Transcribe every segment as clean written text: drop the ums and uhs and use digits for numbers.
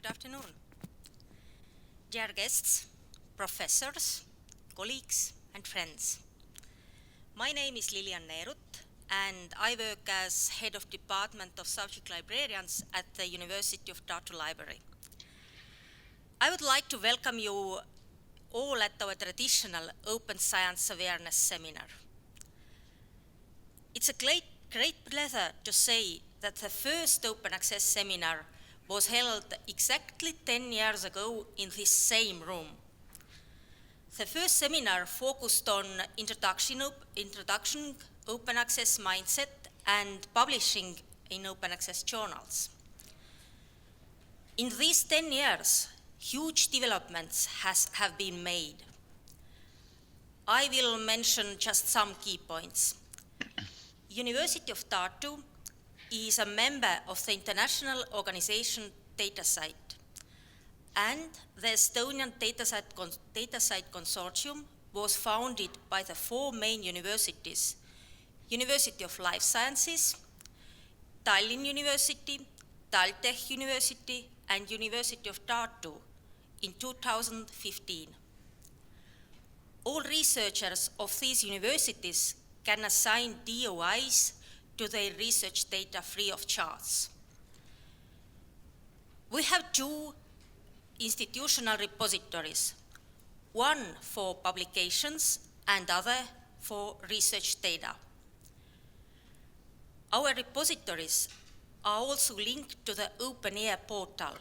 Good afternoon. Dear guests, professors, colleagues, and friends. My name is Lilian Neerut, and I work as Head of Department of Subject Librarians at the University of Tartu Library. I would like to welcome you all at our traditional Open Science Awareness Seminar. It's a great pleasure to say that the first Open Access Seminar was held exactly 10 years ago in this same room. The first seminar focused on introduction, open access mindset, and publishing in open access journals. In these 10 years, huge developments have been made. I will mention just some key points. University of Tartu is a member of the international organization DataCite, and the Estonian DataCite Consortium was founded by the four main universities: University of Life Sciences, Tallinn University, TalTech University, and University of Tartu in 2015. All researchers of these universities can assign DOIs to their research data free of charge. We have two institutional repositories, one for publications and other for research data. Our repositories are also linked to the OpenAIRE portal.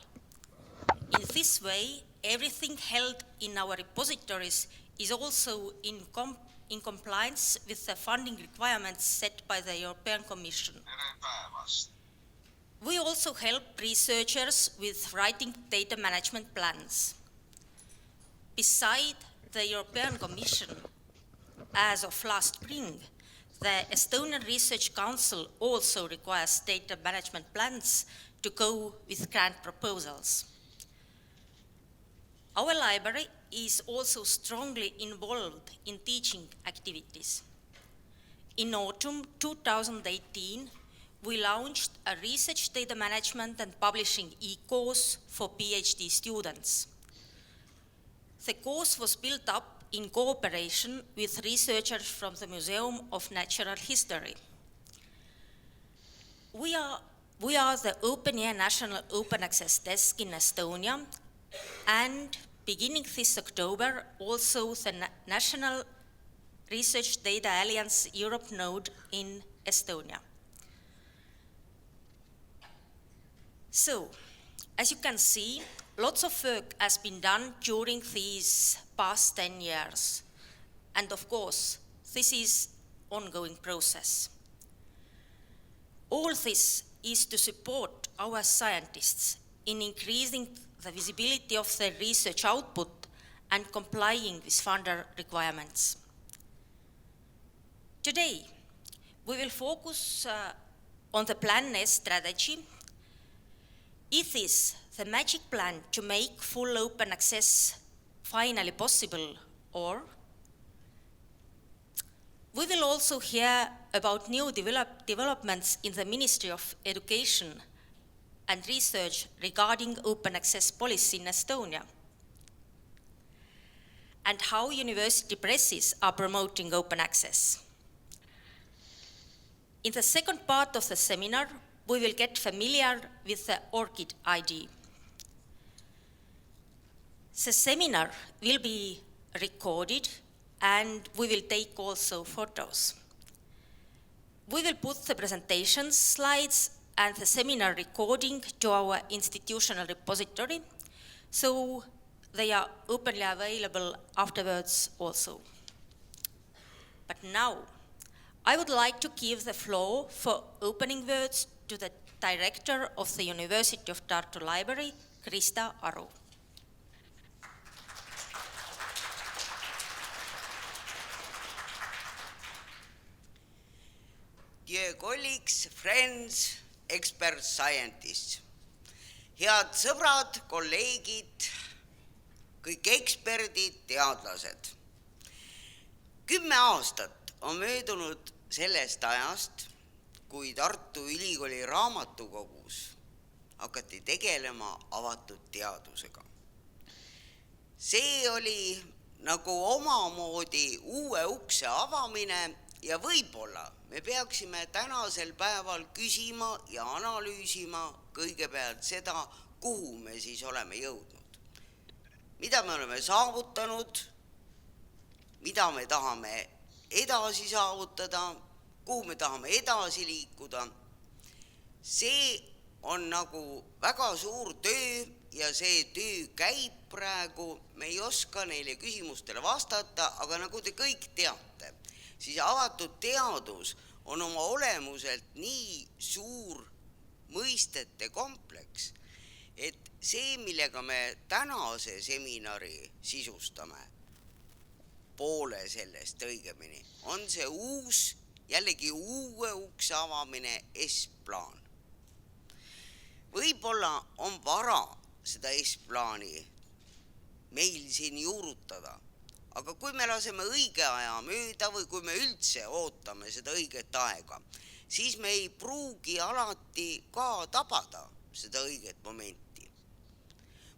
In this way, everything held in our repositories is also in compliance with the funding requirements set by the European Commission. We also help researchers with writing data management plans. Beside the European Commission, as of last spring, the Estonian Research Council also requires data management plans to go with grant proposals. Our library is also strongly involved in teaching activities. In autumn 2018, we launched a research data management and publishing e-course for PhD students. The course was built up in cooperation with researchers from the Museum of Natural History. We are the OpenAIRE National Open Access Desk in Estonia, and beginning this October, also the National Research Data Alliance Europe node in Estonia. So, as you can see, lots of work has been done during these past 10 years. And of course, this is an ongoing process. All this is to support our scientists in increasing the visibility of their research output and complying with funder requirements. Today, we will focus on the Plan S strategy. Is this the magic plan to make full open access finally possible, or? We will also hear about new developments in the Ministry of Education and Research regarding open access policy in Estonia, and how university presses are promoting open access. In the second part of the seminar, we will get familiar with the ORCID ID. The seminar will be recorded, and we will take also photos. We will put the presentation slides and the seminar recording to our institutional repository, so they are openly available afterwards also. But now, I would like to give the floor for opening words to the Director of the University of Tartu Library, Krista Aru. Dear colleagues, friends, expert scientists, head sõbrad, kolleegid, kõik eksperdid, teadlased. 10 aastat on möödunud sellest ajast, kui Tartu Ülikooli raamatukogus hakati tegelema avatud teadusega. See oli nagu omamoodi uue ukse avamine ja võib-olla me peaksime tänasel päeval küsima ja analüüsima kõigepealt seda, kuhu me siis oleme jõudnud. Mida me oleme saavutanud, mida me tahame edasi saavutada, kuhu me tahame edasi liikuda. See on nagu väga suur töö ja see töö käib praegu, me ei oska neile küsimustele vastata, aga nagu te kõik teate, siis avatud teadus on oma olemuselt nii suur mõistete kompleks, et see, millega me tänase seminari sisustame, poole sellest õigemini, on see uus, jällegi uue ukse avamine S-plaan. Võib-olla on vara seda S-plaani meil siin juurutada, aga kui me laseme õige aja mööda või kui me üldse ootame seda õiget aega, siis me ei pruugi alati ka tabada seda õiget momenti.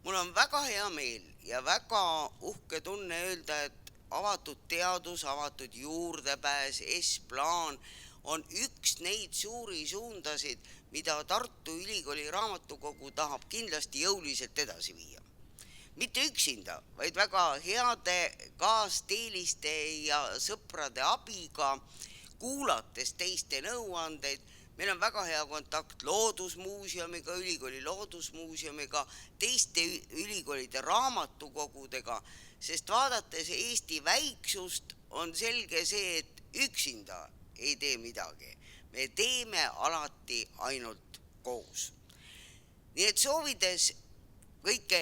Mul on väga hea meel ja väga uhke tunne öelda, et avatud teadus, avatud juurdepääs, S-plaan on üks neid suuri suundasid, mida Tartu Ülikooli raamatukogu tahab kindlasti jõuliselt edasi viia. Mitte üksinda, vaid väga heade kaasteeliste ja sõprade abiga, kuulates teiste nõuandeid. Meil on väga hea kontakt loodusmuuseumiga, ülikooli loodusmuuseumiga, teiste ülikoolide raamatukogudega, sest vaadates Eesti väiksust on selge see, et üksinda ei tee midagi. Me teeme alati ainult koos. Nii et soovides kõike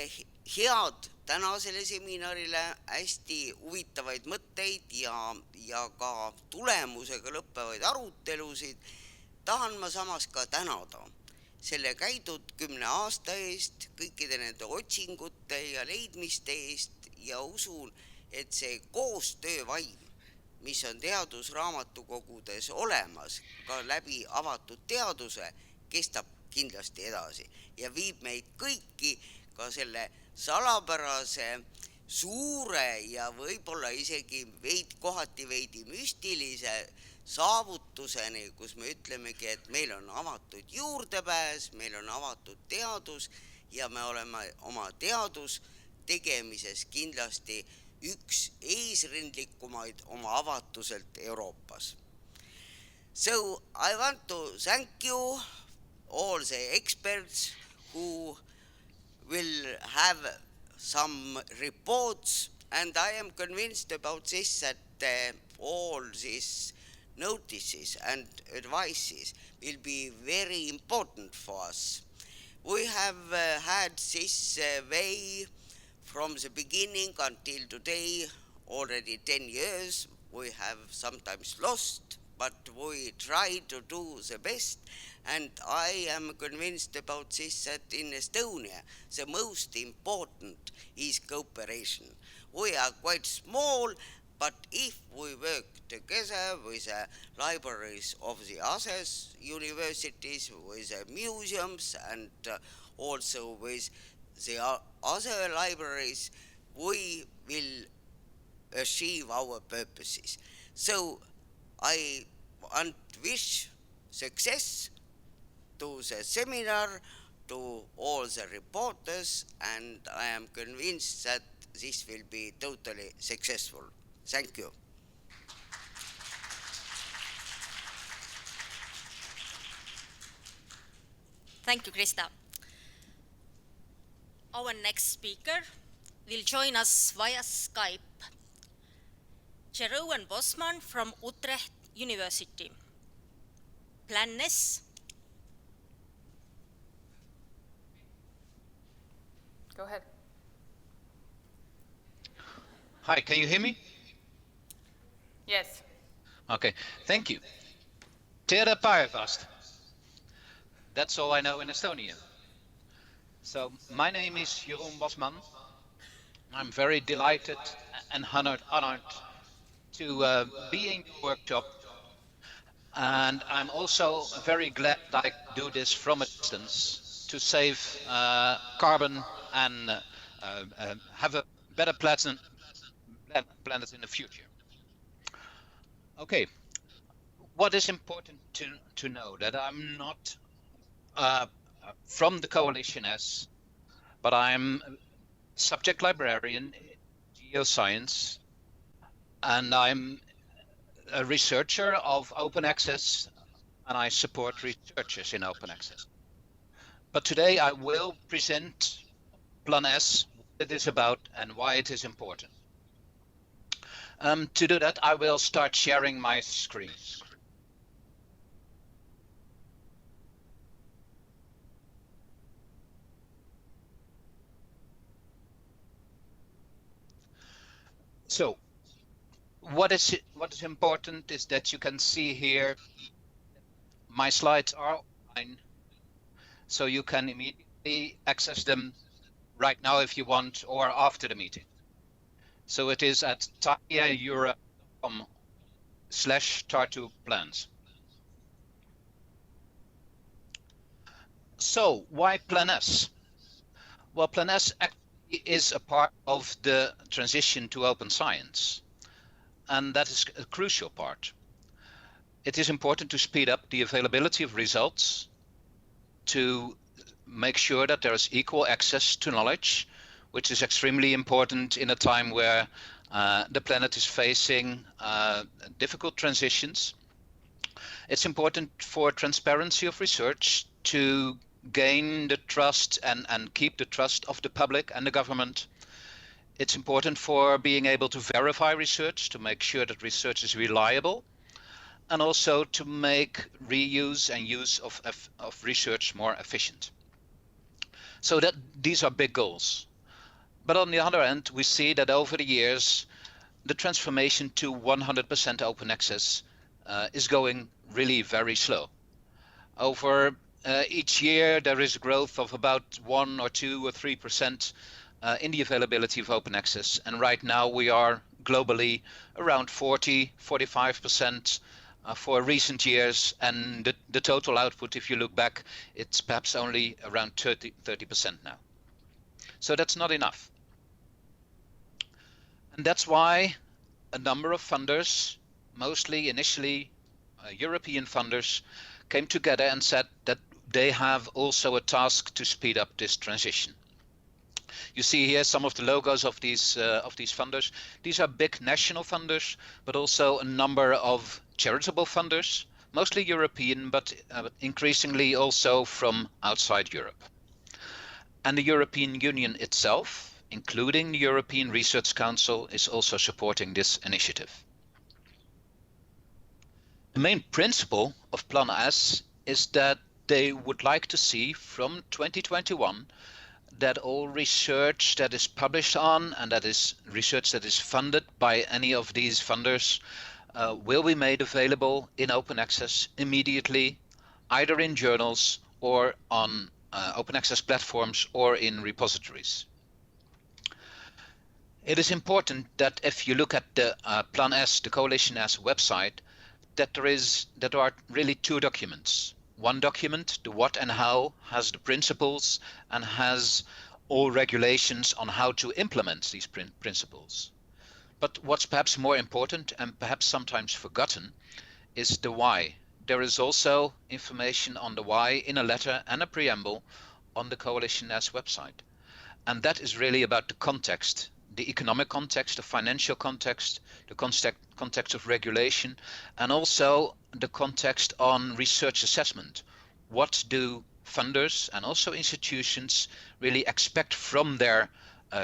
head tänasele seminarile, hästi huvitavaid mõtteid ja ka tulemusega lõppevaid arutelusid, tahan ma samas ka tänada selle käidud 10 aasta eest, kõikide nende otsingute ja leidmiste eest ja usun, et see koostöövaim, mis on teadusraamatukogudes olemas ka läbi avatud teaduse, kestab kindlasti edasi ja viib meid kõiki ka selle salapärase, suure ja võib-olla isegi kohati veidi müstilise saavutuseni, kus me ütlemegi, et meil on avatud juurdepääs, meil on avatud teadus ja me oleme oma teadus tegemises kindlasti üks eesrindlikumaid oma avatuselt Euroopas. So I want to thank you all the experts who will have some reports, and I am convinced about this that all these notices and advices will be very important for us. We have had this way from the beginning until today, already 10 years. We have sometimes lost, but we try to do the best. And I am convinced about this that in Estonia, the most important is cooperation. We are quite small, but if we work together with the libraries of the other universities, with the museums, and also with the other libraries, we will achieve our purposes. So I want to wish success to the seminar, to all the reporters, and I am convinced that this will be totally successful. Thank you. Thank you, Krista. Our next speaker will join us via Skype. Chiron Bosman from Utrecht University. Plan S. Go ahead. Hi, can you hear me? Yes. Okay, thank you. Tere päevast. That's all I know in Estonian. So, my name is Chiron Bosman. I'm very delighted and honored to be in your workshop. And I'm also very glad that I do this from a distance. to save carbon and have a better planet in the future. Okay, what is important to know that I'm not from the Coalition S, but I'm a subject librarian in geoscience, and I'm a researcher of open access, and I support researchers in open access. But today I will present Plan S, what it is about and why it is important. To do that, I will start sharing my screen. So, what is important is that you can see here my slides are online, so you can immediately access them right now if you want, or after the meeting. So it is at tiaeurope.com/Tartu-plans. So why Plan S? Well, Plan S actually is a part of the transition to open science, and that is a crucial part. It is important to speed up the availability of results, to make sure that there is equal access to knowledge, which is extremely important in a time where the planet is facing difficult transitions. It's important for transparency of research to gain the trust and keep the trust of the public and the government. It's important for being able to verify research, to make sure that research is reliable, and also to make reuse and use of research more efficient. So that these are big goals. But on the other hand, we see that over the years, the transformation to 100% open access is going really very slow. Over each year, there is a growth of about 1 or 2 or 3% in the availability of open access. And right now we are globally around 40-45% for recent years, and the total output, if you look back, it's perhaps only around 30% now. So that's not enough. And that's why a number of funders, mostly initially European funders, came together and said that they have also a task to speed up this transition. You see here some of the logos of these funders. These are big national funders, but also a number of charitable funders, mostly European, but increasingly also from outside Europe. And the European Union itself, including the European Research Council, is also supporting this initiative. The main principle of Plan S is that they would like to see from 2021 that all research that is published on and that is research that is funded by any of these funders will be made available in open access immediately, either in journals or on open access platforms or in repositories. It is important that if you look at the Plan S, the Coalition S website, that there are really two documents. One document, the what and how, has the principles and has all regulations on how to implement these principles. But what's perhaps more important and perhaps sometimes forgotten is the why. There is also information on the why in a letter and a preamble on the Coalition S website. And that is really about the context, the economic context, the financial context, the context of regulation, and also the context on research assessment. What do funders and also institutions really expect from their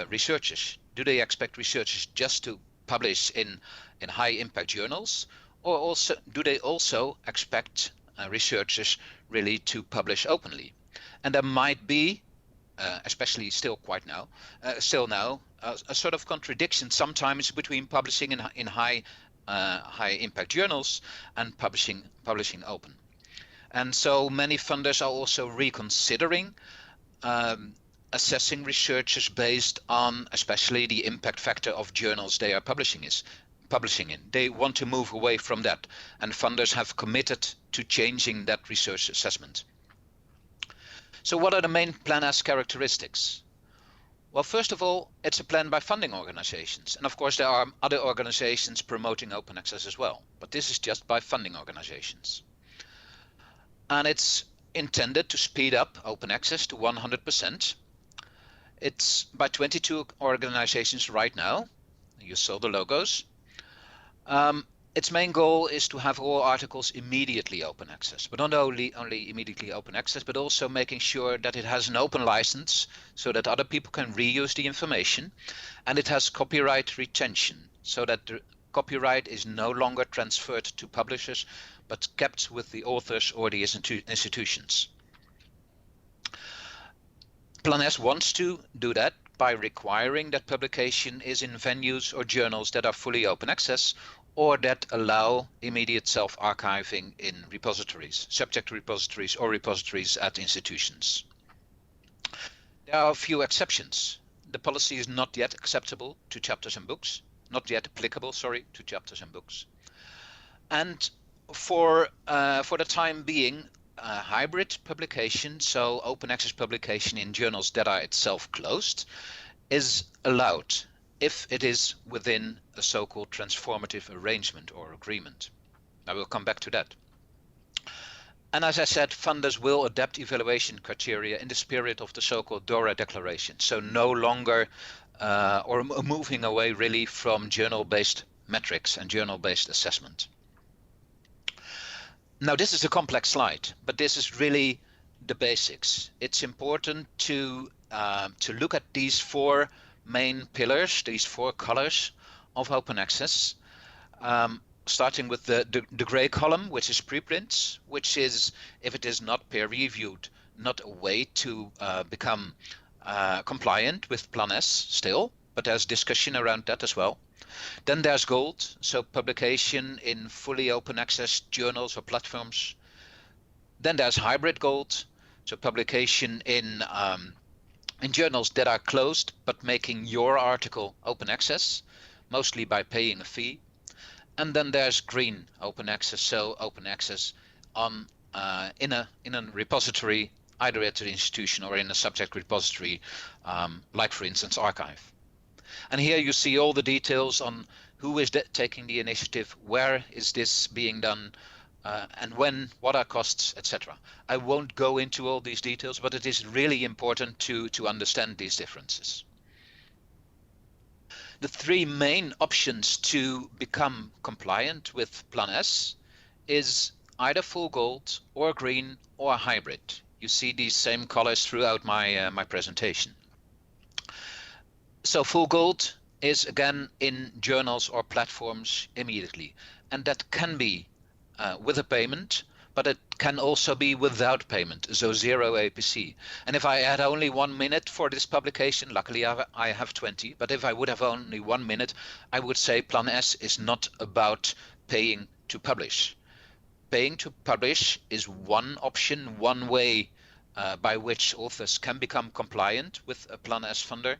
researchers? Do they expect researchers just to publish in high impact journals, or also do they also expect researchers really to publish openly? And there might be, especially still now, a sort of contradiction sometimes between publishing in high impact journals and publishing open. And so many funders are also reconsidering assessing researchers based on especially the impact factor of journals they are publishing in. They want to move away from that, and funders have committed to changing that research assessment. So what are the main Plan S characteristics? Well, first of all, it's a plan by funding organizations. And of course, there are other organizations promoting open access as well. But this is just by funding organizations. And it's intended to speed up open access to 100%. It's by 22 organizations right now. You saw the logos. Its main goal is to have all articles immediately open access, but not only immediately open access, but also making sure that it has an open license so that other people can reuse the information, and it has copyright retention so that the copyright is no longer transferred to publishers, but kept with the authors or the institutions. Plan S wants to do that by requiring that publication is in venues or journals that are fully open access, or that allow immediate self-archiving in repositories, subject repositories or repositories at institutions. There are a few exceptions. The policy is not yet acceptable to chapters and books, not yet applicable, sorry, to chapters and books. And for the time being, hybrid publication, so open access publication in journals that are itself closed, is allowed if it is within a so-called transformative arrangement or agreement. I will come back to that. And as I said, funders will adapt evaluation criteria in the spirit of the so-called DORA declaration, so no longer or moving away really from journal-based metrics and journal-based assessment. Now this is a complex slide, but this is really the basics. It's important to look at these four main pillars, these four colors of open access, starting with the gray column, which is preprints, which is, if it is not peer reviewed, not a way to become compliant with Plan S still, but there's discussion around that as well. Then there's gold, so publication in fully open access journals or platforms. Then there's hybrid gold, so publication in journals that are closed, but making your article open access, mostly by paying a fee. And then there's green open access, so open access on in a repository, either at the institution or in a subject repository, like for instance archive. And here you see all the details on who is taking the initiative, where is this being done, and when, what are costs, etc. I won't go into all these details, but it is really important to understand these differences. The three main options to become compliant with Plan S is either full gold or green or hybrid. You see these same colors throughout my presentation. So full gold is again in journals or platforms immediately, and that can be with a payment, but it can also be without payment, so 0 APC. And if I had only 1 minute for this publication, luckily I have 20, but if I would have only 1 minute, I would say Plan S is not about paying to publish. Paying to publish is one option, one way by which authors can become compliant with a Plan S funder,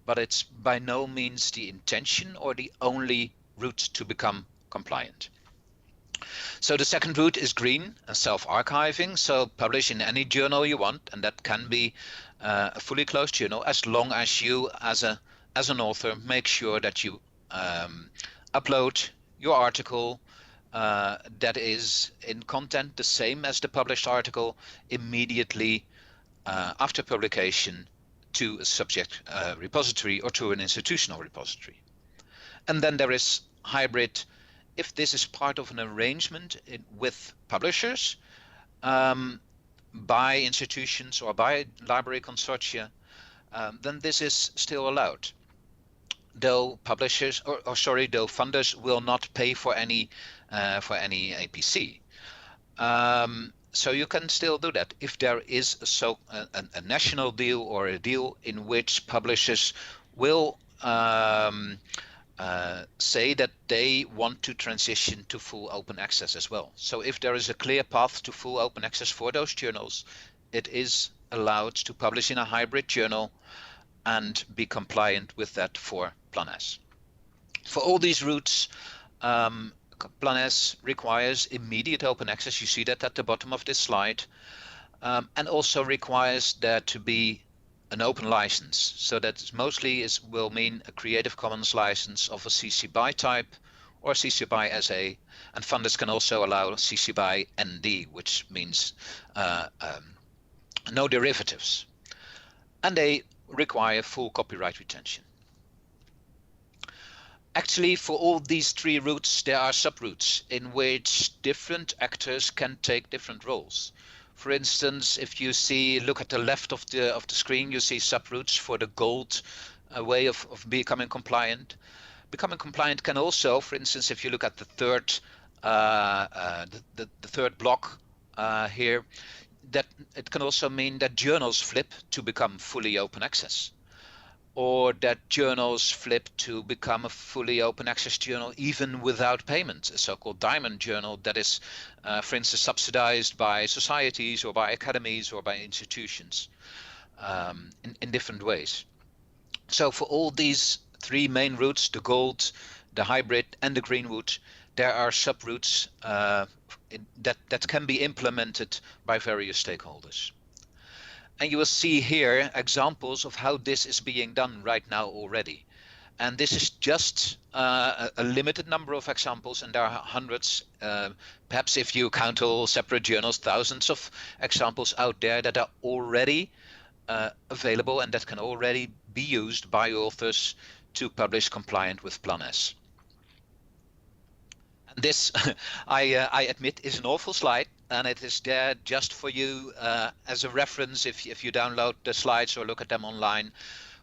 but it's by no means the intention or the only route to become compliant. So the second route is green and self-archiving, so publish in any journal you want, and that can be a fully closed journal, as long as you as an author make sure that you upload your article that is in content the same as the published article immediately after publication to a subject repository or to an institutional repository. And then there is hybrid. If this is part of an arrangement with publishers, by institutions or by library consortia, then this is still allowed. Though publishers, though funders will not pay for any APC. So you can still do that if there is a national deal or a deal in which publishers will say that they want to transition to full open access as well. So if there is a clear path to full open access for those journals, it is allowed to publish in a hybrid journal and be compliant with that for Plan S. For all these routes, Plan S requires immediate open access. You see that at the bottom of this slide. and also requires there to be an open license. So that mostly will mean a Creative Commons license of a CC BY type or CC BY SA, and funders can also allow CC BY ND, which means no derivatives, and they require full copyright retention. Actually, for all these three routes, there are subroutes in which different actors can take different roles. For instance, if you look at the left of the screen, you see subroutes for the gold way of becoming compliant. Becoming compliant can also, for instance, if you look at the third the third block here, that it can also mean that journals flip to become fully open access, or that journals flip to become a fully open access journal even without payment, a so-called diamond journal that is, for instance, subsidized by societies or by academies or by institutions in different ways. So for all these three main routes, the gold, the hybrid, and the greenwood, there are subroutes that can be implemented by various stakeholders. And you will see here examples of how this is being done right now already. And this is just a limited number of examples, and there are hundreds, perhaps if you count all separate journals, thousands of examples out there that are already available and that can already be used by authors to publish compliant with Plan S. And this, I admit, is an awful slide, and it is there just for you as a reference if you download the slides or look at them online.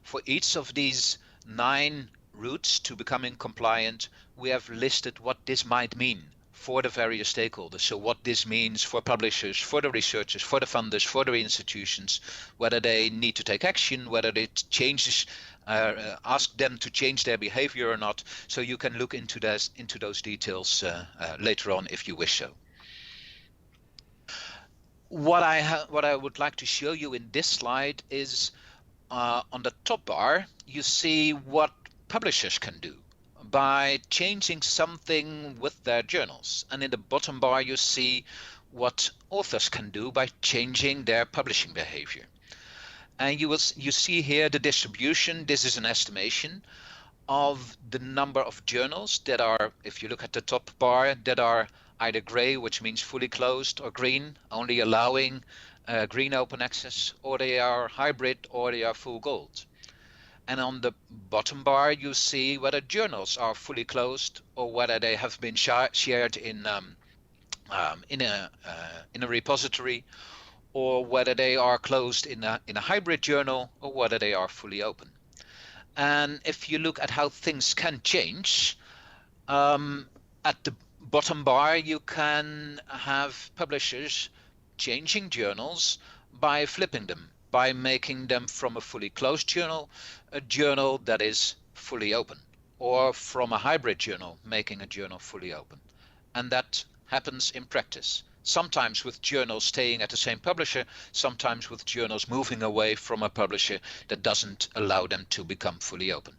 For each of these 9 routes to becoming compliant, we have listed what this might mean for the various stakeholders. So what this means for publishers, for the researchers, for the funders, for the institutions, whether they need to take action, whether it changes, ask them to change their behavior or not. So you can look into those details later on if you wish so. What I would like to show you in this slide is on the top bar, you see what publishers can do by changing something with their journals. And in the bottom bar, you see what authors can do by changing their publishing behavior. And you see here the distribution. This is an estimation of the number of journals that are, if you look at the top bar, that are either gray, which means fully closed, or green, only allowing green open access, or they are hybrid, or they are full gold. And on the bottom bar, you see whether journals are fully closed or whether they have been shared in a repository, or whether they are closed in a hybrid journal, or whether they are fully open. And if you look at how things can change, at the bottom bar, you can have publishers changing journals by flipping them, by making them from a fully closed journal, a journal that is fully open, or from a hybrid journal, making a journal fully open. And that happens in practice, sometimes with journals staying at the same publisher, sometimes with journals moving away from a publisher that doesn't allow them to become fully open.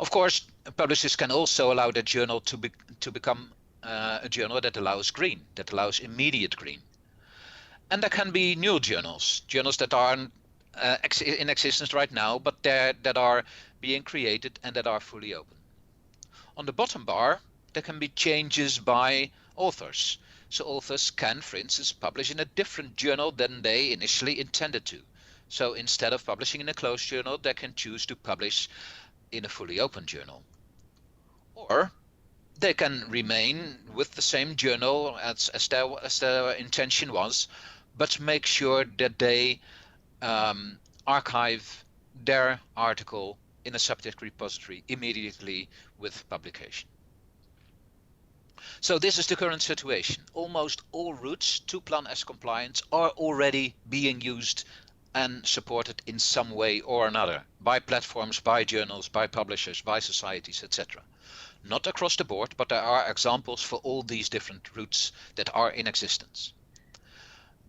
Of course, publishers can also allow their journal to become a journal that allows green, that allows immediate green. And there can be new journals that aren't in existence right now, but that are being created and that are fully open. On the bottom bar, there can be changes by authors. So authors can, for instance, publish in a different journal than they initially intended to. So instead of publishing in a closed journal, they can choose to publish in a fully open journal. Or they can remain with the same journal as their intention was, but make sure that they archive their article in a subject repository immediately with publication. So this is the current situation. Almost all routes to Plan S compliance are already being used and supported in some way or another by platforms, by journals, by publishers, by societies, etc. Not across the board, but there are examples for all these different routes that are in existence.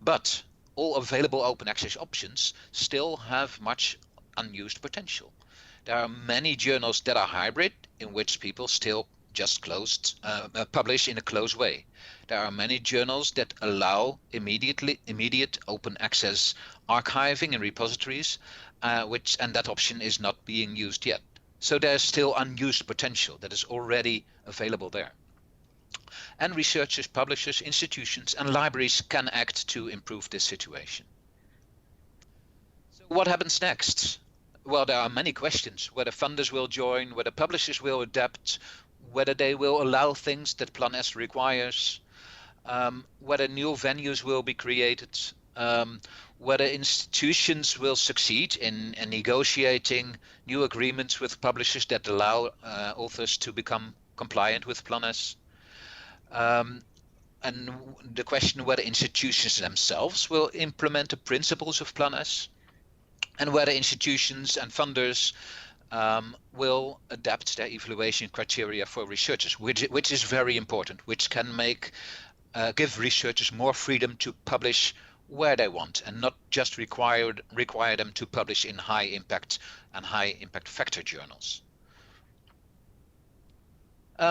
But all available open access options still have much unused potential. There are many journals that are hybrid, in which people still just publish in a closed way. There are many journals that allow immediate open access archiving in repositories, and that option is not being used yet. So there's still unused potential that is already available there. And researchers, publishers, institutions, and libraries can act to improve this situation. So what happens next? Well, there are many questions: whether funders will join, whether publishers will adapt, whether they will allow things that Plan S requires, whether new venues will be created, whether institutions will succeed in negotiating new agreements with publishers that allow authors to become compliant with Plan S. And the question whether institutions themselves will implement the principles of Plan S, and whether institutions and funders will adapt their evaluation criteria for researchers, which is very important, which can give researchers more freedom to publish where they want and not just require them to publish in high impact and high impact factor journals.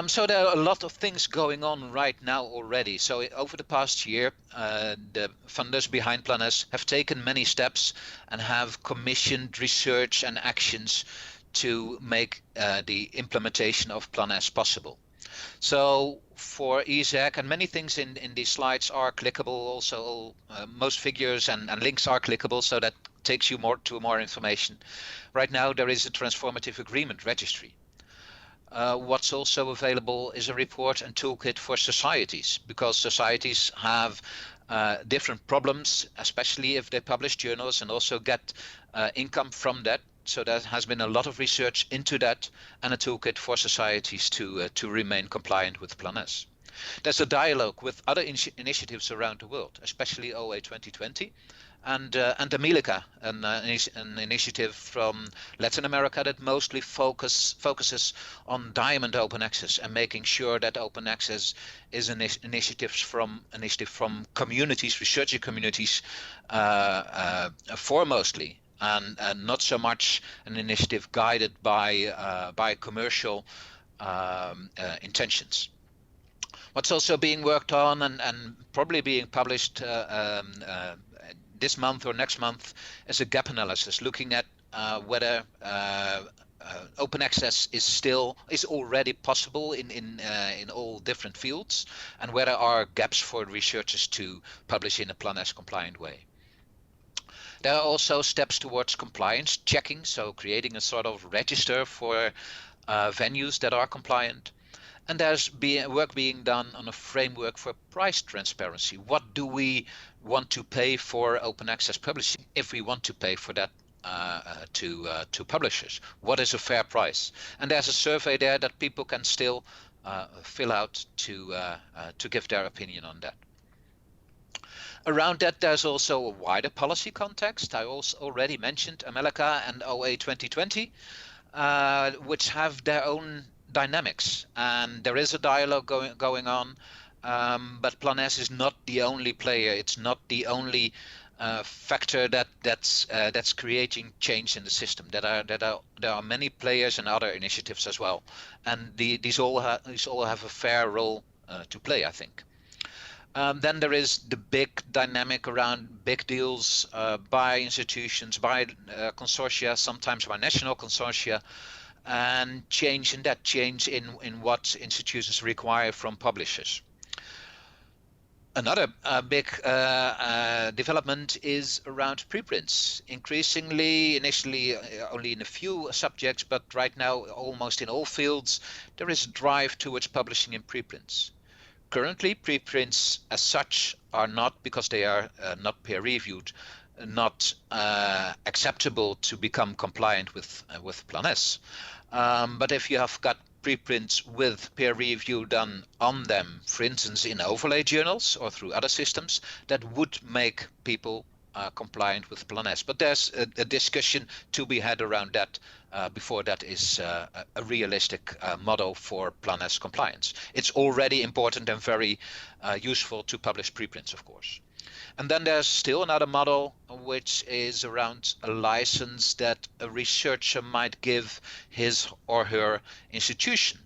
So there are a lot of things going on right now already. So over the past year, the funders behind Plan S have taken many steps and have commissioned research and actions to make the implementation of Plan S possible. So for ESAC, and many things in these slides are clickable, also most figures and links are clickable, so that takes you to more information. Right now there is a transformative agreement registry. What's also available is a report and toolkit for societies, because societies have different problems, especially if they publish journals and also get income from that. So there has been a lot of research into that, and a toolkit for societies to remain compliant with Plan S. There's a dialogue with other initiatives around the world, especially OA 2020, and Amelica, an initiative from Latin America that mostly focuses on diamond open access and making sure that open access is an initiative from communities, researcher communities, foremostly. And not so much an initiative guided by commercial intentions. What's also being worked on and probably being published this month or next month is a gap analysis, looking at whether open access is already possible in all different fields, and where there are gaps for researchers to publish in a Plan S compliant way. There are also steps towards compliance checking, so creating a sort of register for venues that are compliant. And there's work being done on a framework for price transparency. What do we want to pay for open access publishing if we want to pay for that to publishers? What is a fair price? And there's a survey there that people can still fill out to give their opinion on that. Around that, there's also a wider policy context. I also already mentioned Amelica and OA 2020, which have their own dynamics, and there is a dialogue going on. But Plan S is not the only player. It's not the only factor that's creating change in the system. There are many players and other initiatives as well, and these all have a fair role to play, I think. Then there is the big dynamic around big deals by institutions, by consortia, sometimes by national consortia, and change in what institutions require from publishers. Another big development is around preprints. Increasingly, initially only in a few subjects, but right now almost in all fields, there is a drive towards publishing in preprints. Currently, preprints as such are not, because they are not peer-reviewed, not acceptable to become compliant with Plan S. But if you have got preprints with peer review done on them, for instance in overlay journals or through other systems, that would make people compliant with Plan S. But there's a discussion to be had around that before that is a realistic model for Plan S compliance. It's already important and very useful to publish preprints, of course. And then there's still another model, which is around a license that a researcher might give his or her institution.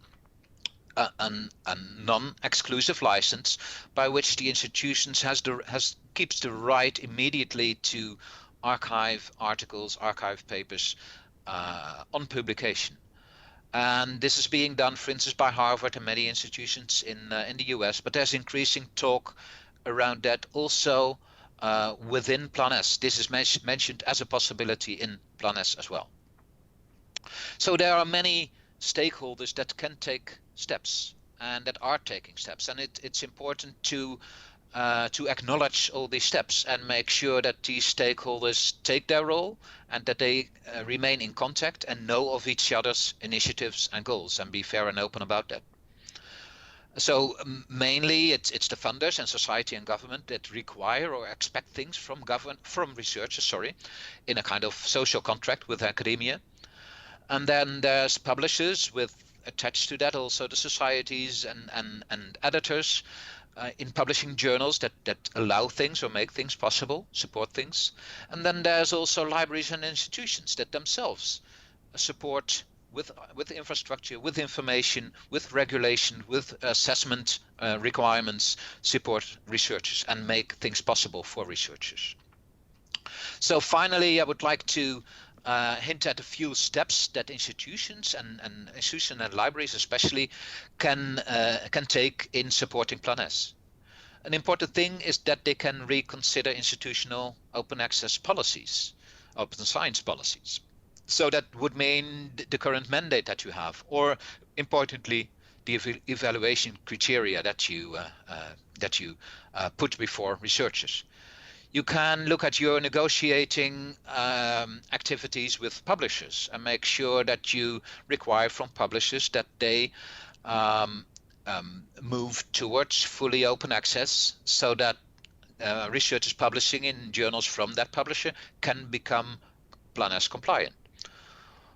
a non-exclusive license by which the institutions keeps the right immediately to archive articles, archive papers on publication. And this is being done, for instance, by Harvard and many institutions in the US, but there's increasing talk around that also within Plan S. This is mentioned as a possibility in Plan S as well. So there are many stakeholders that can take steps and that are taking steps, and it's important to acknowledge all these steps and make sure that these stakeholders take their role and that they remain in contact and know of each other's initiatives and goals and be fair and open about that. So mainly it's the funders and society and government that require or expect things from researchers, in a kind of social contract with academia. And then there's publishers with attached to that also the societies and editors in publishing journals that allow things or make things possible, support things. And then there's also libraries and institutions that themselves support with infrastructure, with information, with regulation, with assessment requirements, support researchers and make things possible for researchers. So finally, I would like to hint at a few steps that institutions and libraries especially can take in supporting Plan S. An important thing is that they can reconsider institutional open access policies, open science policies. So that would mean the current mandate that you have, or importantly, the evaluation criteria that you put before researchers. You can look at your negotiating activities with publishers and make sure that you require from publishers that they move towards fully open access so that researchers publishing in journals from that publisher can become Plan S compliant.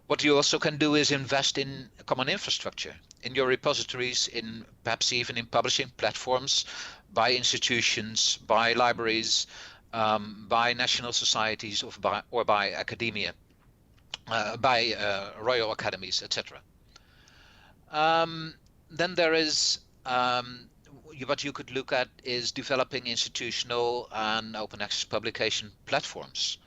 What you also can do is invest in common infrastructure, in your repositories, in perhaps even in publishing platforms by institutions, by libraries, by national societies or by academia, by royal academies, etc. Then there is what you could look at is developing institutional and open access publication platforms.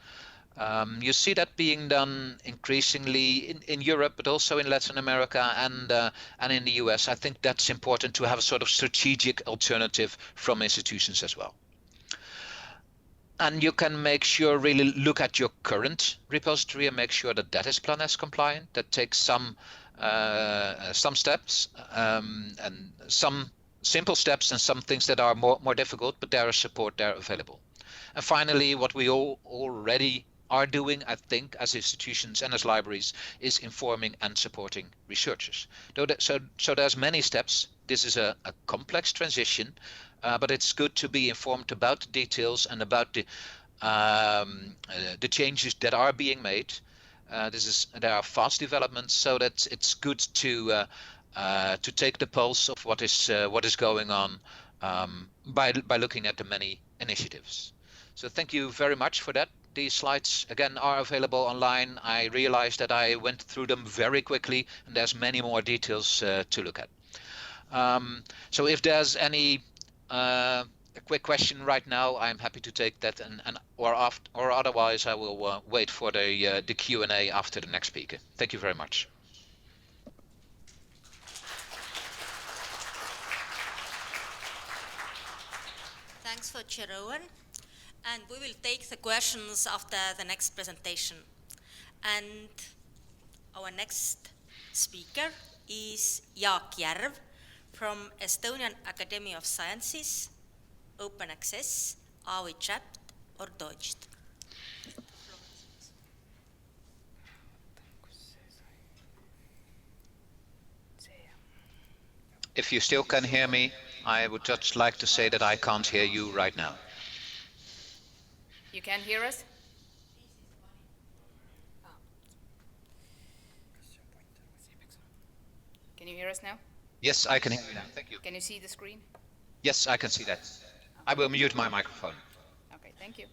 You see that being done increasingly in Europe, but also in Latin America and in the US. I think that's important to have a sort of strategic alternative from institutions as well. And you can make sure, really look at your current repository and make sure that that is Plan S compliant. That takes some steps and some simple steps and some things that are more difficult, but there is support there available. And finally, what we all already are doing, I think, as institutions and as libraries, is informing and supporting researchers. So there's many steps. This is a complex transition, but it's good to be informed about the details and about the changes that are being made. There are fast developments, so that it's good to take the pulse of what is going on by looking at the many initiatives. So thank you very much for that. These slides again are available online. I realized that I went through them very quickly, and there's many more details to look at. So if there's any a quick question right now, I'm happy to take that, or otherwise I will wait for the Q&A after the next speaker. Thank you very much. Thanks for Chiron. And we will take the questions after the next presentation. And our next speaker is Jaak Järv from Estonian Academy of Sciences, Open Access, Are We Trapped or Dodged? If you still can hear me, I would just like to say that I can't hear you right now. You can hear us? Can you hear us now? Yes, I can hear you now. Thank you. Can you see the screen? Yes, I can see that. I will mute my microphone. Okay, thank you.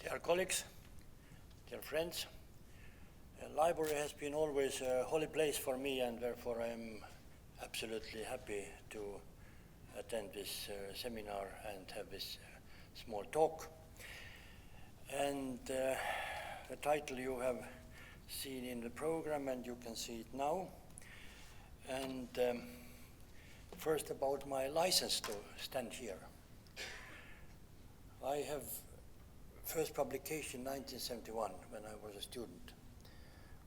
Dear colleagues, dear friends, library has been always a holy place for me, and therefore I'm absolutely happy to attend this seminar and have this small talk. And the title you have seen in the program, and you can see it now. And first about my license to stand here. I have first publication 1971 when I was a student.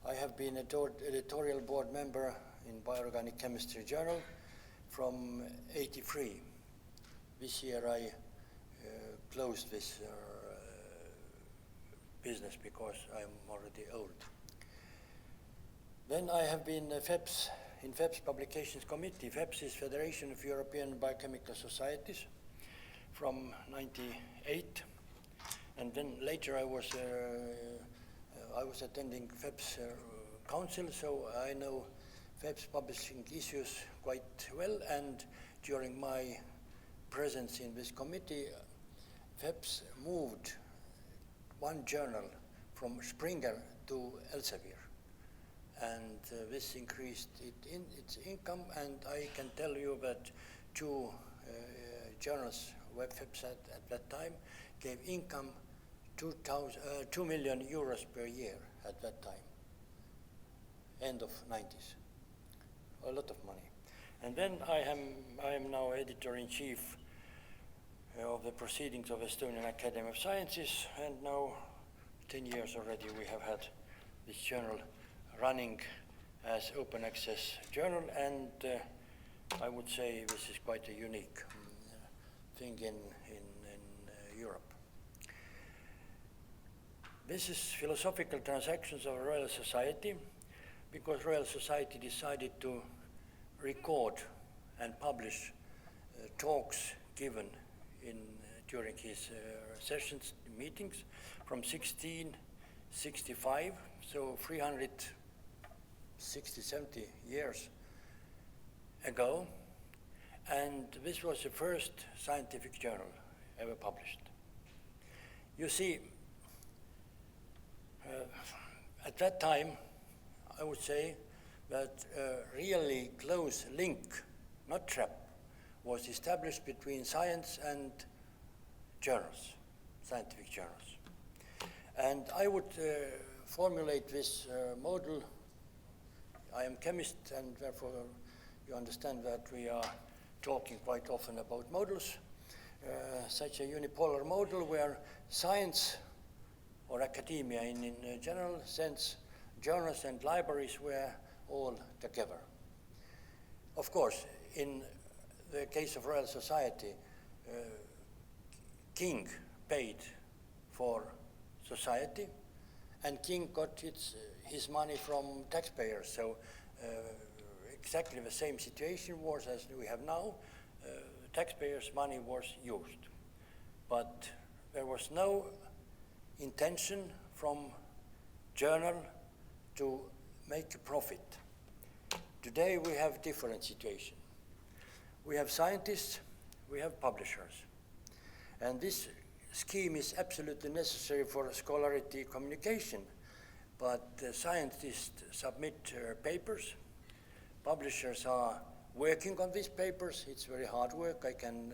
I have been editorial board member in Bioorganic Chemistry Journal from '83. This year I closed this business because I'm already old. Then I have been in FEPS Publications Committee. FEPS is Federation of European Biochemical Societies from '98. And then later I was attending FEPS Council, so I know FEPS publishing issues quite well. And during my presence in this committee, FEPS moved one journal from Springer to Elsevier. And this increased its income, and I can tell you that two journals, web FEPS at that time, gave income 2 million euros per year at that time, end of '90s, a lot of money. And then I am now editor-in-chief of the Proceedings of Estonian Academy of Sciences, and now 10 years already we have had this journal running as open access journal, and I would say this is quite a unique thing in Europe. This is Philosophical Transactions of a Royal Society, because Royal Society decided to record and publish talks given during his sessions, meetings, from 1665, so 360, 70 years ago. And this was the first scientific journal ever published. You see, at that time, I would say that a really close link, not trap, was established between science and journals, scientific journals. And I would formulate this model. I am chemist, and therefore you understand that we are talking quite often about models. Such a unipolar model where science, or academia in a general sense, journals and libraries were all together. Of course, in the case of Royal Society, King paid for society, and King got his money from taxpayers. So exactly the same situation was as we have now. Taxpayers' money was used. But there was no intention from journal to make a profit. Today we have different situation. We have scientists, we have publishers. And this scheme is absolutely necessary for scholarly communication. But scientists submit papers, publishers are working on these papers. It's very hard work, I can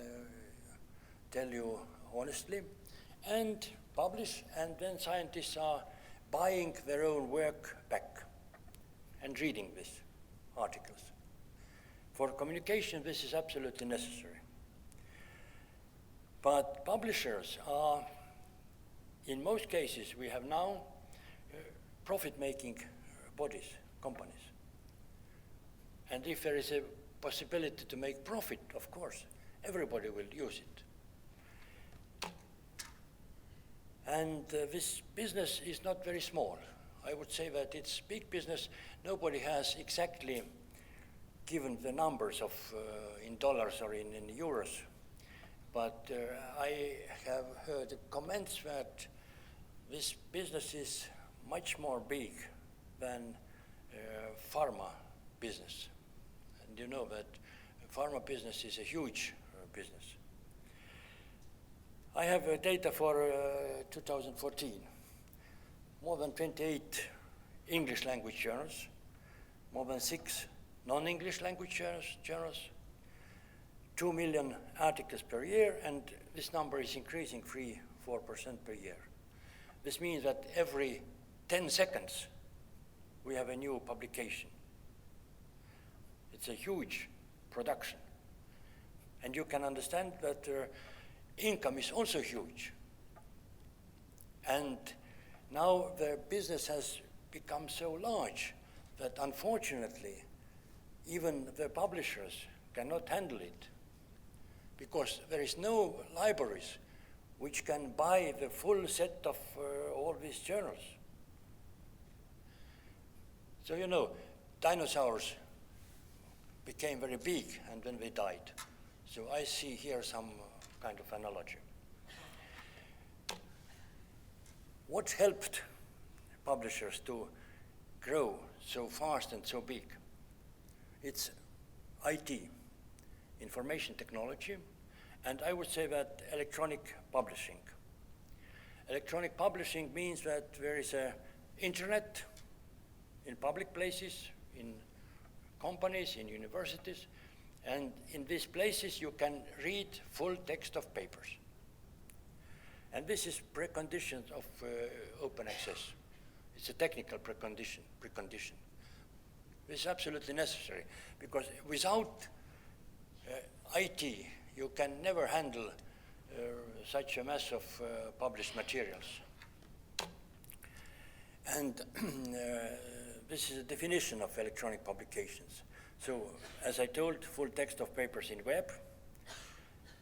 tell you honestly, and publish, and then scientists are buying their own work back and reading these articles. For communication, this is absolutely necessary. But publishers are, in most cases, we have now profit-making bodies, companies. And if there is a possibility to make profit, of course, everybody will use it. And this business is not very small. I would say that it's big business. Nobody has exactly given the numbers of in dollars or in euros. But I have heard comments that this business is much more big than pharma business. And you know that pharma business is a huge business. I have data for 2014. More than 28 English language journals, more than 6 non-English language journals, 2 million articles per year, and this number is increasing 3-4% per year. This means that every 10 seconds we have a new publication. It's a huge production. And you can understand that income is also huge. And now the business has become so large that unfortunately even the publishers cannot handle it, because there is no libraries which can buy the full set of all these journals. So you know, dinosaurs became very big and then they died. So I see here some kind of analogy. What helped publishers to grow so fast and so big? It's IT, information technology, and I would say that electronic publishing. Electronic publishing means that there is an internet in public places, in companies, in universities, and in these places you can read full text of papers. And this is preconditions of open access. It's a technical precondition. This is absolutely necessary, because without IT, you can never handle such a mass of published materials. And this is a definition of electronic publications. So, as I told, full text of papers in web.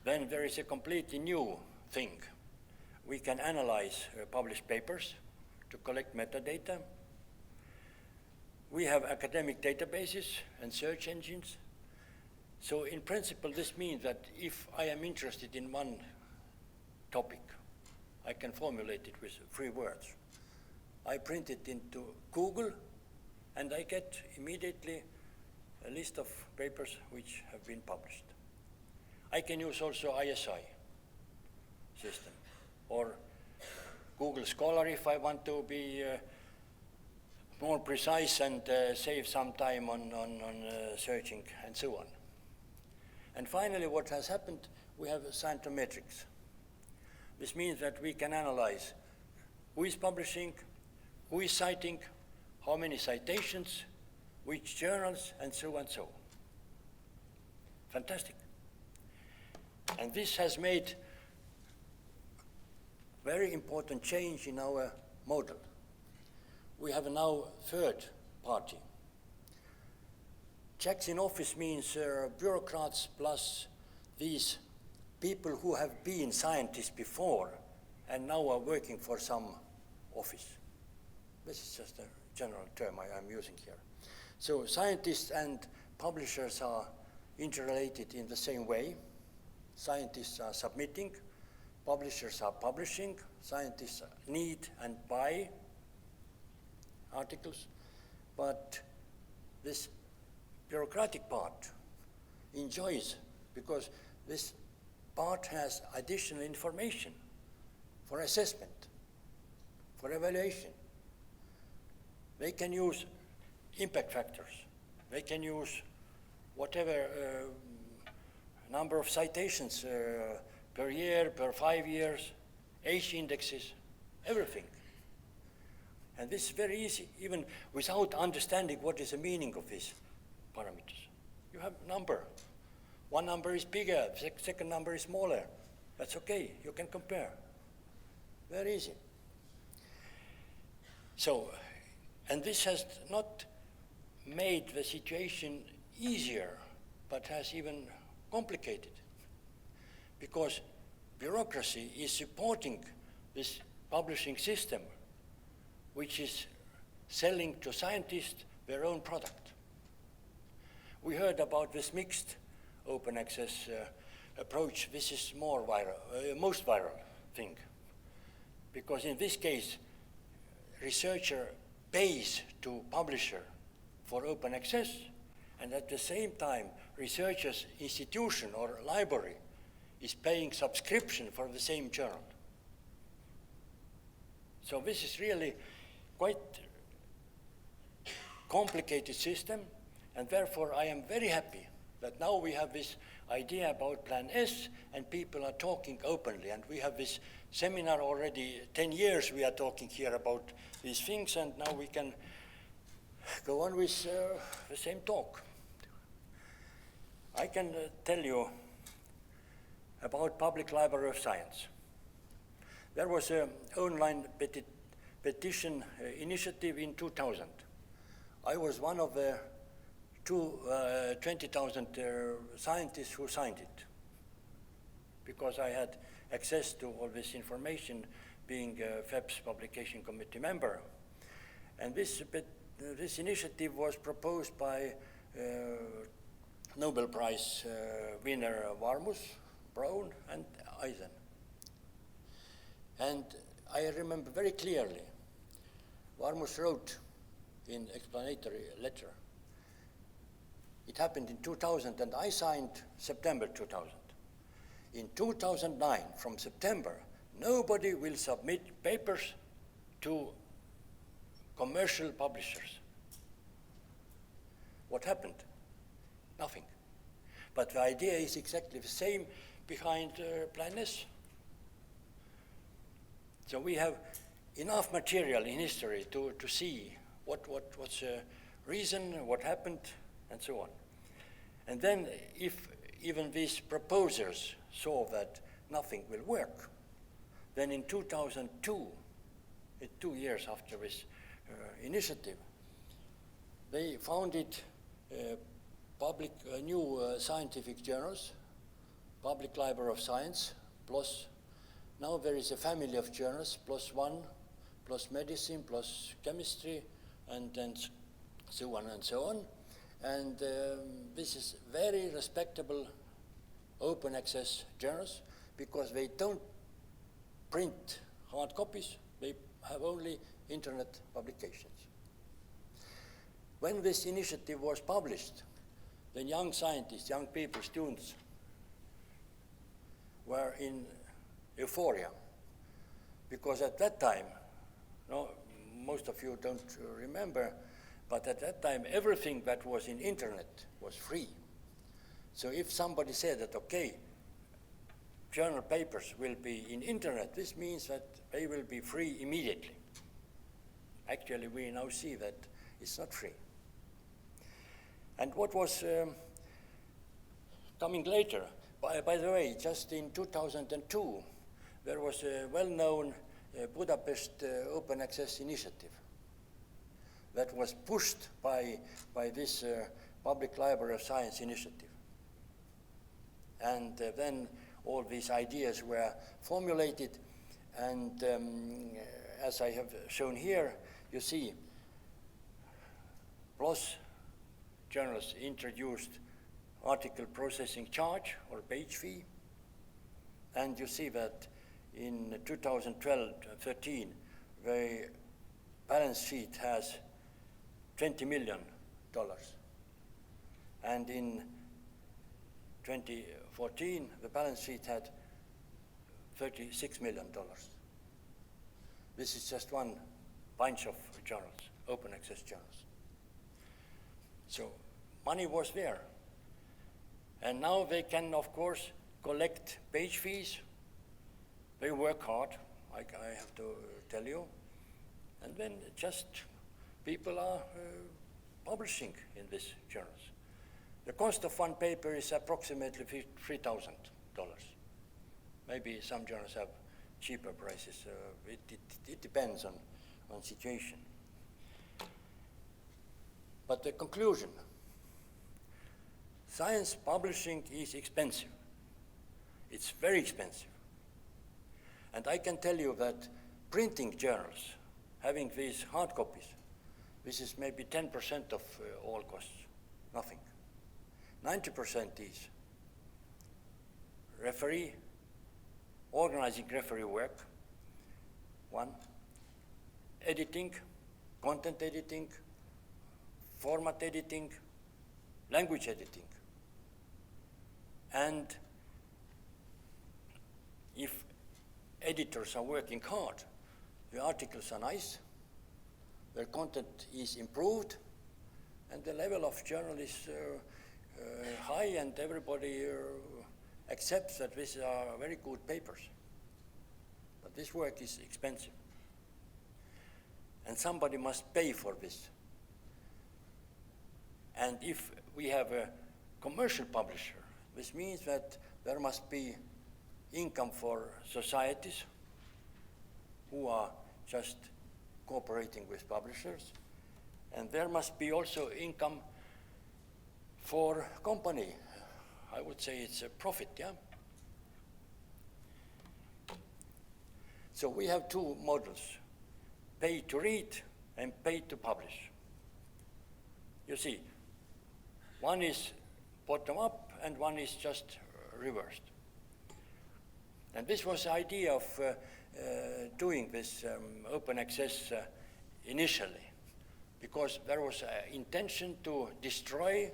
Then there is a completely new thing. We can analyze published papers to collect metadata. We have academic databases and search engines. So in principle, this means that if I am interested in one topic, I can formulate it with 3 words. I print it into Google, and I get immediately a list of papers which have been published. I can use also ISI system, or Google Scholar if I want to be more precise and save some time on searching and so on. And finally, what has happened, we have scientometrics. This means that we can analyze who is publishing, who is citing, how many citations, which journals, and so and so. Fantastic. And this has made very important change in our model. We have now third party. Checks in office means bureaucrats plus these people who have been scientists before and now are working for some office. This is just a general term I'm using here. So scientists and publishers are interrelated in the same way. Scientists are submitting, publishers are publishing, scientists need and buy articles, but this bureaucratic part enjoys, because this part has additional information for assessment, for evaluation. They can use impact factors. They can use whatever number of citations per year, per 5 years, age indexes, everything. And this is very easy, even without understanding what is the meaning of these parameters. You have number. One number is bigger, second number is smaller. That's okay, you can compare. Very easy. So, and this has not made the situation easier, but has even complicated, because bureaucracy is supporting this publishing system, which is selling to scientists their own product. We heard about this mixed open access approach. This is more viral, most viral thing, because in this case, researcher pays to publisher for open access, and at the same time, researcher's institution or library is paying subscription for the same journal. So this is really quite complicated system, and therefore I am very happy that now we have this idea about Plan S, and people are talking openly, and we have this seminar already 10 years we are talking here about these things, and now we can go on with the same talk. I can tell you about Public Library of Science. There was an online petition initiative in 2000. I was one of the 20,000 scientists who signed it, because I had access to all this information being a FEPS Publication Committee member. And this initiative was proposed by Nobel Prize winner Varmus, Brown, and Eisen. And I remember very clearly, Varmus wrote in explanatory letter, it happened in 2000, and I signed September 2000. In 2009, from September, nobody will submit papers to commercial publishers. What happened? Nothing. But the idea is exactly the same behind Plan S. So we have enough material in history to see what's the reason, what happened, and so on. And then if even these proposers saw that nothing will work, then in 2002, 2 years after this initiative, they founded new scientific journals, Public Library of Science, plus now there is a family of journals, +1, plus medicine, plus chemistry, and so on and so on. And this is very respectable open access journals, because they don't print hard copies, they have only internet publications. When this initiative was published, then young scientists, young people, students, were in euphoria, because at that time, most of you don't remember, but at that time, everything that was in internet was free. So if somebody said that, okay, journal papers will be in internet, this means that they will be free immediately. Actually, we now see that it's not free. And what was coming later, by the way, just in 2002, there was a well-known Budapest Open Access Initiative that was pushed by this Public Library of Science initiative. And then all these ideas were formulated, and as I have shown here, you see, PLOS journals introduced article processing charge or page fee, and you see that in 2012-13, the balance sheet has $20 million, and in 2014, the balance sheet had $36 million. This is just one bunch of journals, open access journals. So money was there. And now they can, of course, collect page fees. They work hard, I have to tell you. And then just people are publishing in these journals. The cost of one paper is approximately $3,000. Maybe some journals have cheaper prices. It depends on situation. But the conclusion, science publishing is expensive. It's very expensive. And I can tell you that printing journals, having these hard copies, this is maybe 10% of all costs, nothing. 90% is referee, organizing referee work, one, editing, content editing, format editing, language editing. And if editors are working hard, the articles are nice, their content is improved, and the level of journal is high, and everybody accepts that these are very good papers. But this work is expensive. And somebody must pay for this. And if we have a commercial publisher, this means that there must be income for societies who are just cooperating with publishers, and there must be also income for company. I would say it's a profit, yeah? So we have two models, pay to read and pay to publish. You see, one is bottom up and one is just reversed. And this was the idea of doing this open access initially, because there was an intention to destroy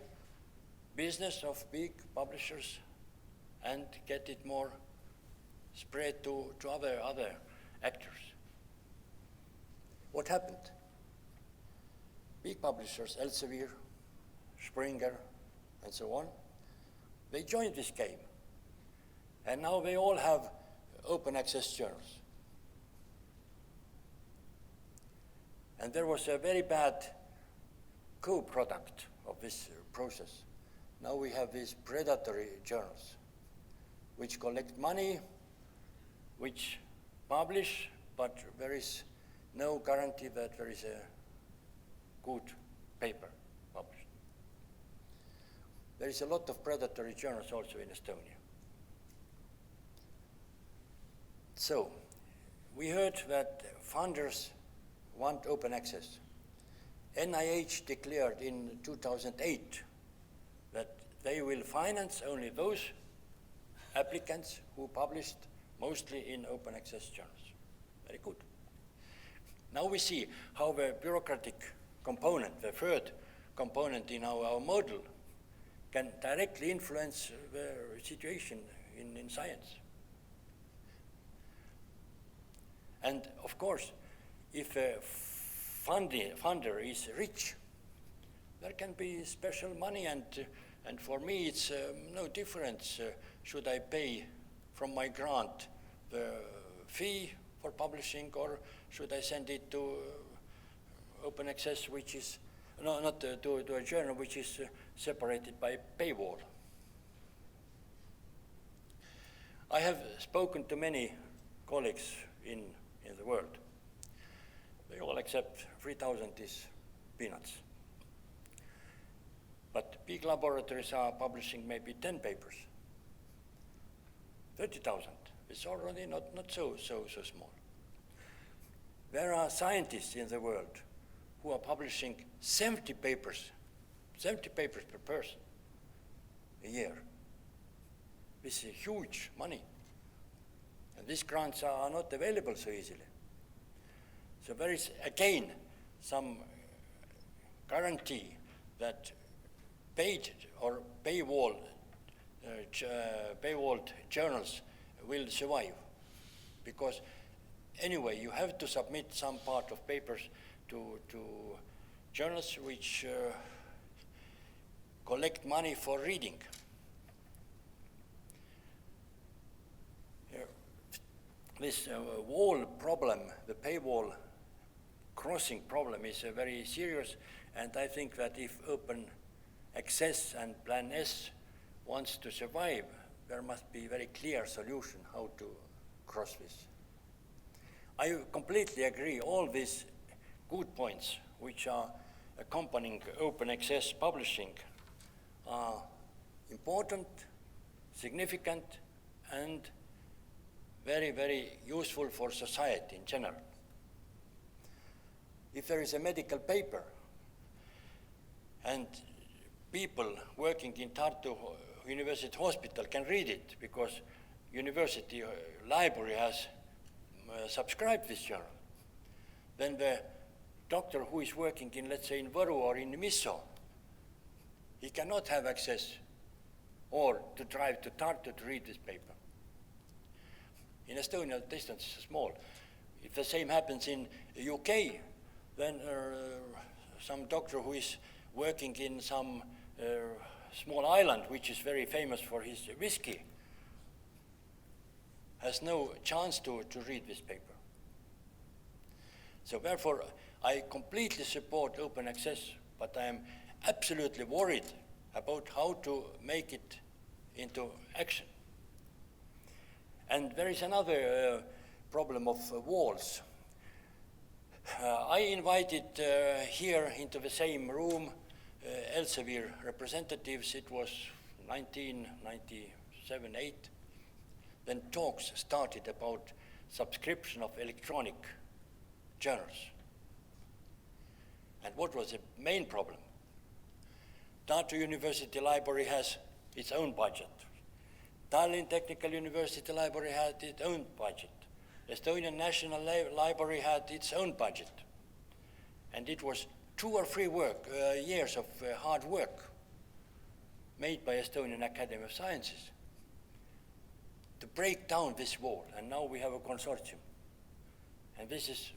business of big publishers and get it more spread to other actors. What happened? Big publishers, Elsevier, Springer, and so on, they joined this game. And now they all have open access journals. And there was a very bad co-product of this process. Now we have these predatory journals, which collect money, which publish, but there is no guarantee that there is a good paper published. There is a lot of predatory journals also in Estonia. So, we heard that funders want open access. NIH declared in 2008 that they will finance only those applicants who published mostly in open access journals. Very good. Now we see how the bureaucratic component, the third component in our model, can directly influence the situation in science. And of course, if a funder is rich, there can be special money, and for me it's no difference. Should I pay from my grant the fee for publishing, or should I send it to open access, which is, no, not to a journal which is separated by paywall? I have spoken to many colleagues in the world. They all accept 3,000 is peanuts. But big laboratories are publishing maybe 10 papers. 30,000 is already not so small. There are scientists in the world who are publishing 70 papers per person a year. This is huge money. And these grants are not available so easily. So there is, again, some guarantee that paid or paywalled journals will survive. Because anyway, you have to submit some part of papers to journals which collect money for reading. This wall problem, the paywall crossing problem, is very serious, and I think that if open access and Plan S wants to survive, there must be a very clear solution how to cross this. I completely agree. All these good points which are accompanying open access publishing are important, significant, and very, very useful for society in general. If there is a medical paper and people working in Tartu University Hospital can read it because university library has subscribed this journal, then the doctor who is working in, let's say, in Võru or in Misso, he cannot have access or to drive to Tartu to read this paper. In Estonia, the distance is small. If the same happens in the UK, then some doctor who is working in some small island which is very famous for his whiskey has no chance to read this paper. So therefore, I completely support open access, but I am absolutely worried about how to make it into action. And there is another problem of walls. I invited here into the same room Elsevier representatives. It was 1997-8. Then talks started about subscription of electronic journals. And what was the main problem? Tartu University Library has its own budget. Tallinn Technical University Library had its own budget. Estonian National Library had its own budget. And it was 2 or 3 years of hard work made by Estonian Academy of Sciences to break down this wall. And now we have a consortium. And this is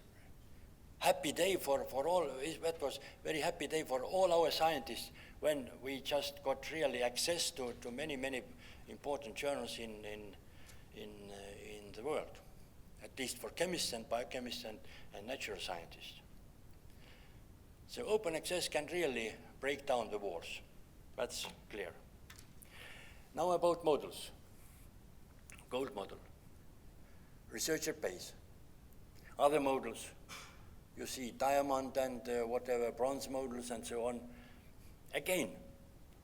happy day for all, that was very happy day for all our scientists when we just got really access to many, many important journals in the world, at least for chemists and biochemists and natural scientists. So open access can really break down the walls. That's clear. Now about models. Gold model. Researcher pays. Other models, you see diamond and whatever, bronze models and so on. Again,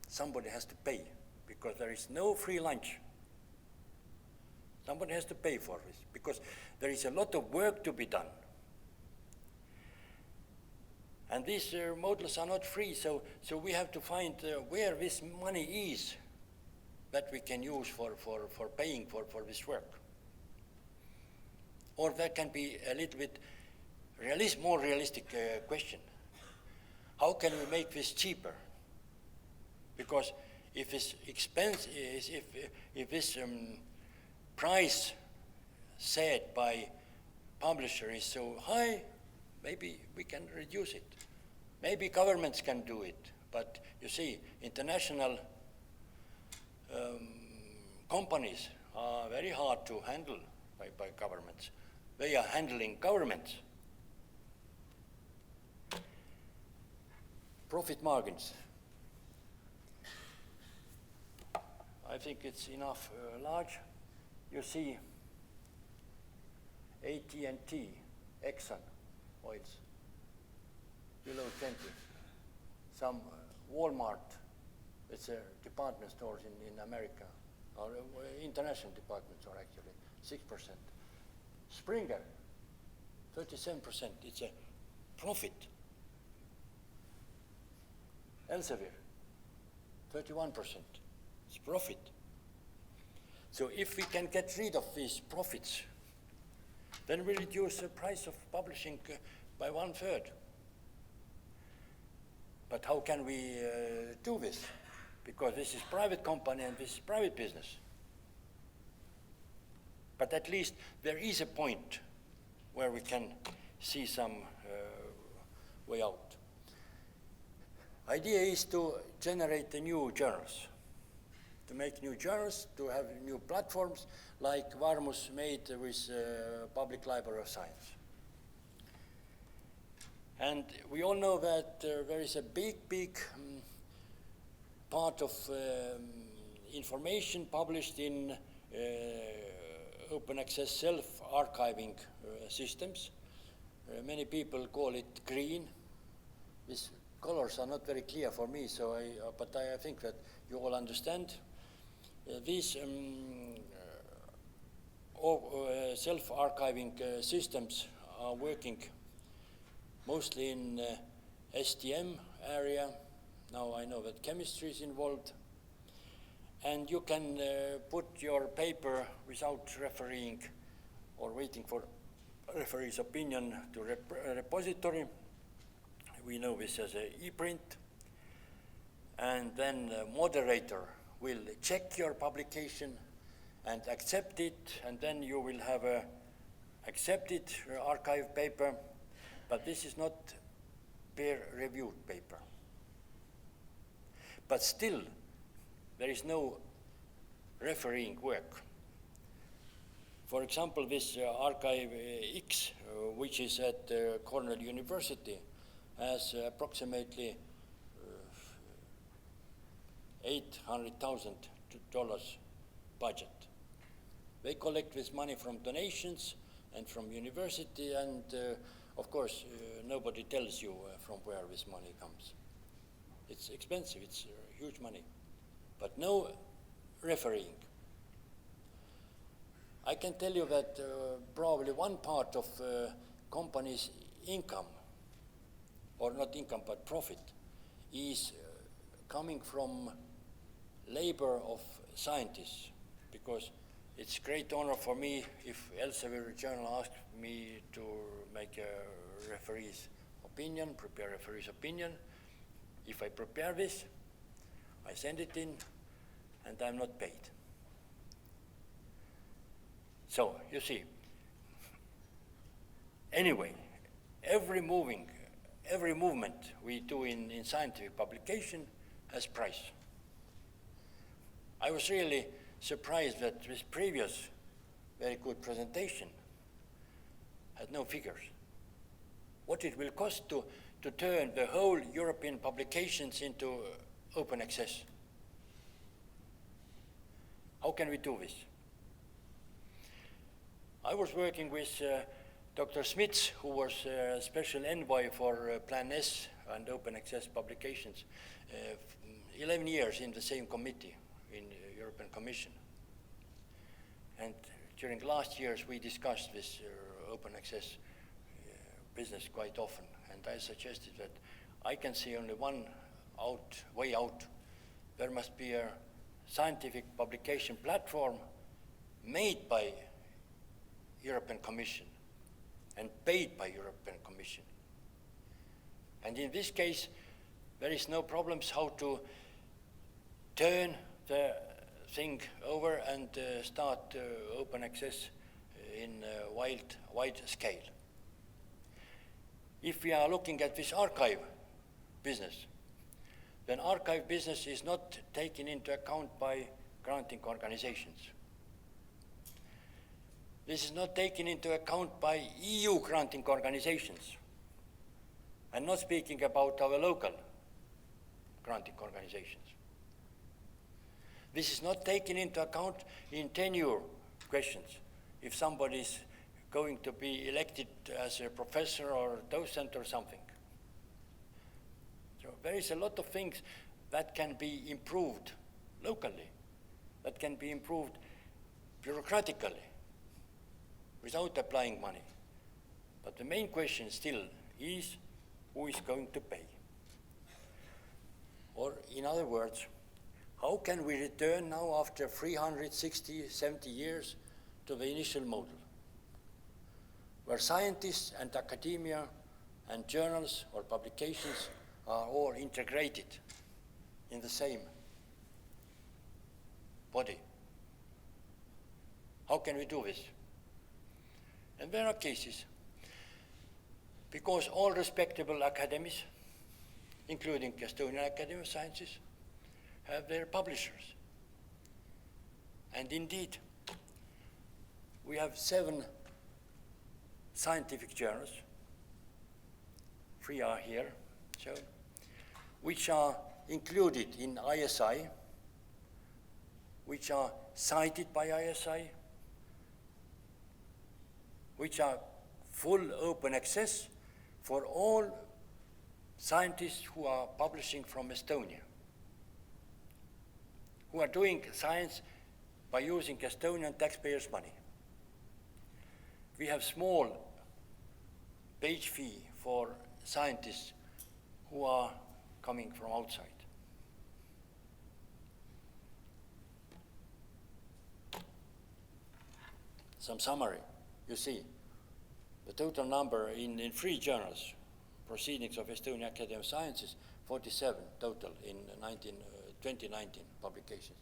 somebody has to pay because there is no free lunch. Somebody has to pay for this because there is a lot of work to be done. And these models are not free, so we have to find where this money is that we can use for paying for this work. Or that can be a little bit more realistic question. How can we make this cheaper? Because if this expense is, if this price set by publisher is so high, maybe we can reduce it. Maybe governments can do it, but you see, international companies are very hard to handle by governments. They are handling governments. Profit margins. I think it's enough large. You see AT&T, Exxon oils, below 20. Some Walmart, it's a department stores in America, or international department store actually, 6%. Springer, 37%, it's a profit. Elsevier, 31%, it's profit. So if we can get rid of these profits, then we reduce the price of publishing by 1/3. But how can we do this? Because this is private company and this is private business. But at least there is a point where we can see some way out. Idea is to generate the new journals, to make new journals, to have new platforms like Varmus made with Public Library of Science. And we all know that there is a big part of information published in open access self-archiving systems. Many people call it green. These colors are not very clear for me, but I think that you all understand. These self-archiving systems are working mostly in STM area. Now I know that chemistry is involved. And you can put your paper without refereeing or waiting for referee's opinion to repository. We know this as an e-print. And then the moderator will check your publication and accept it, and then you will have a accepted archive paper, but this is not peer-reviewed paper. But still, there is no refereeing work. For example, this Archive X, which is at Cornell University, has approximately $800,000 budget. They collect this money from donations and from university, and of course, nobody tells you from where this money comes. It's expensive, it's huge money, but no refereeing. I can tell you that probably one part of company's income, or not income, but profit, is coming from labor of scientists, because it's great honor for me if Elsevier Journal asks me to make a referee's opinion, prepare a referee's opinion. If I prepare this, I send it in, and I'm not paid. So, you see, anyway, every movement we do in scientific publication has price. I was really surprised that this previous very good presentation had no figures. What it will cost to turn the whole European publications into open access. How can we do this? I was working with Dr. Smits, who was special envoy for Plan S and open access publications, 11 years in the same committee in the European Commission. And during last years, we discussed this open access business quite often. And I suggested that I can see only one way out. There must be a scientific publication platform made by European Commission and paid by European Commission. And in this case, there is no problems how to turn the thing over and start open access in wide scale. If we are looking at this archive business, then archive business is not taken into account by granting organizations. This is not taken into account by EU granting organizations. I'm not speaking about our local granting organizations. This is not taken into account in tenure questions. If somebody is going to be elected as a professor or docent or something. So there is a lot of things that can be improved locally, that can be improved bureaucratically without applying money. But the main question still is, who is going to pay? Or in other words, how can we return now after 360, 70 years to the initial model, where scientists and academia and journals or publications are all integrated in the same body? How can we do this? And there are cases, because all respectable academies, including Estonian Academy of Sciences, have their publishers. And indeed, we have 7 scientific journals, 3 are here shown, which are included in ISI, which are cited by ISI, which are full open access for all scientists who are publishing from Estonia, who are doing science by using Estonian taxpayers' money. We have small page fee for scientists who are coming from outside. Some summary, you see, the total number in 3 journals, Proceedings of Estonian Academy of Sciences, 47 total in 2019 publications.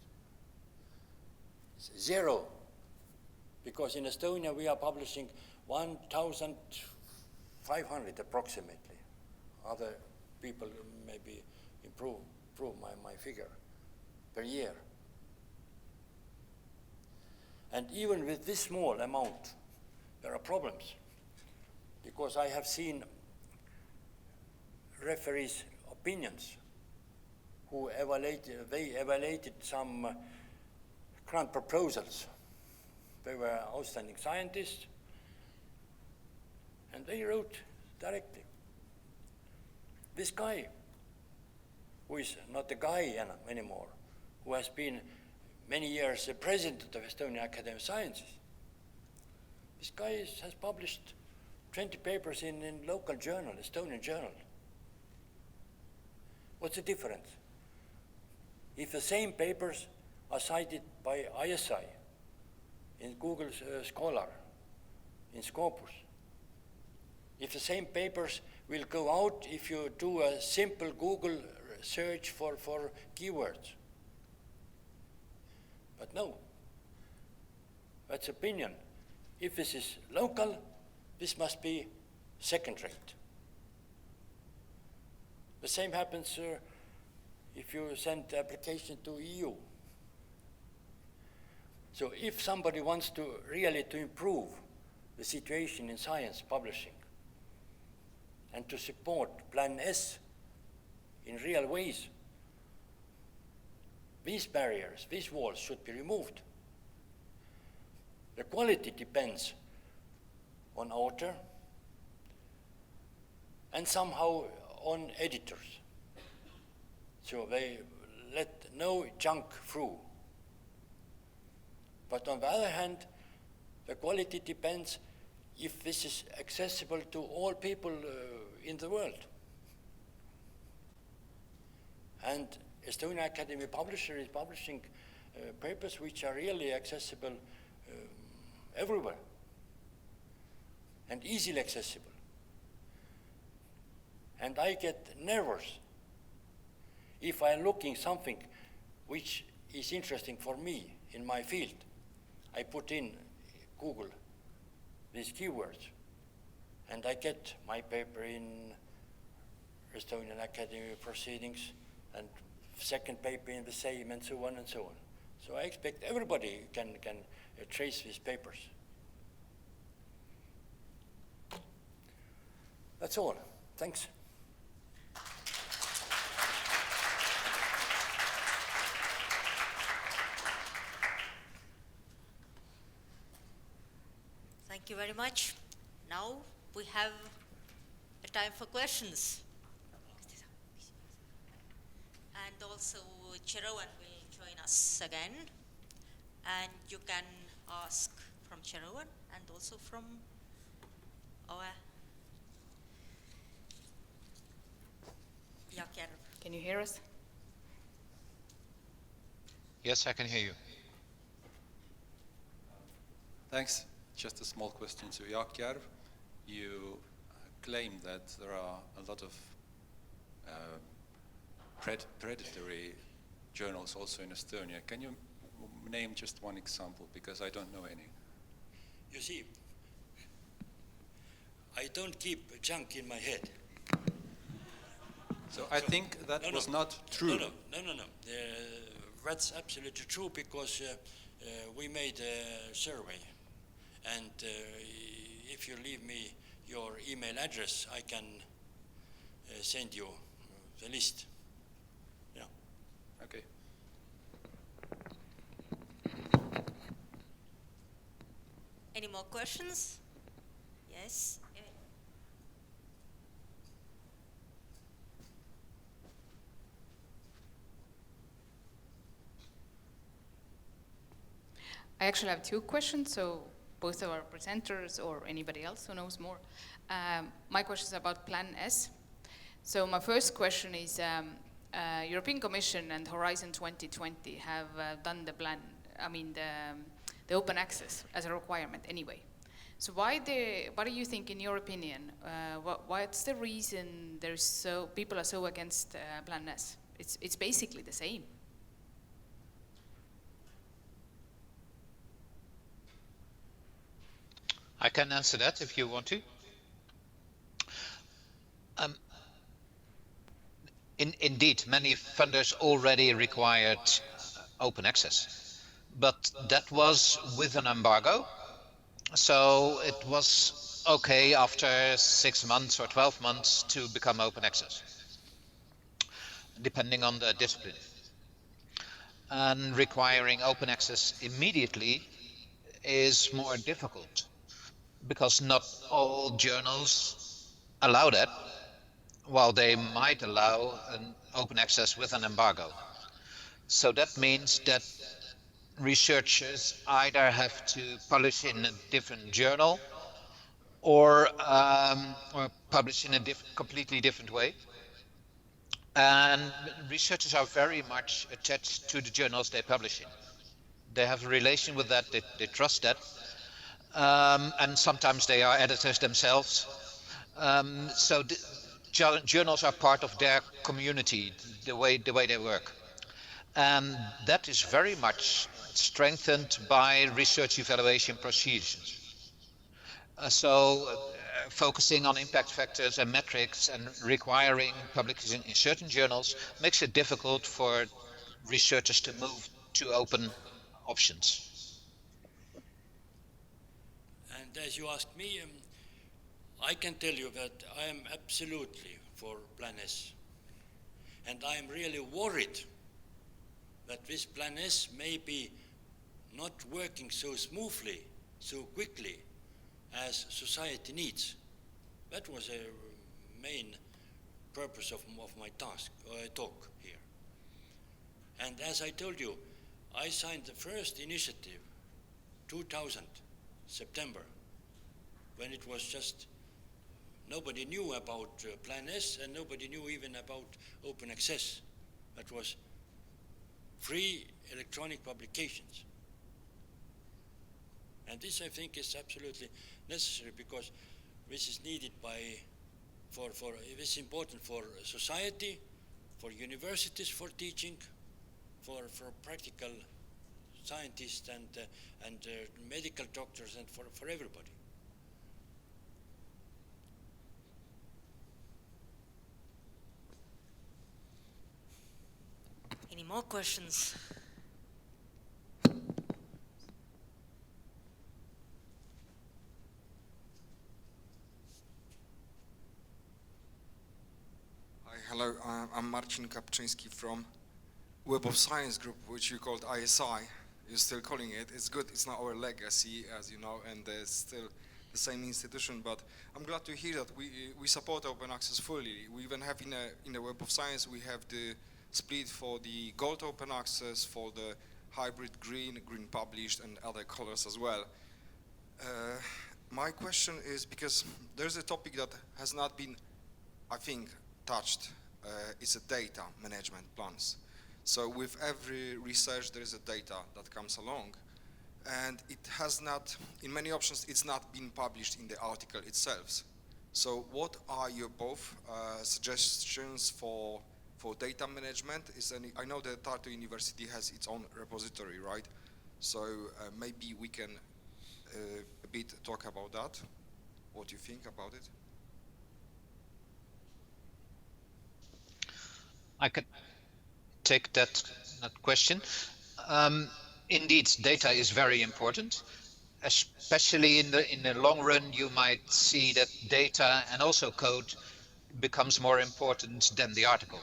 0, because in Estonia we are publishing 1,500 approximately. Other people maybe improve improve my figure per year. And even with this small amount, there are problems, because I have seen referees' opinions who evaluated some grant proposals. They were outstanding scientists, and they wrote directly. This guy, who is not a guy anymore, who has been many years the president of Estonian Academy of Sciences, this guy has published 20 papers in local journal, Estonian journal. What's the difference? If the same papers are cited by ISI, in Google Scholar, in Scopus, if the same papers will go out if you do a simple Google search for keywords. But no, that's opinion. If this is local, this must be second rate. The same happens if you send the application to EU. So if somebody wants to really to improve the situation in science publishing and to support Plan S in real ways, these barriers, these walls should be removed. The quality depends on author and somehow on editors. So they let no junk through. But on the other hand, the quality depends if this is accessible to all people in the world. And Estonian Academy Publisher is publishing papers which are really accessible everywhere and easily accessible. And I get nervous if I'm looking something which is interesting for me in my field. I put in Google these keywords, and I get my paper in Estonian Academy Proceedings, and second paper in the same, and so on and so on. So I expect everybody can trace these papers. That's all. Thanks. Thank you very much. Now we have a time for questions. And also Chiron will join us again. And you can ask from Chiron and also from our Jaak. Can you hear us? Yes, I can hear you. Thanks. Just a small question to Jaak. You claim that there are a lot of predatory journals also in Estonia. Can you name just one example, because I don't know any? You see, I don't keep junk in my head. So I think that was not true. No. That's absolutely true, because we made a survey. And if you leave me your email address, I can send you the list. Yeah. Okay. Any more questions? Yes. I actually have two questions, so both of our presenters or anybody else who knows more. My question is about Plan S. So my first question is, European Commission and Horizon 2020 have done the plan, the open access as a requirement anyway. So what do you think, in your opinion, what's the reason people are so against Plan S? It's basically the same. I can answer that if you want to. Indeed, many funders already required open access, but that was with an embargo. So it was okay after 6 months or 12 months to become open access, depending on the discipline. And requiring open access immediately is more difficult because not all journals allow that, while they might allow an open access with an embargo. So that means that researchers either have to publish in a different journal or publish in a completely different way. And researchers are very much attached to the journals they publish in. They have a relation with that, they trust that. And sometimes they are editors themselves. So journals are part of their community, the way they work. And that is very much strengthened by research evaluation procedures. Focusing on impact factors and metrics and requiring publication in certain journals makes it difficult for researchers to move to open options. And as you asked me, I can tell you that I am absolutely for Plan S. And I am really worried that this Plan S may be not working so smoothly, so quickly as society needs. That was a main purpose of my talk here. And as I told you, I signed the first initiative 2000, September, when it was just nobody knew about Plan S and nobody knew even about open access. That was free electronic publications. And this, I think, is absolutely necessary because this is needed this is important for society, for universities for teaching, for practical scientists and medical doctors and for everybody. Any more questions? Hi, hello. I'm Marcin Kapczyński from Web of Science group, which you called ISI. You're still calling it. It's good. It's not our legacy, as you know, and it's still the same institution. But I'm glad to hear that we support open access fully. We even have in the Web of Science we have the split for the gold open access, for the hybrid green published, and other colors as well. My question is, because there's a topic that has not been, I think, touched, is a data management plans. So with every research there is a data that comes along, and it has not, in many options, it's not been published in the article itself. So what are your both suggestions for data management? I know that Tartu University has its own repository, right? So maybe we can a bit talk about that. What do you think about it? I could take that question. Indeed, data is very important. Especially in the long run, you might see that data and also code becomes more important than the article.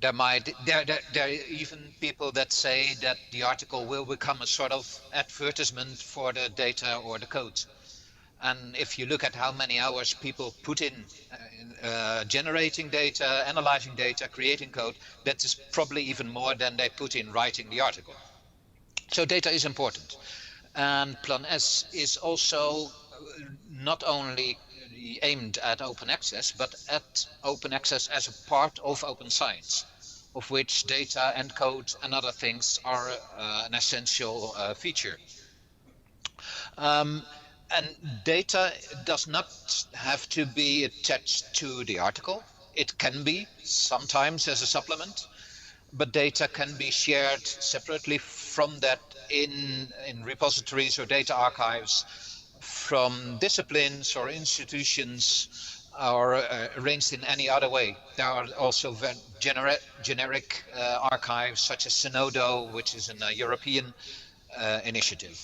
There are even people that say that the article will become a sort of advertisement for the data or the code. And if you look at how many hours people put in generating data, analyzing data, creating code, that is probably even more than they put in writing the article. So data is important. And Plan S is also not only aimed at open access, but at open access as a part of open science, of which data and code and other things are an essential feature. And data does not have to be attached to the article. It can be sometimes as a supplement, but data can be shared separately from that in repositories or data archives from disciplines or institutions are arranged in any other way. There are also generic archives such as Synodo, which is a European initiative.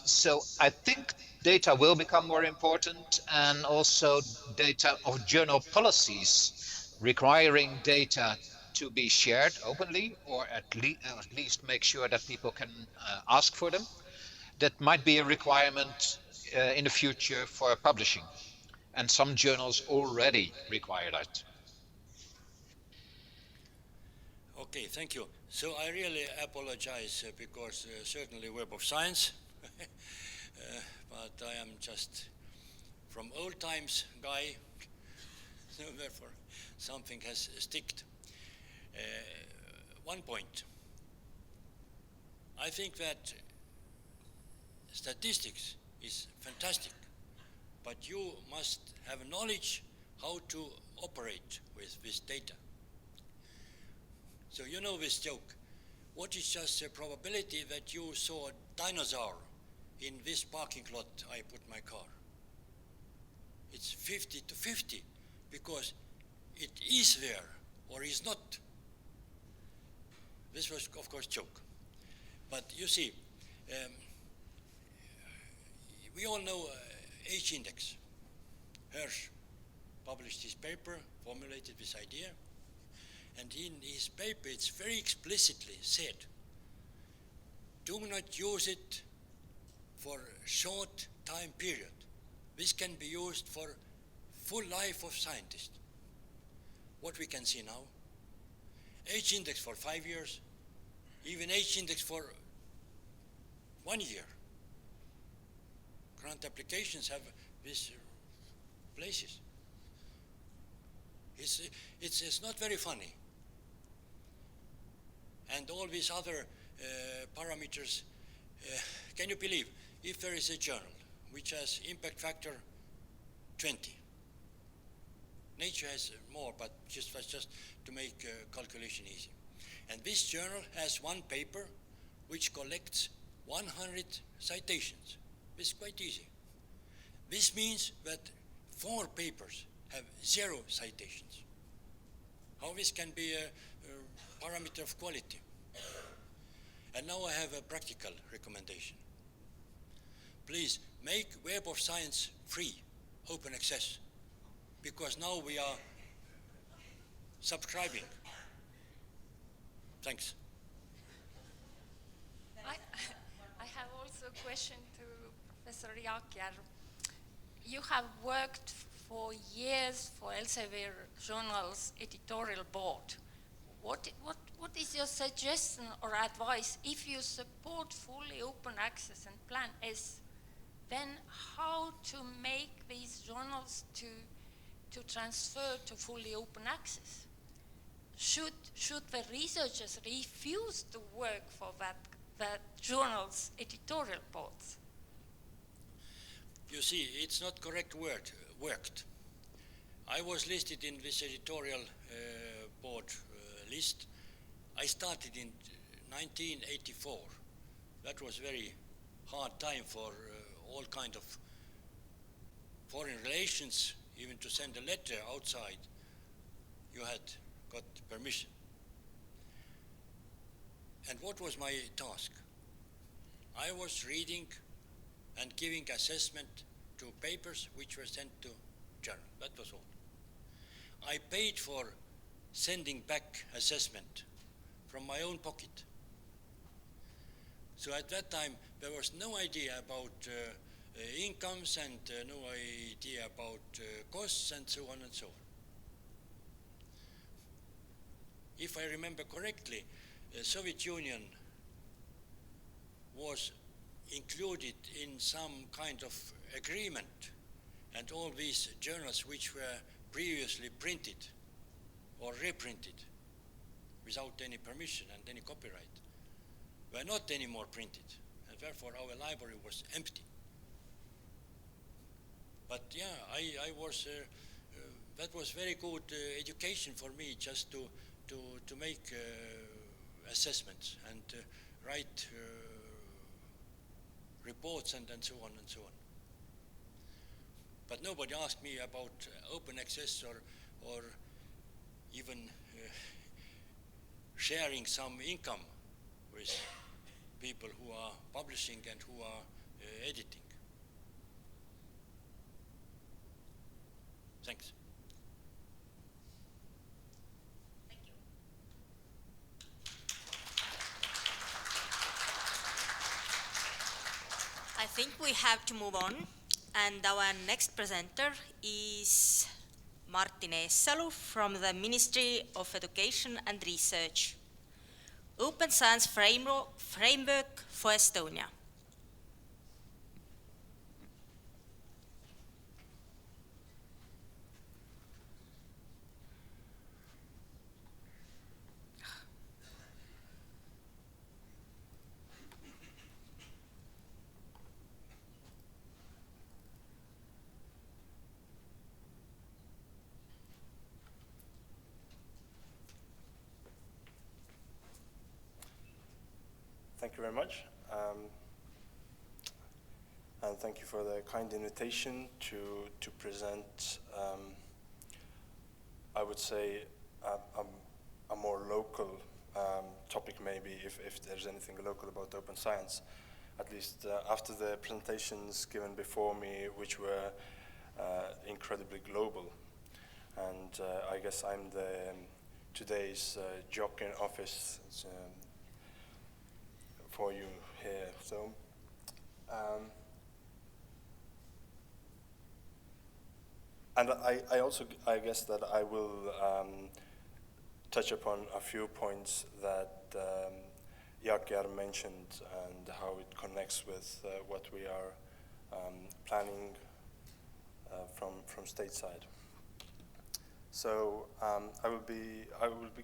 So I think data will become more important, and also data or journal policies requiring data to be shared openly, or at least make sure that people can ask for them. That might be a requirement in the future for publishing, and some journals already require that. Okay, thank you. So I really apologize because certainly Web of Science, but I am just from old times guy, so therefore something has sticked. One point. I think that statistics is fantastic, but you must have knowledge how to operate with this data. So you know this joke. What is just the probability that you saw a dinosaur in this parking lot I put my car? It's 50 to 50 because it is there or is not. This was, of course, joke. But you see, we all know H index. Hirsch published his paper, formulated this idea, and in his paper it's very explicitly said, do not use it for a short time period. This can be used for full life of scientist. What we can see now, H index for 5 years, even H index for 1 year. Grant applications have these places. It's not very funny. And all these other parameters, can you believe, if there is a journal which has impact factor 20, Nature has more, but just to make calculation easy. And this journal has one paper which collects 100 citations. This is quite easy. This means that 4 papers have 0 citations. How this can be a parameter of quality? And now I have a practical recommendation. Please make Web of Science free, open access, because now we are subscribing. Thanks. I have also a question to Professor Jaakjärv. You have worked for years for Elsevier Journal's editorial board. What is your suggestion or advice if you support fully open access and Plan S? Then how to make these journals to transfer to fully open access? Should the researchers refuse to work for that journal's editorial boards? You see, it's not correct word, worked. I was listed in this editorial board list. I started in 1984. That was very hard time for all kind of foreign relations, even to send a letter outside. You had got permission. And what was my task? I was reading and giving assessment to papers which were sent to journal. That was all. I paid for sending back assessment from my own pocket. So at that time, there was no idea about incomes and no idea about costs and so on and so on. If I remember correctly, the Soviet Union was included in some kind of agreement, and all these journals which were previously printed or reprinted without any permission and any copyright were not anymore printed, and therefore our library was empty. But yeah, I was that was very good education for me, just to make assessments and write reports and so on and so on. But nobody asked me about open access or even sharing some income with people who are publishing and who are editing. Thanks. Thank you. I think we have to move on, and our next presenter is Martinez Salut from the Ministry of Education and Research. Open Science Framework for Estonia. Thank you very much. And thank you for the kind invitation to present, I would say, a more local topic maybe, if there's anything local about open science. At least after the presentations given before me, which were incredibly global. And I guess I'm today's jock in office for you here. So, and I guess that I will touch upon a few points that Jaakjar mentioned and how it connects with what we are planning from stateside. So I will be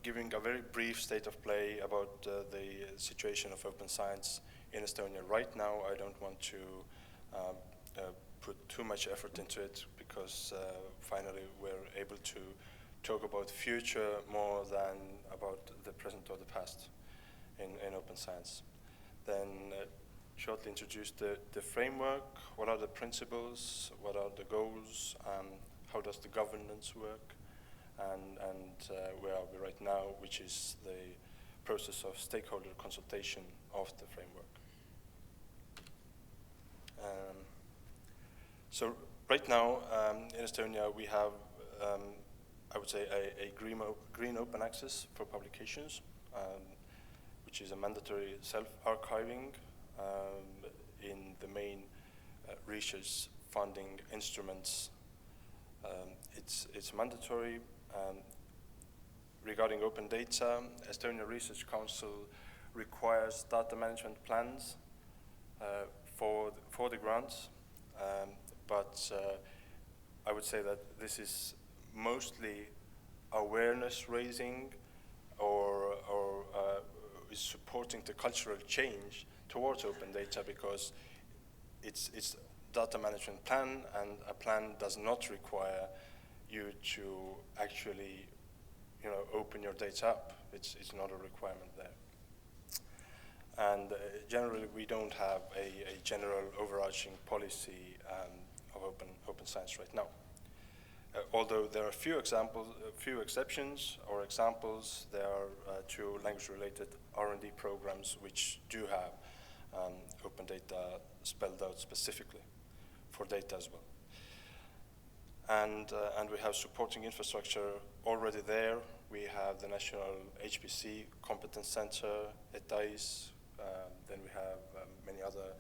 giving a very brief state of play about the situation of open science in Estonia right now. I don't want to put too much effort into it because finally we're able to talk about future more than about the present or the past in open science. Then shortly introduce the framework, what are the principles, what are the goals, how does the governance work, and where are we right now, which is the process of stakeholder consultation of the framework. So right now in Estonia we have, I would say, a green open access for publications, which is a mandatory self-archiving in the main research funding instruments. It's mandatory. Regarding open data, Estonia Research Council requires data management plans for the grants, but I would say that this is mostly awareness raising or is supporting the cultural change towards open data, because it's data management plan, and a plan does not require you to actually, open your data up. It's not a requirement there. And generally, we don't have a general overarching policy of open science right now. Although there are few exceptions or examples, there are two language-related R&D programs which do have open data spelled out specifically for data as well. And we have supporting infrastructure already there. We have the National HPC Competence Center at Teadus. Then we have many other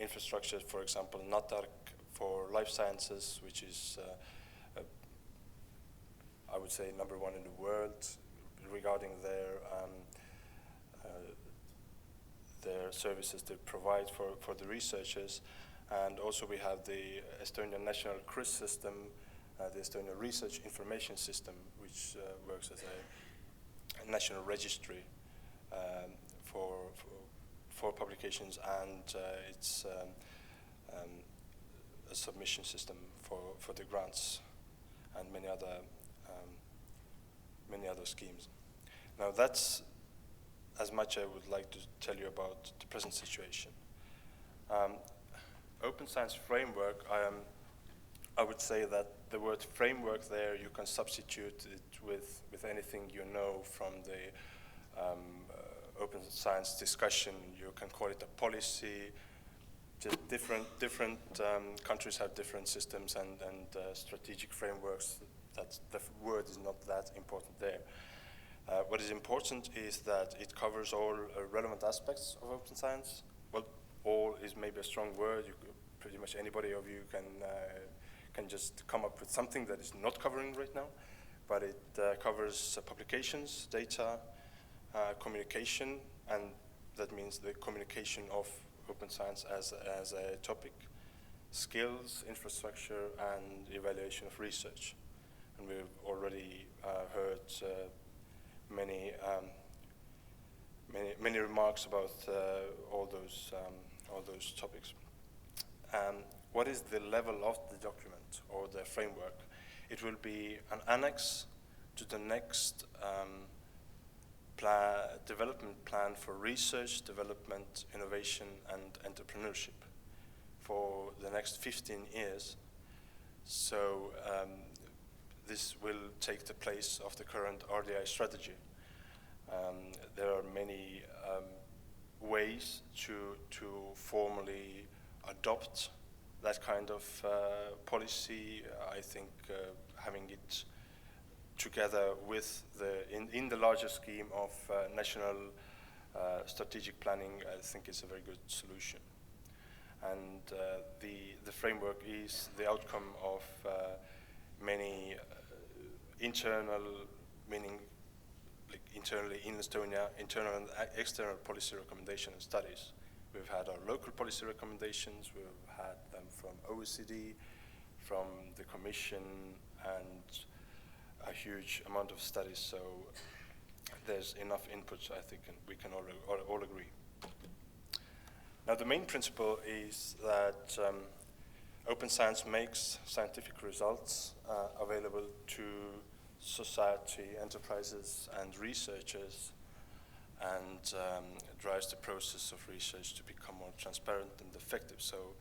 infrastructures, for example, NATARC for life sciences, which is, I would say, #1 in the world regarding their services they provide for the researchers. And also we have the Estonian National CRIS system, the Estonian Research Information System, which works as a national registry for publications, and it's a submission system for the grants and many other schemes. Now that's as much I would like to tell you about the present situation. Open Science Framework, I would say that the word framework there, you can substitute it with anything you know from the open science discussion. You can call it a policy. Just different countries have different systems and strategic frameworks. That the word is not that important there. What is important is that it covers all relevant aspects of open science. Well, all is maybe a strong word. Pretty much anybody of you can just come up with something that is not covering right now, but it covers publications, data, communication, and that means the communication of open science as a topic, skills, infrastructure, and evaluation of research. And we've already heard many remarks about all those topics. What is the level of the document or the framework? It will be an annex to the next development plan for research, development, innovation, and entrepreneurship for the next 15 years. So this will take the place of the current RDI strategy. There are many ways to formally adopt that kind of policy. I think having it together with in the larger scheme of national strategic planning, I think is a very good solution. And the framework is the outcome of many internal, meaning like internally in Estonia, internal and external policy recommendation and studies. We've had our local policy recommendations, we've had them from OECD, from the Commission, and a huge amount of studies, so there's enough input, I think, and we can all agree. Now, the main principle is that open science makes scientific results available to society, enterprises, and researchers, and drives the process of research to become more transparent and effective. So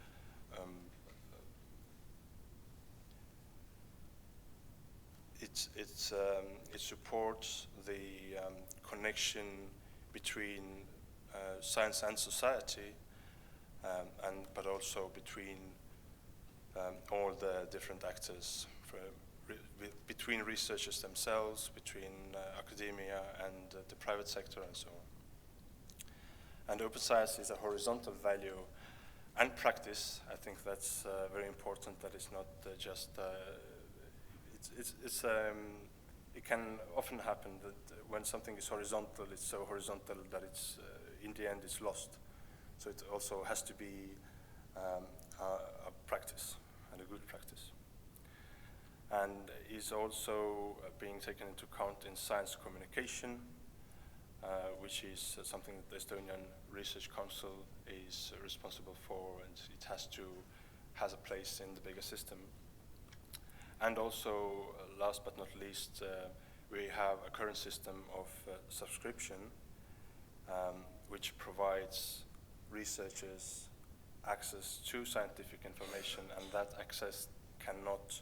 it supports the connection between science and society, but also between all the different actors, between researchers themselves, between academia and the private sector, and so on. And open science is a horizontal value and practice. I think that's very important. That it's not just it can often happen that when something is horizontal, it's so horizontal that it's in the end it's lost. So it also has to be a practice, and a good practice. And is also being taken into account in science communication, which is something that the Estonian Research Council is responsible for, and it has a place in the bigger system. And also, last but not least, we have a current system of subscription, which provides researchers access to scientific information, and that access cannot,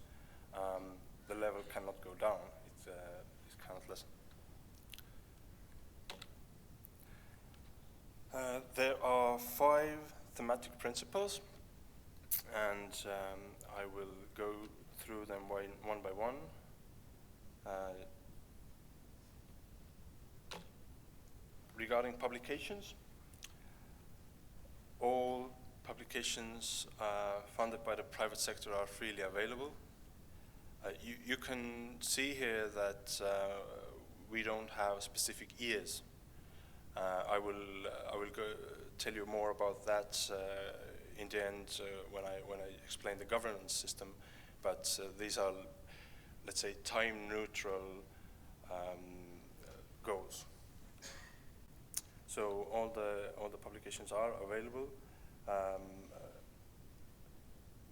the level cannot go down, it cannot lessen. There are 5 thematic principles, and I will go through them one by one. Regarding publications, all publications funded by the private sector are freely available. You can see here that we don't have specific years. I will tell you more about that in the end when I explain the governance system. But these are, let's say, time-neutral goals. So all the publications are available.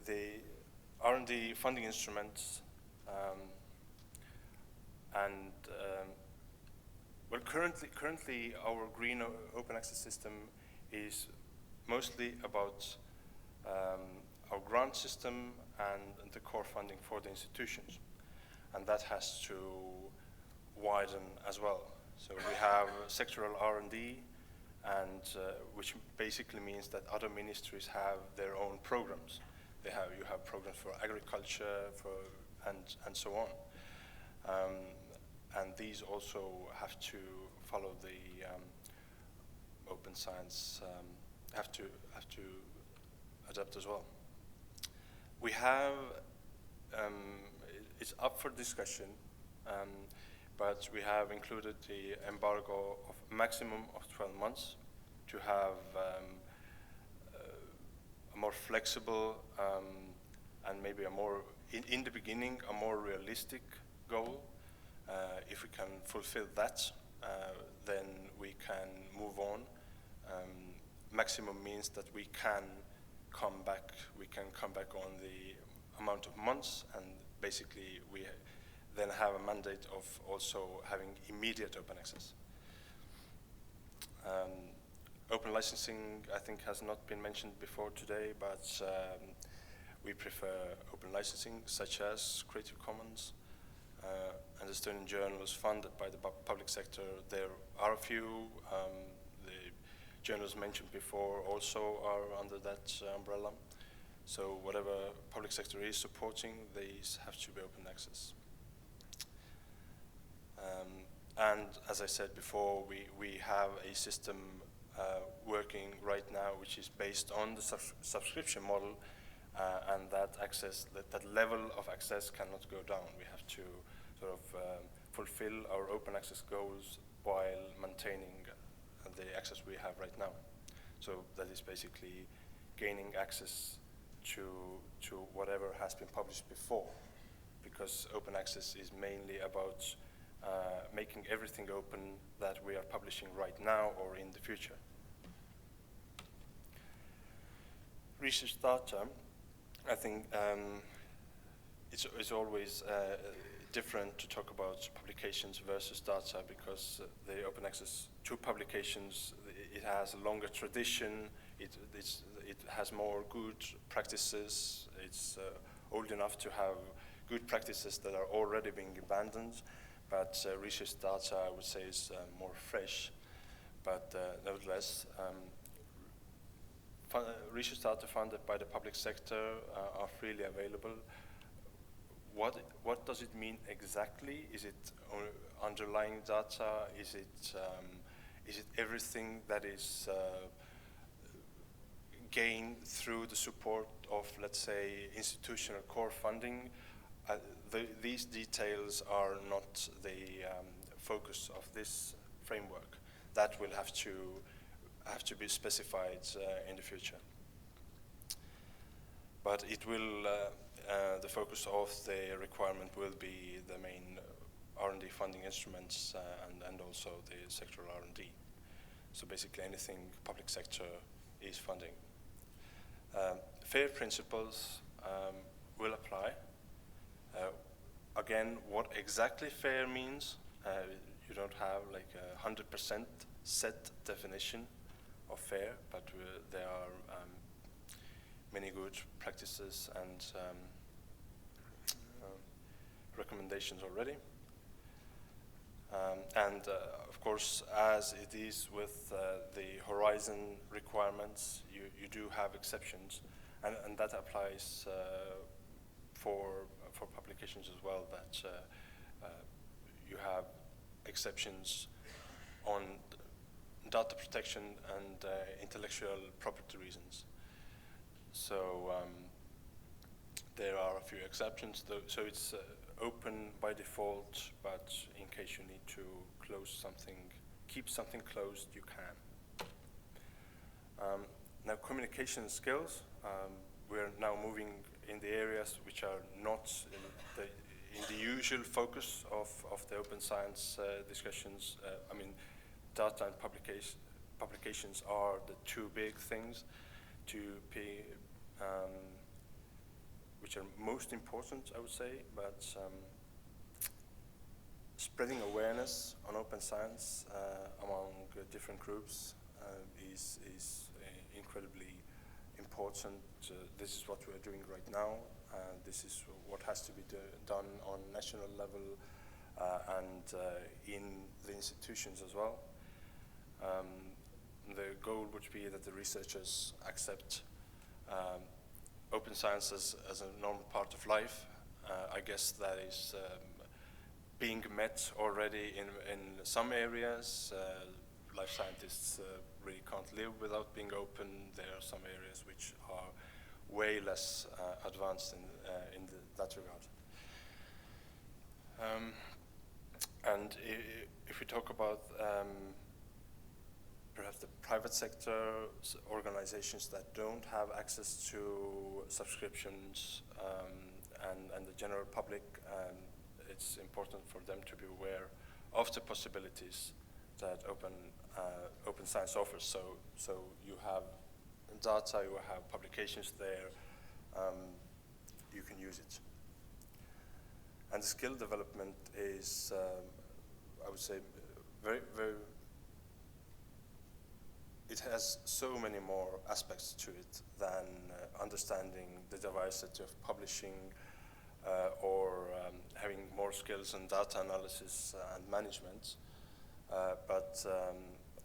The R&D funding instruments well, currently our green open access system is mostly about our grant system and the core funding for the institutions. And that has to widen as well. So we have sectoral R&D, and which basically means that other ministries have their own programs. You have programs for agriculture, and so on. And these also have to follow the open science, have to adapt as well. We have, it's up for discussion, but we have included the embargo of maximum of 12 months to have a more flexible and maybe a more, in the beginning, a more realistic goal. If we can fulfill that, then we can move on. Maximum means that we can come back on the amount of months, and basically we then have a mandate of also having immediate open access. Open licensing, I think, has not been mentioned before today, but we prefer open licensing, such as Creative Commons, and Estonian journals funded by the public sector. There are a few, the journals mentioned before also are under that umbrella. So whatever public sector is supporting, these have to be open access. And as I said before, we have a system working right now which is based on the subscription model, and that level of access cannot go down. We have to sort of fulfill our open access goals while maintaining the access we have right now. So that is basically gaining access to whatever has been published before, because open access is mainly about making everything open that we are publishing right now or in the future. Research data, I think it's always different to talk about publications versus data, because the open access to publications, it has a longer tradition, it has more good practices, it's old enough to have good practices that are already being abandoned, but research data, I would say, is more fresh. But nevertheless, research data funded by the public sector are freely available. What does it mean exactly? Is it underlying data? Is it everything that is gained through the support of, let's say, institutional core funding? These details are not the focus of this framework. That will have to be specified in the future. But it will, the focus of the requirement will be the main R&D funding instruments and also the sectoral R&D. So basically anything public sector is funding. FAIR principles will apply. Again, what exactly FAIR means, you don't have like 100% set definition of FAIR, but there are many good practices and recommendations already. Of course, as it is with the Horizon requirements, you do have exceptions, and that applies for publications as well, that you have exceptions on data protection and intellectual property reasons. So there are a few exceptions, so it's open by default, but in case you need to close something, keep something closed, you can. Now, communication skills, we're now moving in the areas which are not in the usual focus of the open science discussions. I mean, data and publications are the two big things which are most important, I would say, but spreading awareness on open science among different groups is incredibly important. This is what we're doing right now. This is what has to be done on national level and in the institutions as well. The goal would be that the researchers accept open science as a normal part of life. I guess that is being met already in some areas. Life scientists really can't live without being open. There are some areas which are way less advanced in that regard. And if we talk about perhaps the private sector organizations that don't have access to subscriptions and the general public, it's important for them to be aware of the possibilities that open science offers. So you have data, you have publications there, you can use it. And the skill development is, I would say, very, very, it has so many more aspects to it than understanding the diversity of publishing or having more skills in data analysis and management. But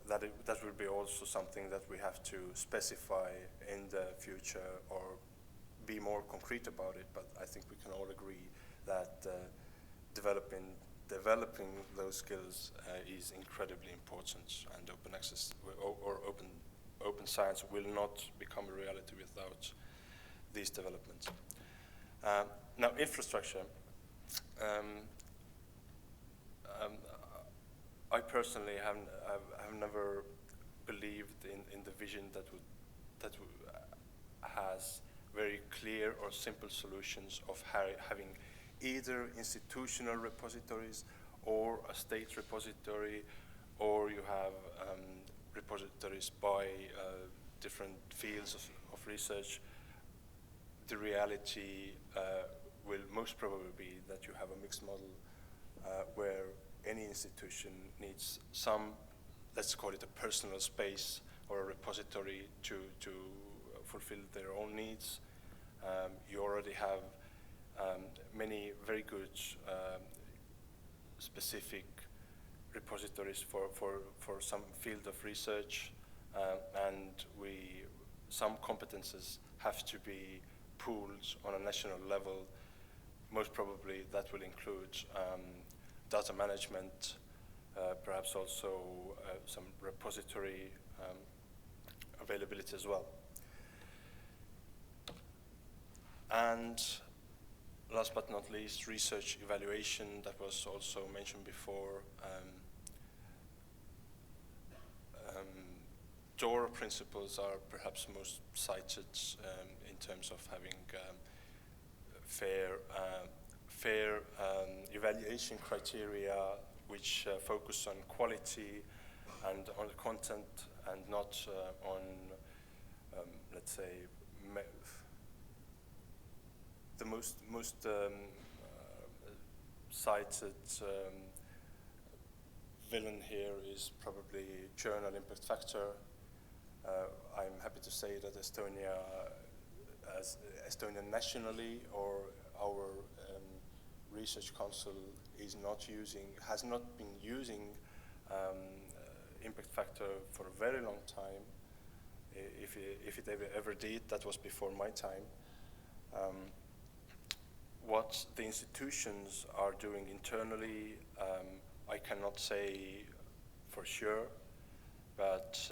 that will be also something that we have to specify in the future or be more concrete about it. But I think we can all agree that developing those skills is incredibly important, and open access or open science will not become a reality without these developments. Now, infrastructure. I personally have never believed in the vision that has very clear or simple solutions of having either institutional repositories or a state repository, or you have repositories by different fields of research. The reality will most probably be that you have a mixed model where any institution needs some, let's call it a personal space or a repository to fulfill their own needs. You already have many very good specific repositories for some field of research, and some competences have to be pooled on a national level. Most probably that will include data management, perhaps also some repository availability as well. And last but not least, research evaluation, that was also mentioned before. DORA principles are perhaps most cited in terms of having fair evaluation criteria which focus on quality and on the content and not on, let's say, the most cited villain here is probably journal impact factor. I'm happy to say that Estonia nationally, or our research council has not been using impact factor for a very long time. If it ever did, that was before my time. What the institutions are doing internally, I cannot say for sure, but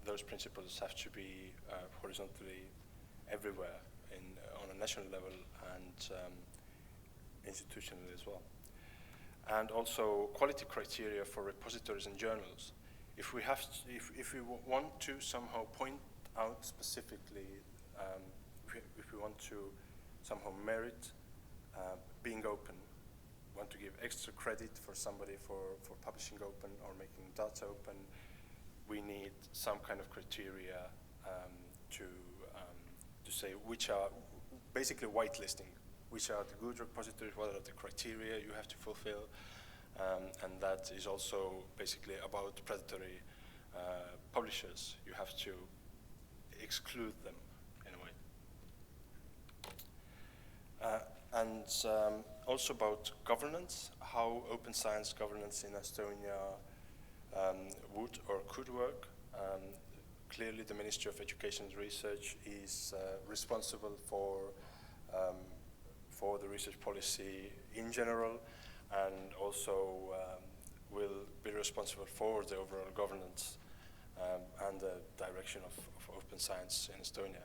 those principles have to be horizontally everywhere on a national level and institutionally as well. And also quality criteria for repositories and journals. If we want to somehow point out specifically, if we want to somehow merit being open, want to give extra credit for somebody for publishing open or making data open, we need some kind of criteria to say which are basically whitelisting, which are the good repositories, what are the criteria you have to fulfill, and that is also basically about predatory publishers. You have to exclude them in a way. And also about governance, how open science governance in Estonia would or could work. Clearly the Ministry of Education and Research is responsible for the research policy in general, and also will be responsible for the overall governance and the direction of open science in Estonia.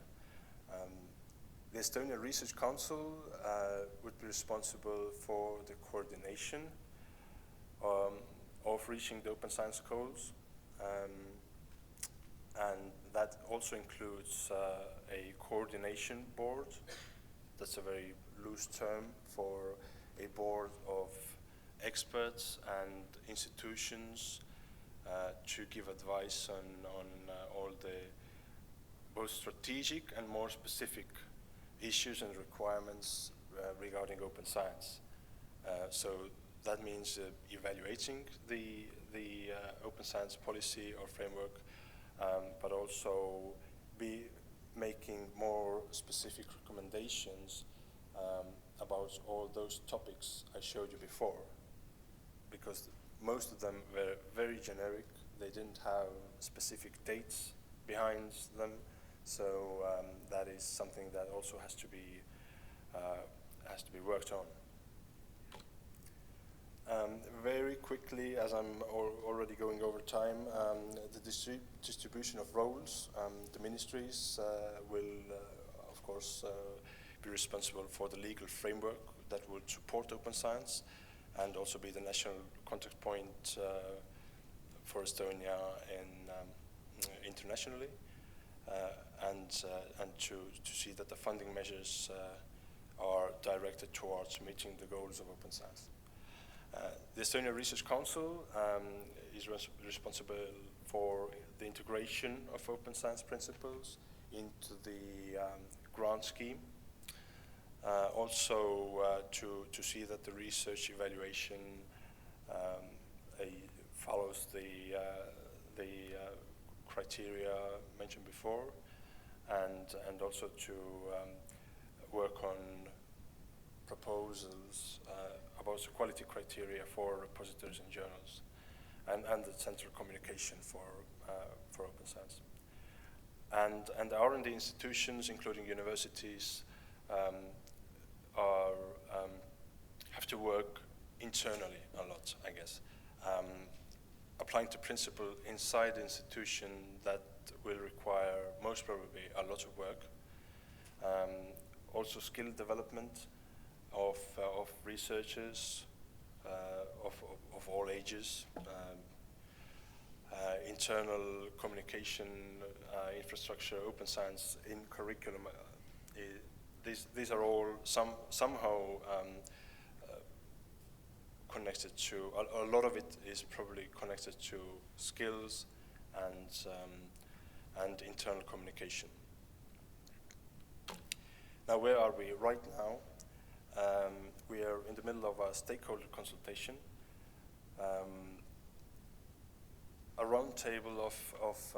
The Estonian Research Council would be responsible for the coordination of reaching the open science goals, and that also includes a coordination board. That's a very loose term for a board of experts and institutions to give advice on all the both strategic and more specific issues and requirements regarding open science. So that means evaluating the open science policy or framework, but also be making more specific recommendations about all those topics I showed you before, because most of them were very generic. They didn't have specific dates behind them, so that is something that also has to be worked on. Very quickly, as I'm already going over time, the distribution of roles. The ministries will, of course, be responsible for the legal framework that would support open science, and also be the national contact point for Estonia internationally, and to see that the funding measures are directed towards meeting the goals of open science. The Estonia Research Council is responsible for the integration of open science principles into the grant scheme. Also to see that the research evaluation follows the criteria mentioned before, and also to work on proposals about the quality criteria for repositories and journals, and the central communication for open science. And the R&D institutions, including universities, have to work internally a lot, I guess. Applying the principle inside the institution, that will require most probably a lot of work. Also skill development of researchers of all ages, internal communication infrastructure, open science in curriculum. These are all somehow connected to, a lot of it is probably connected to skills and internal communication. Now, where are we right now? We are in the middle of a stakeholder consultation. A round table of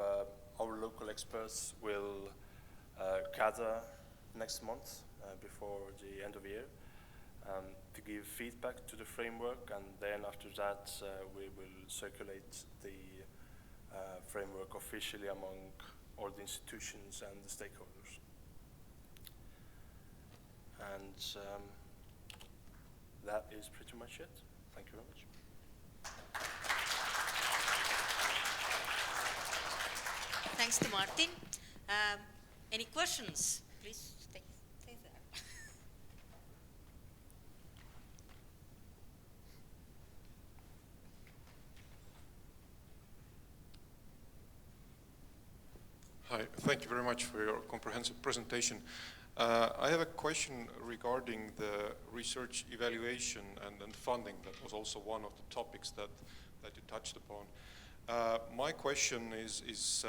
our local experts will gather next month before the end of the year to give feedback to the framework, and then after that we will circulate the framework officially among all the institutions and the stakeholders. And that is pretty much it. Thank you very much. Thanks to Martin. Any questions? Please stay there. Hi, thank you very much for your comprehensive presentation. I have a question regarding the research evaluation and funding. That was also one of the topics that you touched upon. My question is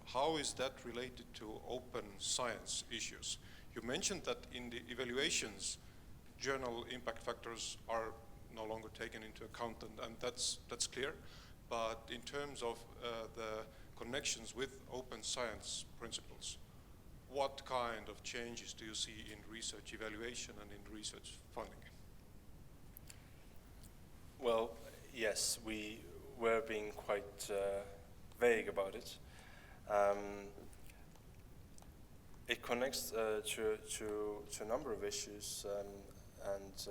how is that related to open science issues? You mentioned that in the evaluations, journal impact factors are no longer taken into account, and that's clear. But in terms of the connections with open science principles, what kind of changes do you see in research evaluation and in research funding? Well, yes, we were being quite vague about it. It connects to a number of issues, and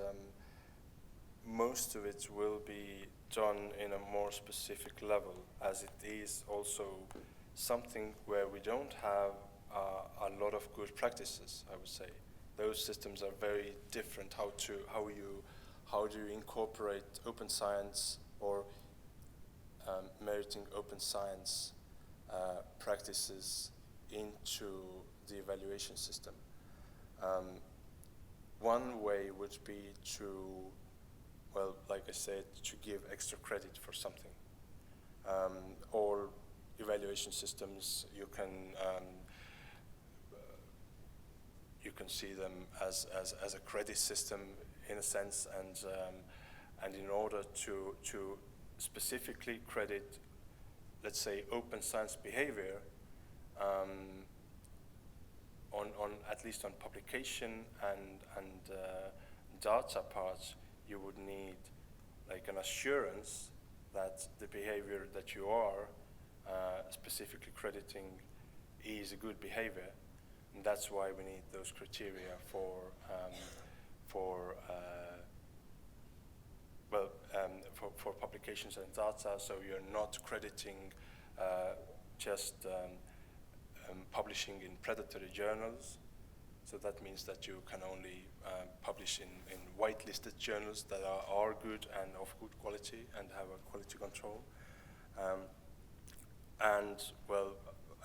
most of it will be done in a more specific level, as it is also something where we don't have a lot of good practices, I would say. Those systems are very different. How do you incorporate open science or meriting open science practices into the evaluation system? One way would be to, well, like I said, to give extra credit for something. Or evaluation systems, you can see them as a credit system in a sense, and in order to specifically credit, let's say, open science behavior, on at least on publication and data parts, you would need like an assurance that the behavior that you are specifically crediting is a good behavior, and that's why we need those criteria for publications and data. So you're not crediting just publishing in predatory journals. So that means that you can only publish in whitelisted journals that are good and of good quality and have a quality control. And well,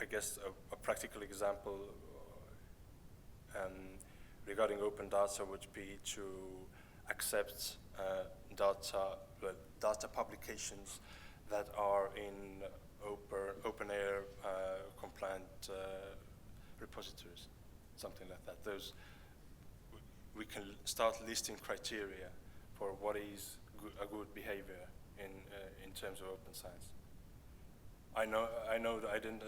I guess a practical example regarding open data would be to accept data publications that are in open air compliant repositories, something like that. Those we can start listing criteria for what is a good behavior in terms of open science. I know that I didn't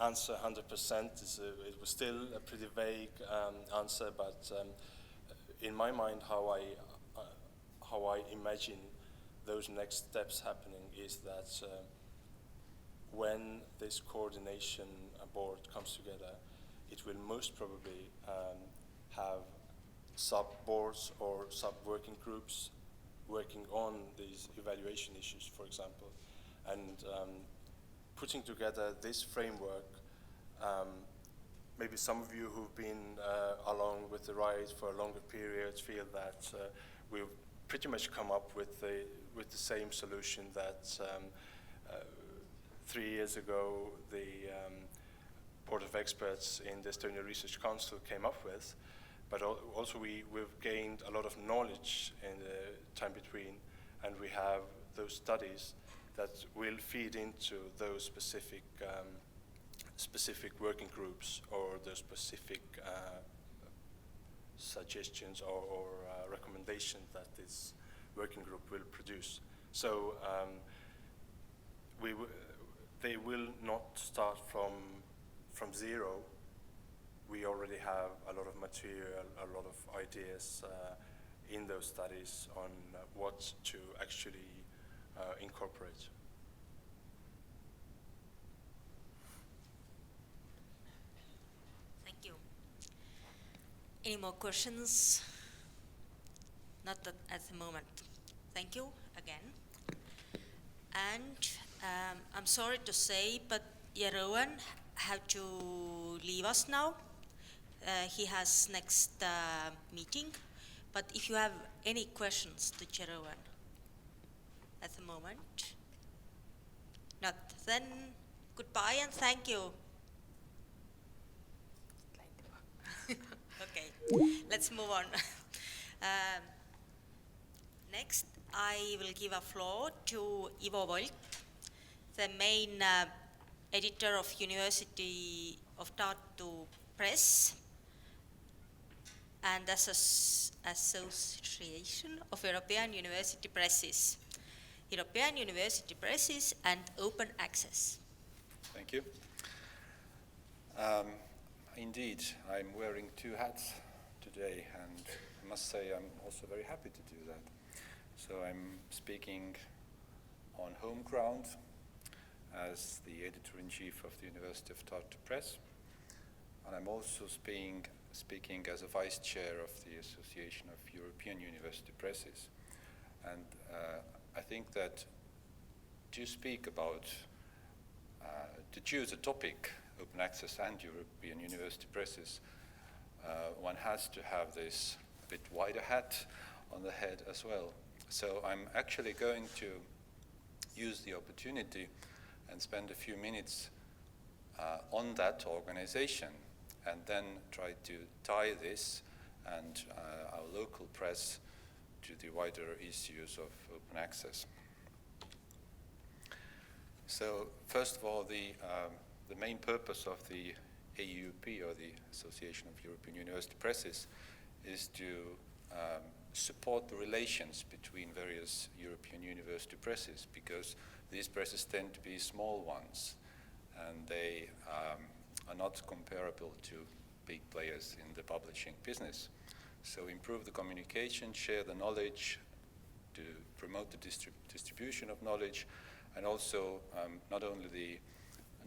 answer 100%. It was still a pretty vague answer, but in my mind, how I imagine those next steps happening is that when this coordination board comes together, it will most probably have sub-boards or sub-working groups working on these evaluation issues, for example, and putting together this framework. Maybe some of you who've been along with the ride for a longer period feel that we've pretty much come up with the same solution that 3 years ago the Board of Experts in the Estonia Research Council came up with, but also we've gained a lot of knowledge in the time between, and we have those studies that will feed into those specific working groups or those specific suggestions or recommendations that this working group will produce. So they will not start from zero. We already have a lot of material, a lot of ideas in those studies on what to actually incorporate. Thank you. Any more questions? Not at the moment. Thank you again. And I'm sorry to say, but Jeroen had to leave us now. He has next meeting. But if you have any questions to Chiron at the moment, not, then goodbye and thank you. Okay, let's move on. Next, I will give a floor to Ivo Volt, the main editor of University of Tartu Press and Association of European University Presses. European University Presses and Open Access. Thank you. Indeed, I'm wearing two hats today, and I must say I'm also very happy to do that. So I'm speaking on home ground as the editor-in-chief of the University of Tartu Press, and I'm also speaking as a vice chair of the Association of European University Presses. And I think that to speak about, to choose a topic, open access and European University Presses, one has to have this a bit wider hat on the head as well. So I'm actually going to use the opportunity and spend a few minutes on that organization, and then try to tie this and our local press to the wider issues of open access. So first of all, the main purpose of the AEUP, or the Association of European University Presses, is to support the relations between various European university presses, because these presses tend to be small ones, and they are not comparable to big players in the publishing business. So improve the communication, share the knowledge, to promote the distribution of knowledge, and also not only the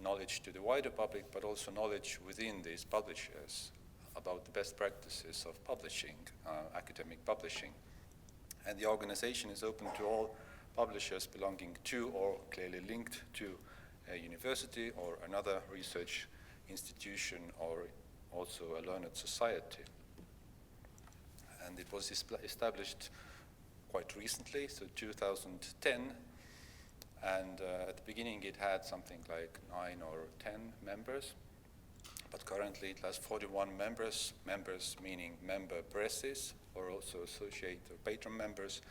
knowledge to the wider public, but also knowledge within these publishers about the best practices of publishing, academic publishing. And the organization is open to all publishers belonging to or clearly linked to a university or another research institution, or also a learned society. And it was established quite recently, so 2010, and at the beginning it had something like 9 or 10 members, but currently it has 41 members, meaning member presses, or also associate or patron members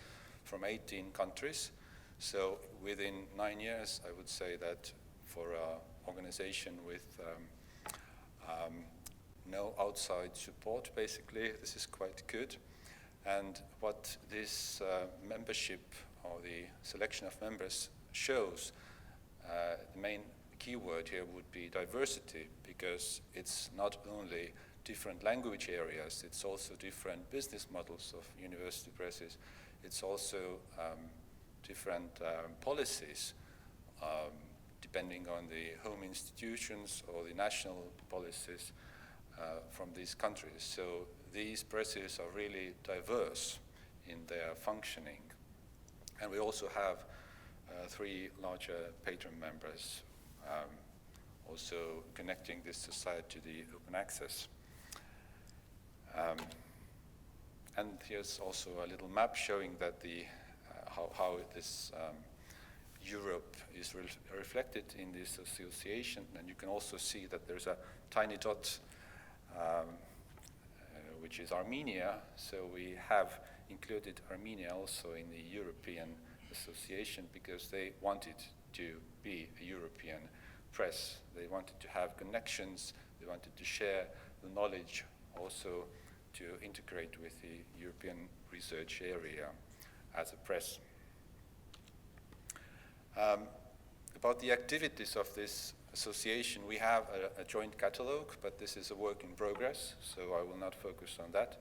from 18 countries. So within 9 years, I would say that for an organization with no outside support, basically, this is quite good. And what this membership, or the selection of members, shows, the main keyword here would be diversity, because it's not only different language areas, it's also different business models of university presses, it's also different policies, depending on the home institutions or the national policies from these countries. So these presses are really diverse in their functioning. And we also have 3 larger patron members, also connecting this society to the open access. And here's also a little map showing that the how this Europe is reflected in this association. And you can also see that there's a tiny dot, which is Armenia. So we have included Armenia also in the European Association, because they wanted to be a European press. They wanted to have connections, they wanted to share the knowledge, also to integrate with the European research area as a press. About the activities of this association, we have a joint catalogue, but this is a work in progress, so I will not focus on that.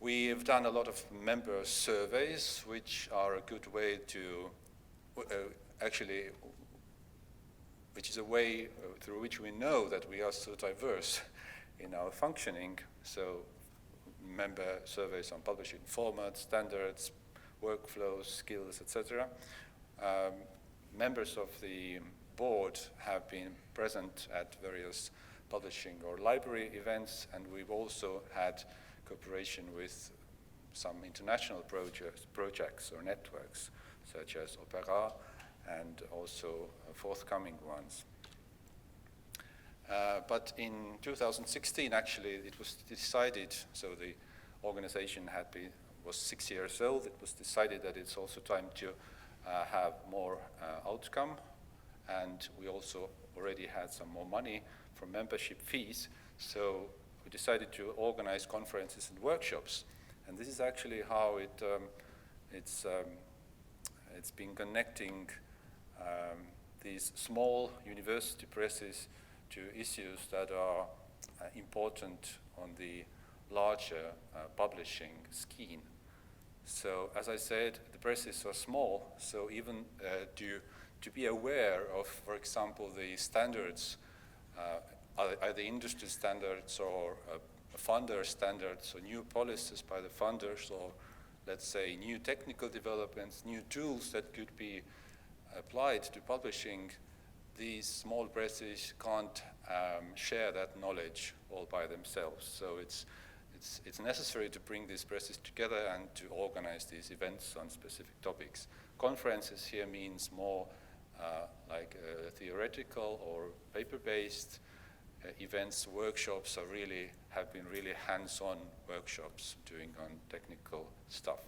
We have done a lot of member surveys, which are a good way to, which is a way through which we know that we are so diverse in our functioning. So member surveys on publishing formats, standards, workflows, skills, etc. Members of the board have been present at various publishing or library events, and we've also had cooperation with some international projects or networks, such as Opera, and also forthcoming ones. But in 2016, actually, it was decided, so the organization was 6 years old, it was decided that it's also time to have more outcome, and we also already had some more money from membership fees, so we decided to organize conferences and workshops. And this is actually how it's been connecting these small university presses to issues that are important on the larger publishing scheme. So, as I said, the presses are small, so even to be aware of, for example, the standards, either industry standards or funder standards, or new policies by the funders, or let's say new technical developments, new tools that could be applied to publishing, these small presses can't share that knowledge all by themselves. So it's necessary to bring these presses together and to organize these events on specific topics. Conferences here means more like theoretical or paper-based events. Workshops have been really hands-on workshops doing on technical stuff.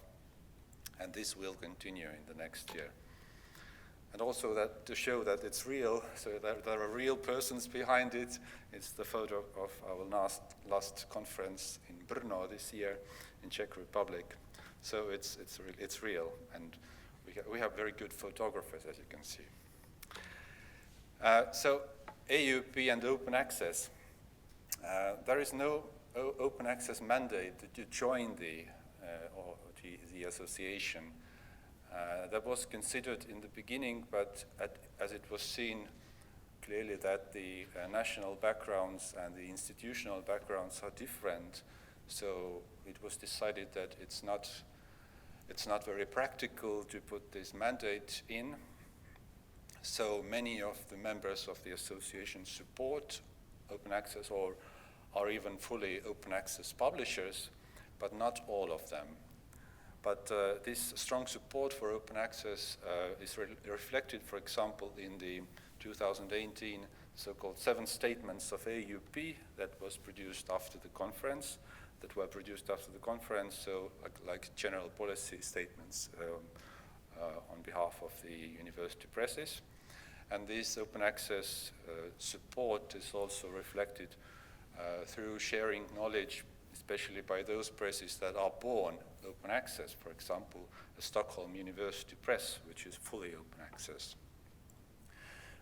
And this will continue in the next year. And also that to show that it's real, so that there are real persons behind it. It's the photo of our last conference in Brno this year in Czech Republic. So it's real, and we have very good photographers, as you can see. So AUP and open access. There is no open access mandate to join the association. That was considered in the beginning, but as it was seen clearly that the national backgrounds and the institutional backgrounds are different, so it was decided that it's not very practical to put this mandate in. So many of the members of the association support open access or are even fully open access publishers, but not all of them. But this strong support for open access is reflected, for example, in the 2018 so-called 7 statements of AUP that was produced after the conference, so like general policy statements on behalf of the university presses. And this open access support is also reflected through sharing knowledge, especially by those presses that are born open access, for example, the Stockholm University Press, which is fully open access.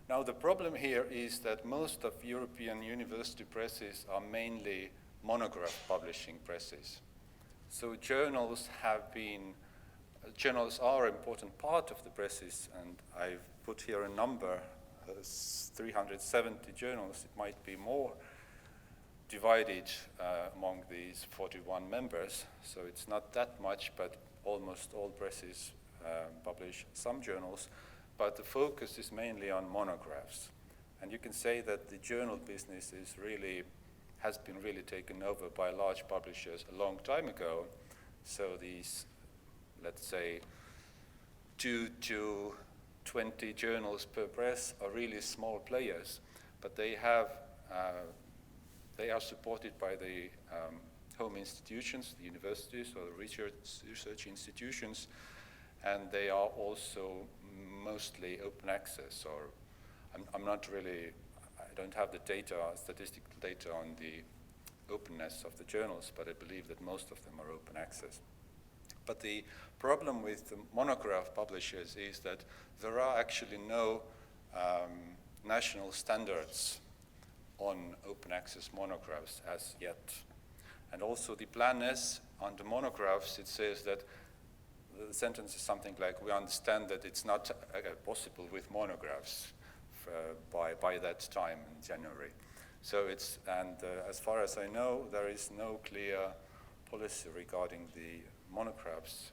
Now the problem here is that most of European university presses are mainly monograph publishing presses. So journals are an important part of the presses, and I've put here a number, 370 journals, it might be more, divided among these 41 members, so it's not that much, but almost all presses publish some journals, but the focus is mainly on monographs. And you can say that the journal business has been really taken over by large publishers a long time ago, so these, let's say, 2 to 20 journals per press are really small players, but they are supported by the home institutions, the universities or the research institutions, and they are also mostly open access. Or I don't have the data, statistical data on the openness of the journals, but I believe that most of them are open access. But the problem with the monograph publishers is that there are actually no national standards on open access monographs as yet. And also the Plan S on the monographs, it says that the sentence is something like, we understand that it's not possible with monographs by that time in January. So as far as I know, there is no clear policy regarding the monographs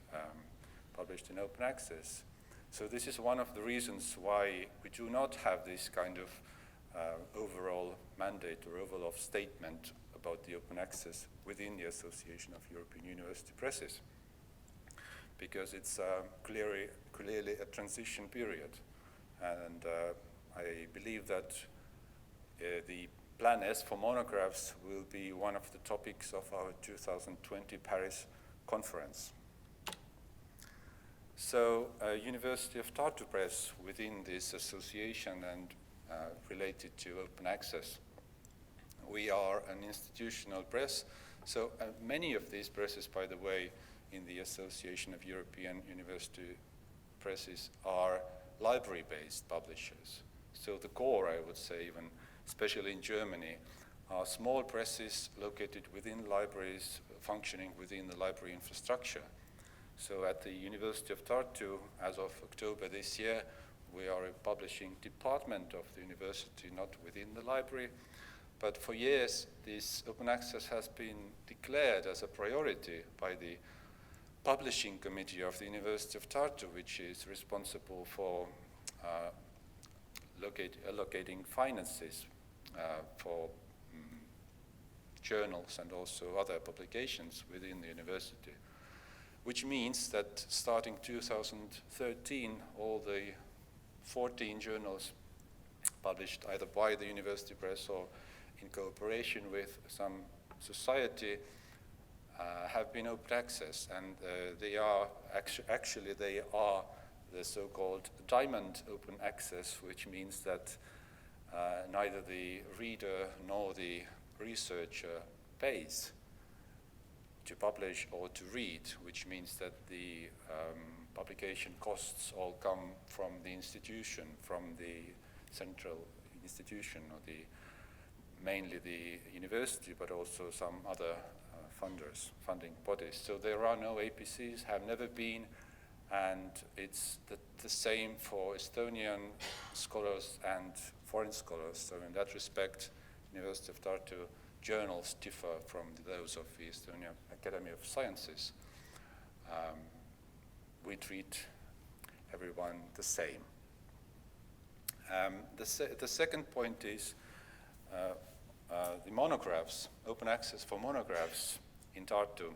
published in open access. So this is one of the reasons why we do not have this kind of overall mandate or overall statement about the open access within the Association of European University Presses, because it's clearly a transition period. And I believe that the Plan S for monographs will be one of the topics of our 2020 Paris conference. So University of Tartu Press within this association and related to open access. We are an institutional press, so many of these presses, by the way, in the Association of European University Presses are library-based publishers. So the core, I would say, even especially in Germany, are small presses located within libraries, functioning within the library infrastructure. So at the University of Tartu, as of October this year, we are a publishing department of the university, not within the library. But for years, this open access has been declared as a priority by the publishing committee of the University of Tartu, which is responsible for allocating finances for journals and also other publications within the university, which means that starting 2013, all the 14 journals published either by the university press or in cooperation with some society have been open access, and they are actually they are the so-called diamond open access, which means that neither the reader nor the researcher pays to publish or to read, which means that the publication costs all come from the institution, from the central institution, or mainly the university, but also some other funding bodies. So there are no APCs, have never been, and it's the same for Estonian scholars and foreign scholars. So in that respect, University of Tartu journals differ from those of the Estonian Academy of Sciences. We treat everyone the same. The second point is the monographs, open access for monographs in Tartu.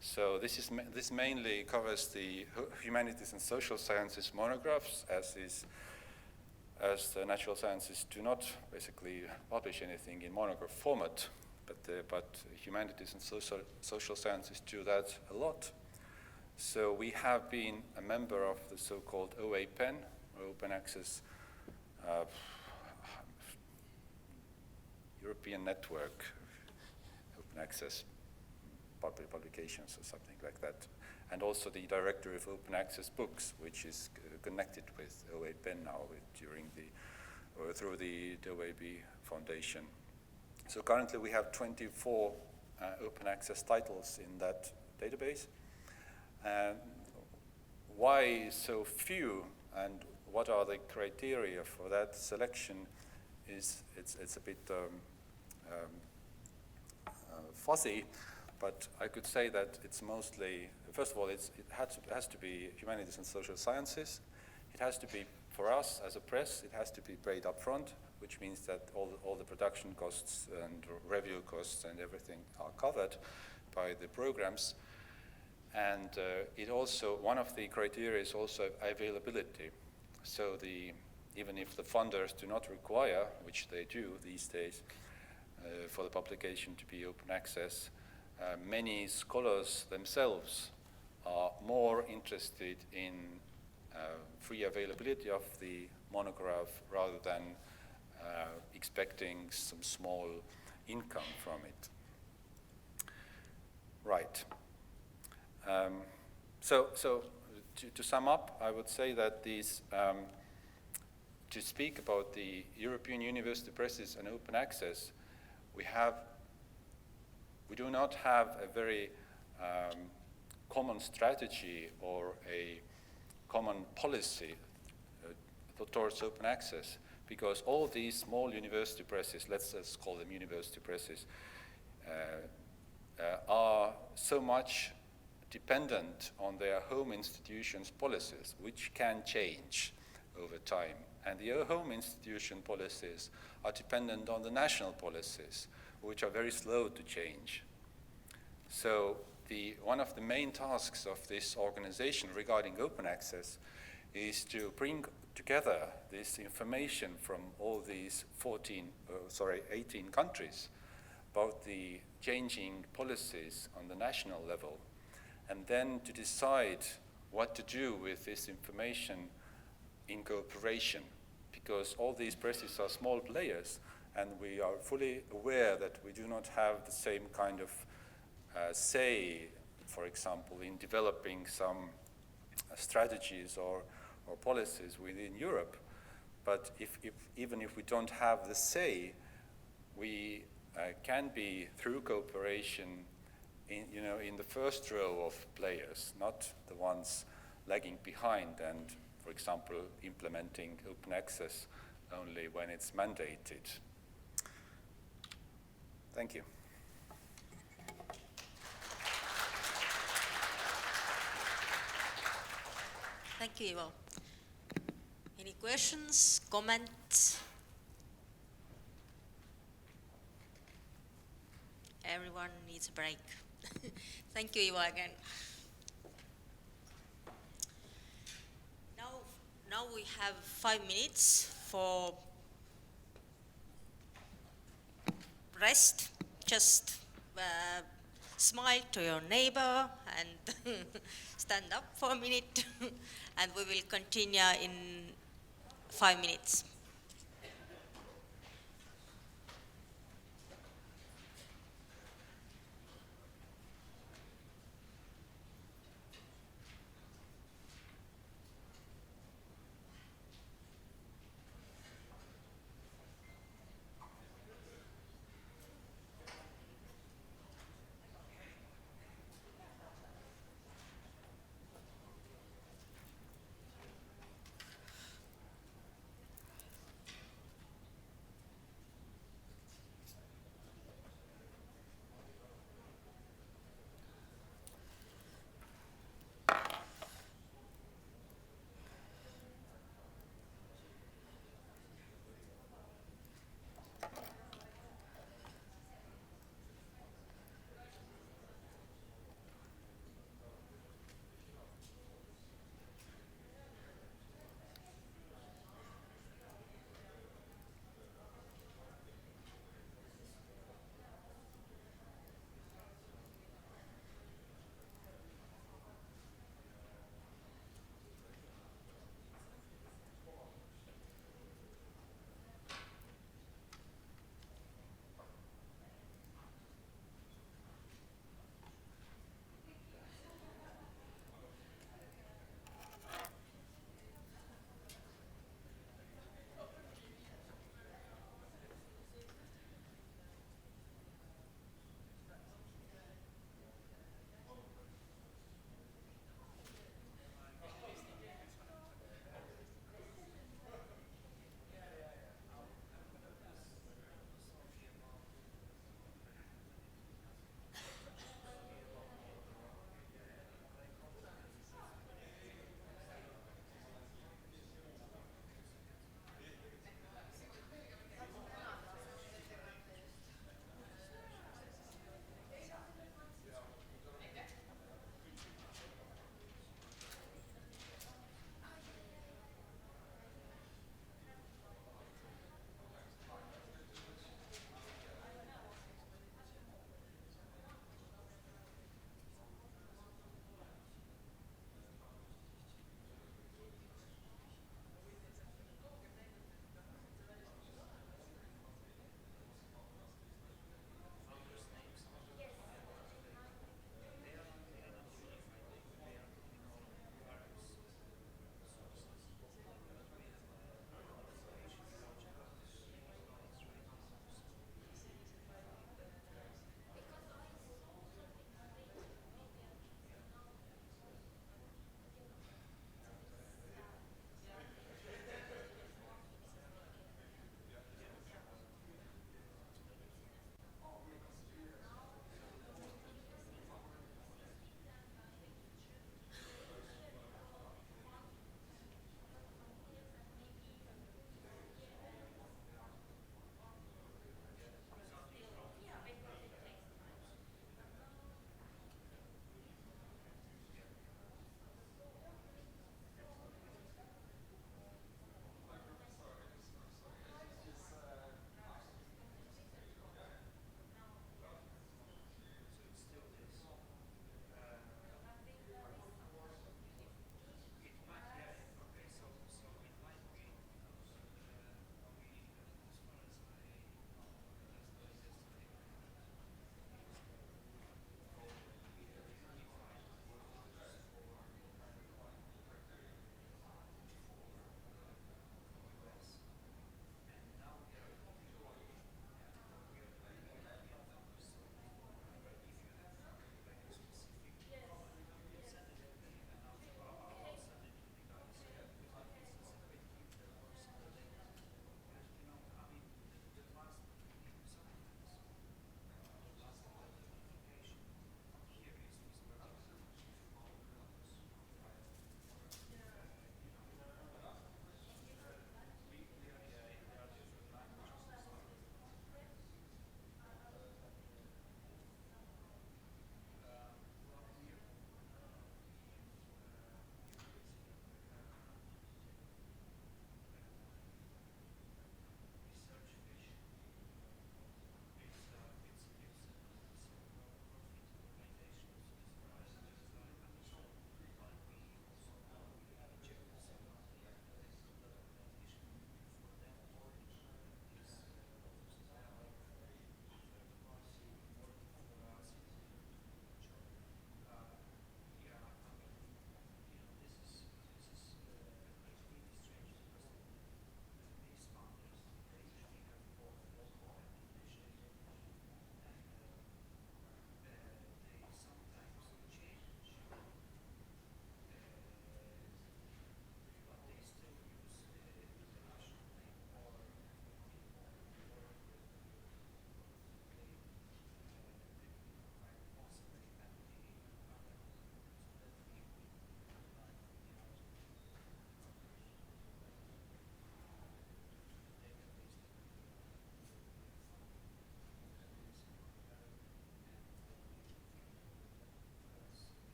So this mainly covers the humanities and social sciences monographs, as the natural sciences do not basically publish anything in monograph format, but humanities and social sciences do that a lot. So we have been a member of the so-called OAPEN, or Open Access European Network, Open Access Publications or something like that. And also the Directory of Open Access Books, which is connected with OAPEN now through the OAB Foundation. So currently we have 24 open access titles in that database. Why so few, and what are the criteria for that selection it's a bit fuzzy, but I could say that it's mostly, first of all, it has to be humanities and social sciences. It has to be, for us as a press, it has to be paid upfront, which means that all the production costs and review costs and everything are covered by the programs. And it also, one of the criteria is also availability. So even if the funders do not require, which they do these days, for the publication to be open access, many scholars themselves are more interested in free availability of the monograph rather than expecting some small income from it. Right. So to sum up, I would say that these, to speak about the European university presses and open access, we do not have a very common strategy or a common policy towards open access, because all these small university presses, let's just call them university presses, are so much dependent on their home institutions' policies, which can change over time. And the home institution policies are dependent on the national policies, which are very slow to change. So one of the main tasks of this organization regarding open access is to bring together this information from all these 18 countries about the changing policies on the national level, and then to decide what to do with this information in cooperation, because all these presses are small players, and we are fully aware that we do not have the same kind of say, for example, in developing some strategies or policies within Europe. But even if we don't have the say, we can be, through cooperation, in the first row of players, not the ones lagging behind and, for example, implementing open access only when it's mandated. Thank you. Thank you, Ivo. Any questions, comments? Everyone needs a break. Thank you, Ivo, again. Now we have 5 minutes for rest. Just smile to your neighbor and stand up for a minute, and we will continue in 5 minutes.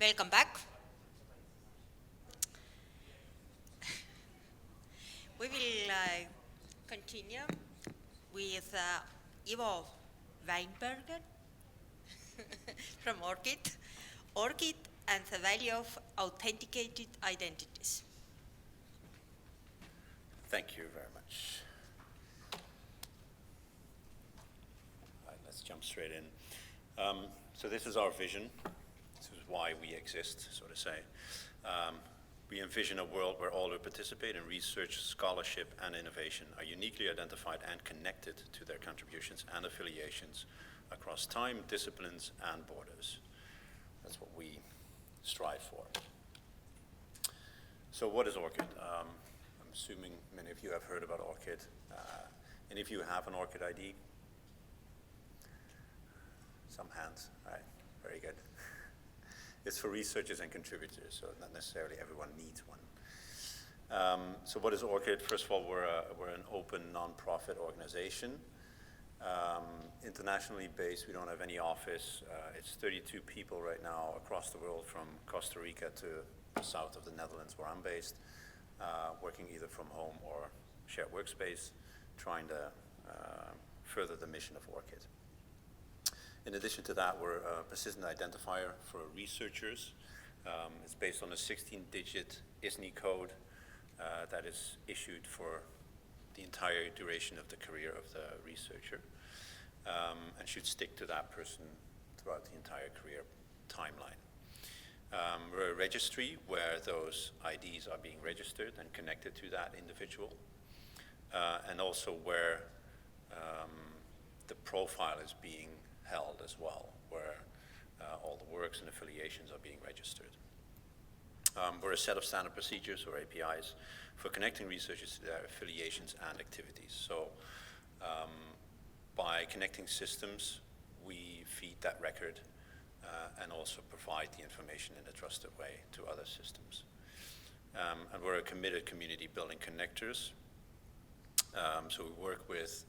Welcome back. We will continue with Ivo Weinberger from ORCID and the value of authenticated identities. Thank you very much. All right, let's jump straight in. So this is our vision. This is why we exist, so to say. We envision a world where all who participate in research, scholarship, and innovation are uniquely identified and connected to their contributions and affiliations across time, disciplines, and borders. That's what we strive for. So what is ORCID? I'm assuming many of you have heard about ORCID. Any of you have an ORCID ID? Some hands, all right, very good. It's for researchers and contributors, so not necessarily everyone needs one. So what is ORCID? First of all, we're an open non-profit organization. Internationally based, we don't have any office. It's 32 people right now across the world, from Costa Rica to the south of the Netherlands, where I'm based, working either from home or shared workspace, trying to further the mission of ORCID. In addition to that, we're a persistent identifier for researchers. It's based on a 16-digit ISNI code that is issued for the entire duration of the career of the researcher, and should stick to that person throughout the entire career timeline. We're a registry where those IDs are being registered and connected to that individual, and also where the profile is being held as well, where all the works and affiliations are being registered. We're a set of standard procedures, or APIs, for connecting researchers to their affiliations and activities. So by connecting systems, we feed that record and also provide the information in a trusted way to other systems. And we're a committed community building connectors. So we work with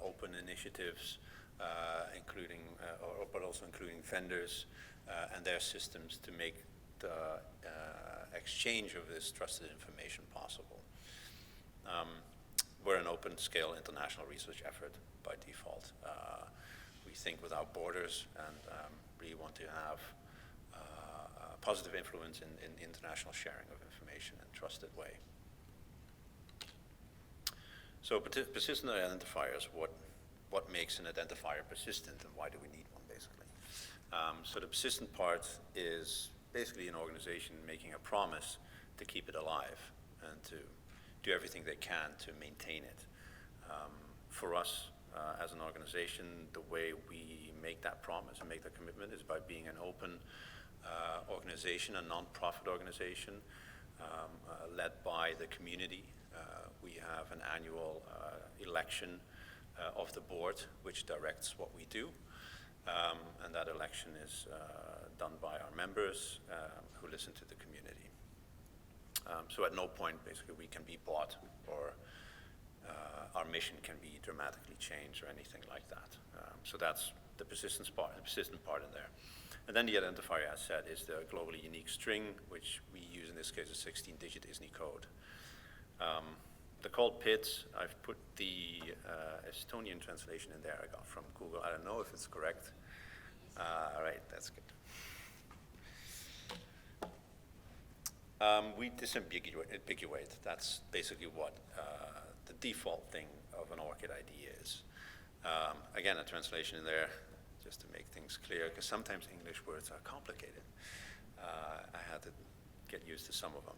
open initiatives, but also including vendors and their systems to make the exchange of this trusted information possible. We're an open scale international research effort by default. We think without borders and really want to have a positive influence in international sharing of information in a trusted way. So persistent identifiers, what makes an identifier persistent, and why do we need one, basically? So the persistent part is basically an organization making a promise to keep it alive and to do everything they can to maintain it. For us, as an organization, the way we make that promise and make that commitment is by being an open organization, a non-profit organization, led by the community. We have an annual election of the board, which directs what we do. And that election is done by our members who listen to the community. So at no point, basically, we can be bought, or our mission can be dramatically changed or anything like that. So that's the persistent part in there. And then the identifier, as said, is the globally unique string, which we use in this case a 16-digit ISNI code. They're called PIDs. I've put the Estonian translation in there I got from Google. I don't know if it's correct. All right, that's good. We disambiguate. That's basically what the default thing of an ORCID ID is. Again, a translation in there, just to make things clear, because sometimes English words are complicated. I had to get used to some of them.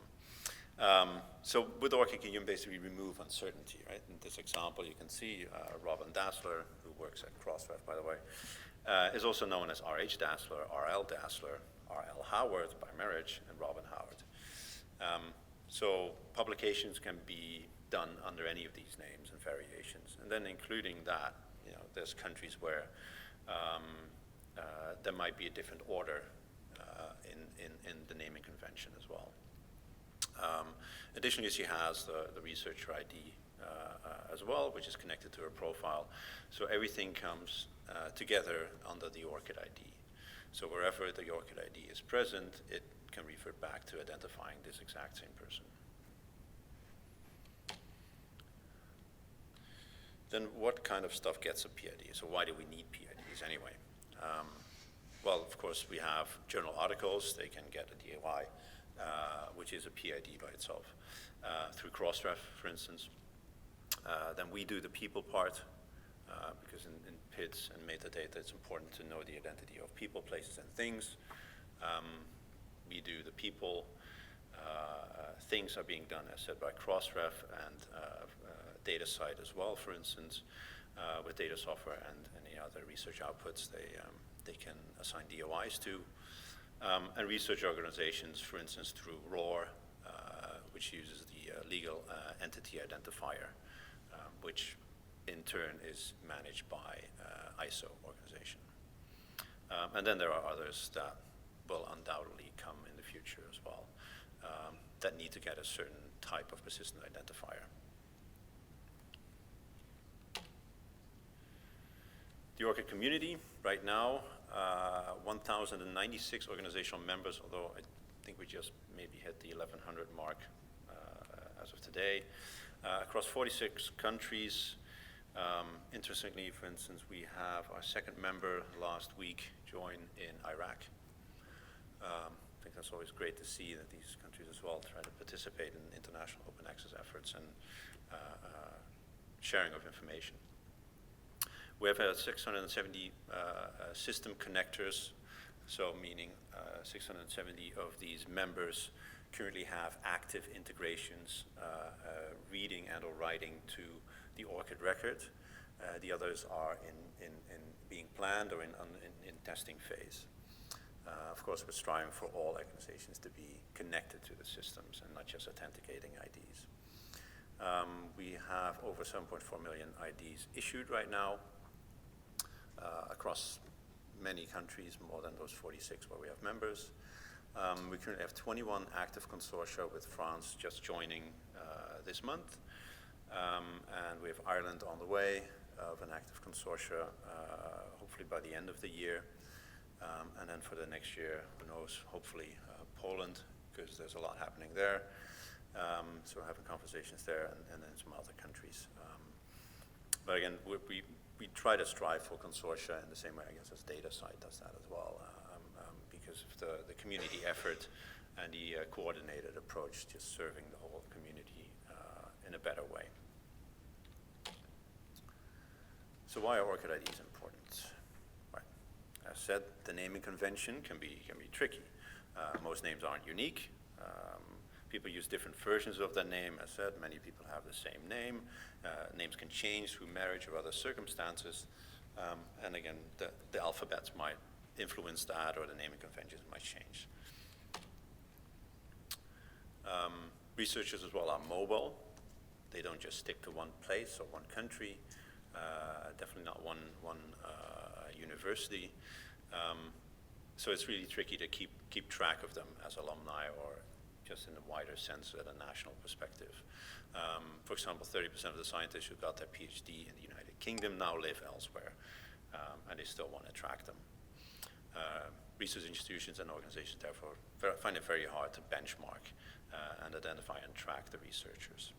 So with ORCID, you can basically remove uncertainty, right? In this example, you can see Robin Dassler, who works at Crossref, by the way, is also known as R.H. Dassler, R.L. Dassler, R.L. Howard by marriage, and Robin Howard. So publications can be done under any of these names and variations, and then including that, there's countries where there might be a different order in the naming convention as well. Additionally, she has the researcher ID as well, which is connected to her profile. So everything comes together under the ORCID ID. So wherever the ORCID ID is present, it can refer back to identifying this exact same person. Then what kind of stuff gets a PID? So why do we need PIDs anyway? Well, of course, we have journal articles. They can get a DOI, which is a PID by itself, through Crossref, for instance. Then we do the people part, because in PIDs and metadata, it's important to know the identity of people, places, and things. We do the people. Things are being done, as said, by Crossref and DataCite as well, for instance, with data software and any other research outputs they can assign DOIs to. And research organizations, for instance, through ROR, which uses the legal entity identifier, which in turn is managed by ISO organization. And then there are others that will undoubtedly come in the future as well, that need to get a certain type of persistent identifier. The ORCID community, right now, 1,096 organizational members, although I think we just maybe hit the 1,100 mark as of today, across 46 countries. Interestingly, for instance, we have our second member last week join in Iraq. I think that's always great to see that these countries as well try to participate in international open access efforts and sharing of information. We have 670 system connectors, so meaning 670 of these members currently have active integrations, reading and or writing to the ORCID record. The others are in being planned or in testing phase. Of course, we're striving for all organizations to be connected to the systems and not just authenticating IDs. We have over 7.4 million IDs issued right now across many countries, more than those 46 where we have members. We currently have 21 active consortia, with France just joining this month. And we have Ireland on the way of an active consortia, hopefully by the end of the year. And then for the next year, who knows, hopefully Poland, because there's a lot happening there. So we're having conversations there, and then some other countries. But again, we try to strive for consortia in the same way, I guess, as DataCite does that as well, because of the community effort and the coordinated approach to serving the whole community in a better way. So why are ORCID IDs important? Right. As said, the naming convention can be tricky. Most names aren't unique. People use different versions of their name. As said, many people have the same name. Names can change through marriage or other circumstances. And again, the alphabets might influence that, or the naming conventions might change. Researchers as well are mobile. They don't just stick to one place or one country. Definitely not one university. So it's really tricky to keep track of them as alumni, or just in a wider sense at a national perspective. For example, 30% of the scientists who got their PhD in the United Kingdom now live elsewhere, and they still want to track them. Research institutions and organizations therefore find it very hard to benchmark and identify and track the researchers.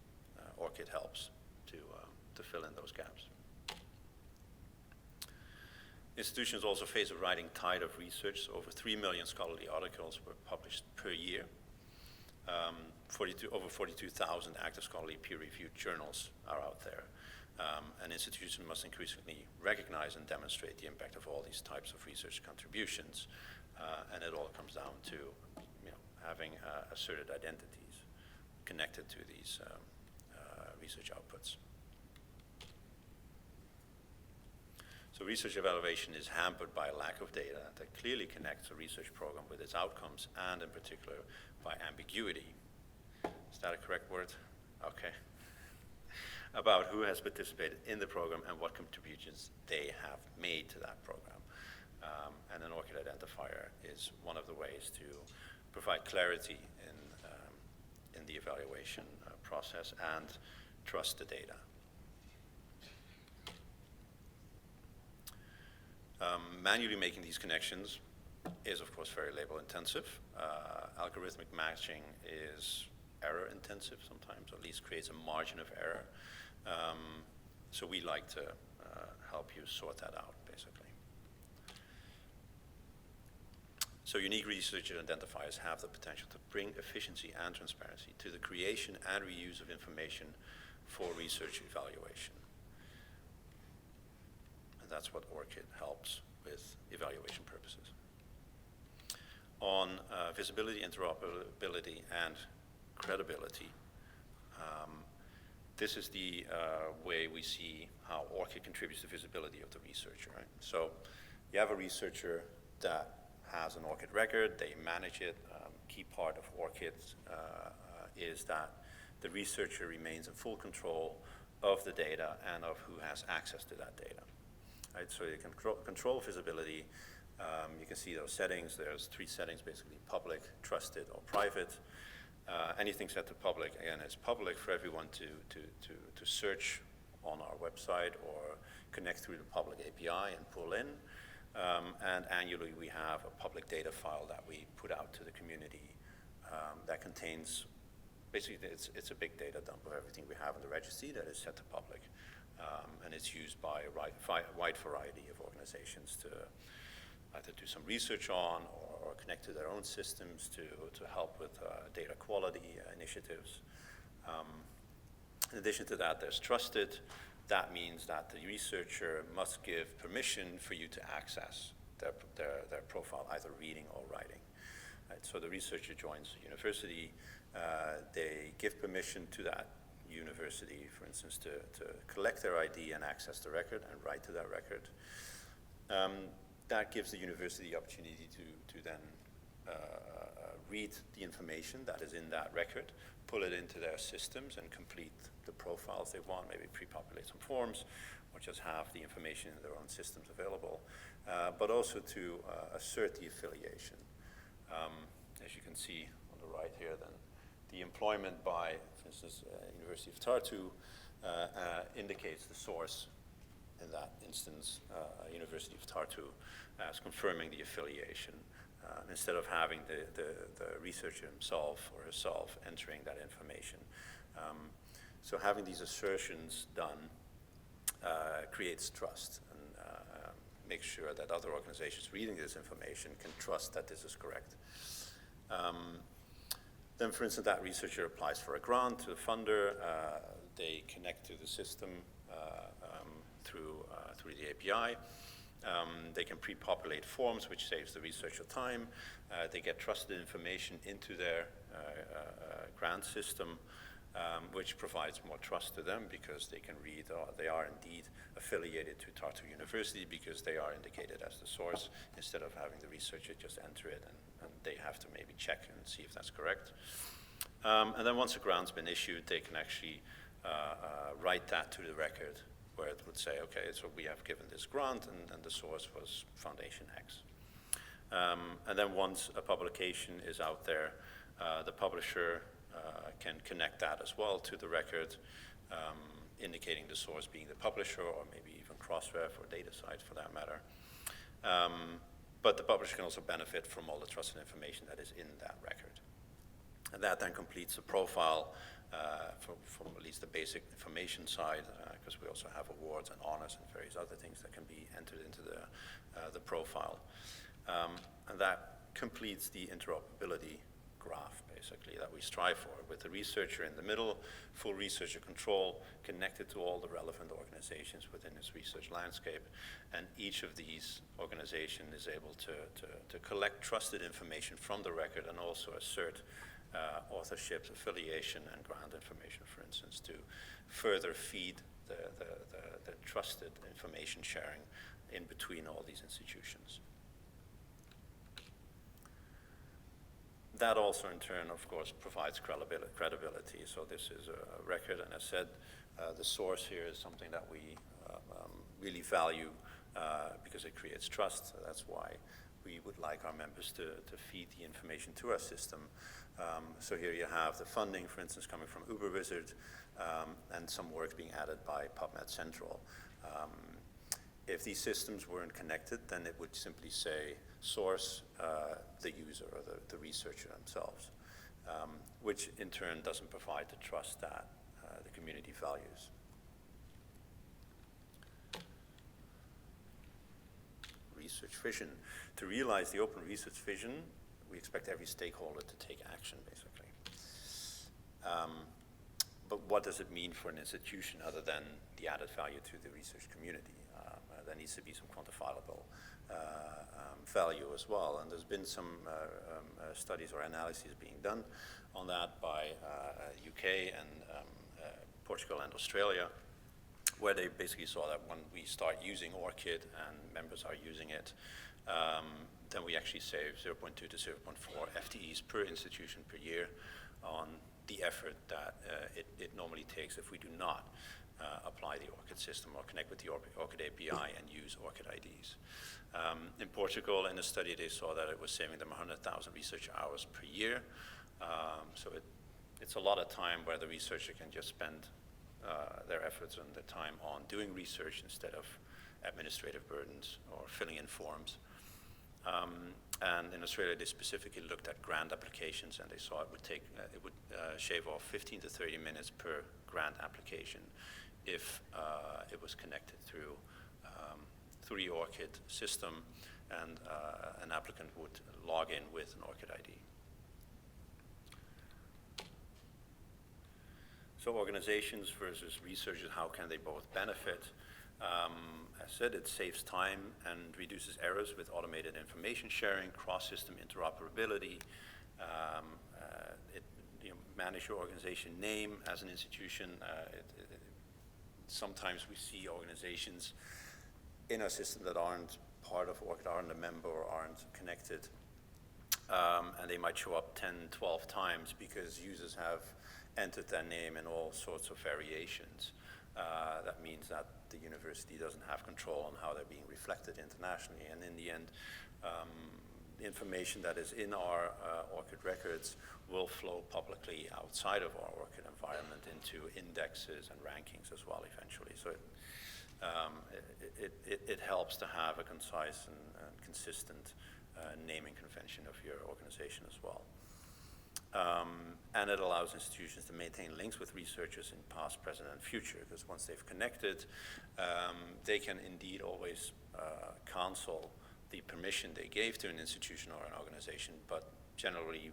ORCID helps to fill in those gaps. Institutions also face a rising tide of research. So over 3 million scholarly articles were published per year. Over 42,000 active scholarly peer-reviewed journals are out there. And institutions must increasingly recognize and demonstrate the impact of all these types of research contributions. And it all comes down to having asserted identities connected to these research outputs. So research evaluation is hampered by a lack of data that clearly connects a research program with its outcomes, and in particular by ambiguity. Is that a correct word? Okay. About who has participated in the program and what contributions they have made to that program. And an ORCID identifier is one of the ways to provide clarity in the evaluation process and trust the data. Manually making these connections is of course very label intensive. Algorithmic matching is error intensive sometimes, or at least creates a margin of error. So we like to help you sort that out, basically. So unique research identifiers have the potential to bring efficiency and transparency to the creation and reuse of information for research evaluation. And that's what ORCID helps with evaluation purposes. On visibility, interoperability, and credibility, this is the way we see how ORCID contributes to visibility of the researcher. Right? So you have a researcher that has an ORCID record, they manage it. Key part of ORCID is that the researcher remains in full control of the data and of who has access to that data. Right? So you can control visibility. You can see those settings. There's 3 settings, basically: public, trusted, or private. Anything set to public, again, is public for everyone to search on our website or connect through the public API and pull in. And annually, we have a public data file that we put out to the community that contains, basically, it's a big data dump of everything we have in the registry that is set to public. And it's used by a wide variety of organizations to either do some research on or connect to their own systems to help with data quality initiatives. In addition to that, there's trusted. That means that the researcher must give permission for you to access their profile, either reading or writing. Right? So the researcher joins a university. They give permission to that university, for instance, to collect their ID and access the record and write to that record. That gives the university the opportunity to then read the information that is in that record, pull it into their systems and complete the profiles they want, maybe pre-populate some forms, or just have the information in their own systems available, but also to assert the affiliation. As you can see on the right here, then, the employment by, for instance, University of Tartu indicates the source, in that instance, University of Tartu, as confirming the affiliation, instead of having the researcher himself or herself entering that information. So having these assertions done creates trust and makes sure that other organizations reading this information can trust that this is correct. Then, for instance, that researcher applies for a grant to the funder. They connect to the system through the API. They can pre-populate forms, which saves the researcher time. They get trusted information into their grant system, which provides more trust to them because they can read, they are indeed affiliated to Tartu University because they are indicated as the source, instead of having the researcher just enter it and they have to maybe check and see if that's correct. And then once a grant's been issued, they can actually write that to the record, where it would say, okay, so we have given this grant and the source was Foundation X. And then once a publication is out there, the publisher can connect that as well to the record, indicating the source being the publisher, or maybe even Crossref or DataCite for that matter. But the publisher can also benefit from all the trusted information that is in that record. And that then completes the profile from at least the basic information side, because we also have awards and honors and various other things that can be entered into the profile. And that completes the interoperability graph, basically, that we strive for, with the researcher in the middle, full researcher control, connected to all the relevant organizations within this research landscape. And each of these organizations is able to collect trusted information from the record and also assert authorship, affiliation, and grant information, for instance, to further feed the trusted information sharing in between all these institutions. That also, in turn, of course, provides credibility. So this is a record, and as said, the source here is something that we really value because it creates trust. So that's why we would like our members to feed the information to our system. So here you have the funding, for instance, coming from UberWizard, and some work being added by PubMed Central. If these systems weren't connected, then it would simply say source the user or the researcher themselves, which in turn doesn't provide the trust that the community values. Research vision. To realize the open research vision, we expect every stakeholder to take action, basically. But what does it mean for an institution other than the added value to the research community? There needs to be some quantifiable value as well. And there's been some studies or analyses being done on that by UK and Portugal and Australia, where they basically saw that when we start using ORCID and members are using it, then we actually save 0.2 to 0.4 FTEs per institution per year on the effort that it normally takes if we do not apply the ORCID system or connect with the ORCID API and use ORCID IDs. In Portugal, in a study, they saw that it was saving them 100,000 research hours per year. So it's a lot of time where the researcher can just spend their efforts and their time on doing research instead of administrative burdens or filling in forms. And in Australia, they specifically looked at grant applications, and they saw it would shave off 15 to 30 minutes per grant application if it was connected through the ORCID system, and an applicant would log in with an ORCID ID. So organizations versus researchers, how can they both benefit? As said, it saves time and reduces errors with automated information sharing, cross-system interoperability. Manage your organization name as an institution. Sometimes we see organizations in our system that aren't part of ORCID, aren't a member, or aren't connected. And they might show up 10, 12 times because users have entered their name in all sorts of variations. That means that the university doesn't have control on how they're being reflected internationally. And in the end, the information that is in our ORCID records will flow publicly outside of our ORCID environment into indexes and rankings as well eventually. So it helps to have a concise and consistent naming convention of your organization as well. And it allows institutions to maintain links with researchers in past, present, and future, because once they've connected, they can indeed always cancel the permission they gave to an institution or an organization, but generally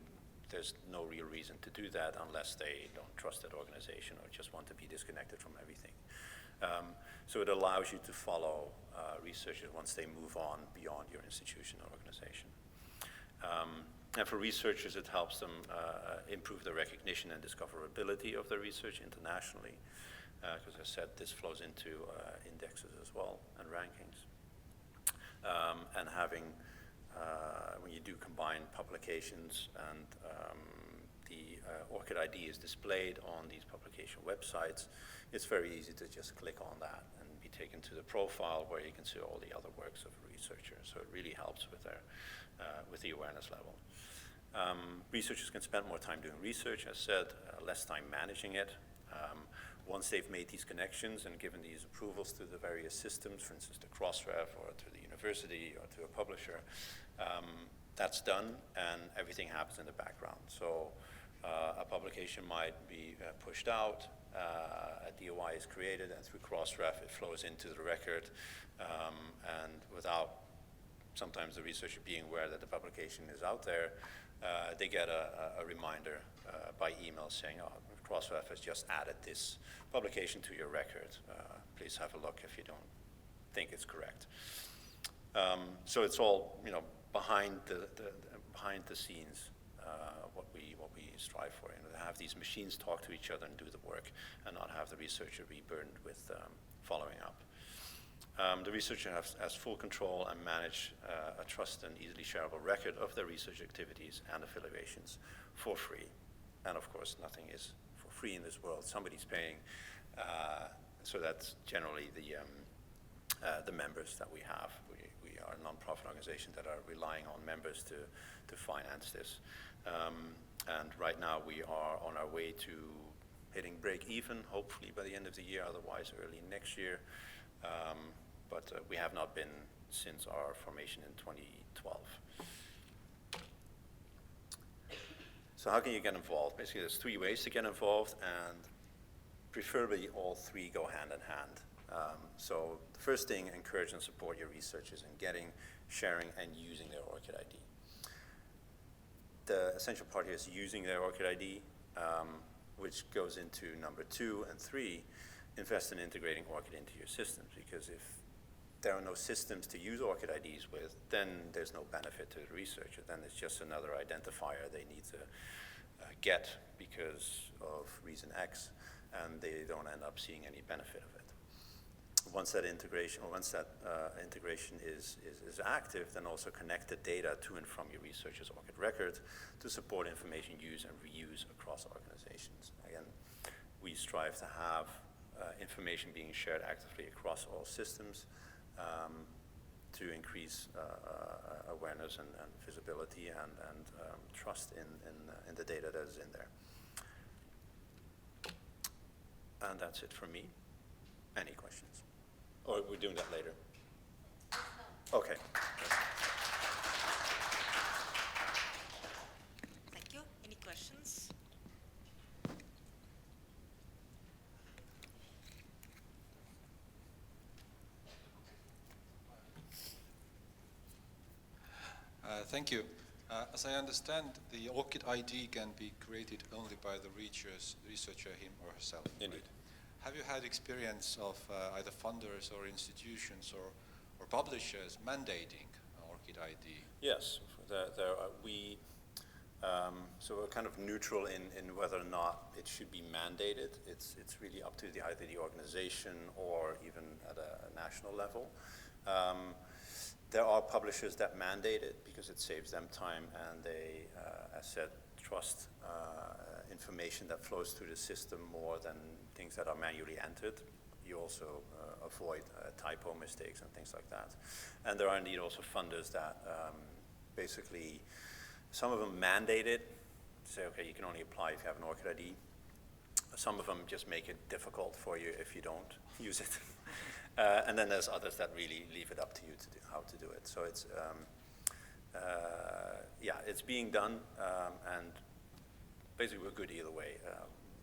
there's no real reason to do that unless they don't trust that organization or just want to be disconnected from everything. So it allows you to follow researchers once they move on beyond your institution or organization. And for researchers, it helps them improve the recognition and discoverability of their research internationally, because as I said, this flows into indexes as well and rankings. And having, when you do combine publications and the ORCID ID is displayed on these publication websites, it's very easy to just click on that and be taken to the profile where you can see all the other works of a researcher. So it really helps with their with the awareness level. Researchers can spend more time doing research, as said, less time managing it. Once they've made these connections and given these approvals to the various systems, for instance, to Crossref or to the university or to a publisher, that's done and everything happens in the background. So a publication might be pushed out, a DOI is created, and through Crossref it flows into the record, and without sometimes the researcher being aware that the publication is out there, they get a reminder by email saying, oh, Crossref has just added this publication to your record. Please have a look if you don't think it's correct. So it's all, behind the scenes, what we strive for. To have these machines talk to each other and do the work, and not have the researcher be burdened with following up. The researcher has full control and manage a trusted and easily shareable record of their research activities and affiliations for free. And of course, nothing is for free in this world. Somebody's paying. So that's generally the members that we have. We are a non-profit organization that are relying on members to finance this. And right now we are on our way to hitting break even, hopefully by the end of the year, otherwise early next year. but we have not been since our formation in 2012. So how can you get involved? Basically, there's 3 ways to get involved, and preferably all 3 go hand in hand. So the first thing, encourage and support your researchers in getting, sharing, and using their ORCID ID. The essential part here is using their ORCID ID, which goes into number 2 and 3, invest in integrating ORCID into your systems, because if there are no systems to use ORCID IDs with, then there's no benefit to the researcher. Then it's just another identifier they need to get because of reason X, and they don't end up seeing any benefit of it. Once that integration, is active, then also connect the data to and from your researcher's ORCID record to support information use and reuse across organizations. Again, we strive to have information being shared actively across all systems to increase awareness and visibility and trust in the data that is in there. And that's it for me. Any questions? Or we're doing that later? Okay. Thank you. Any questions? Thank you. As I understand, the ORCID ID can be created only by the researcher, him or herself. Indeed. Right? Have you had experience of either funders or institutions or publishers mandating ORCID ID? Yes, so we're kind of neutral in whether or not it should be mandated. It's really up to either the organization or even at a national level. There are publishers that mandate it because it saves them time, and they, as said, trust information that flows through the system more than things that are manually entered. You also avoid typo mistakes and things like that. And there are indeed also funders that basically, some of them mandate it, say, okay, you can only apply if you have an ORCID ID. Some of them just make it difficult for you if you don't use it. And then there's others that really leave it up to you to do how to do it. So it's, yeah, it's being done, and basically we're good either way.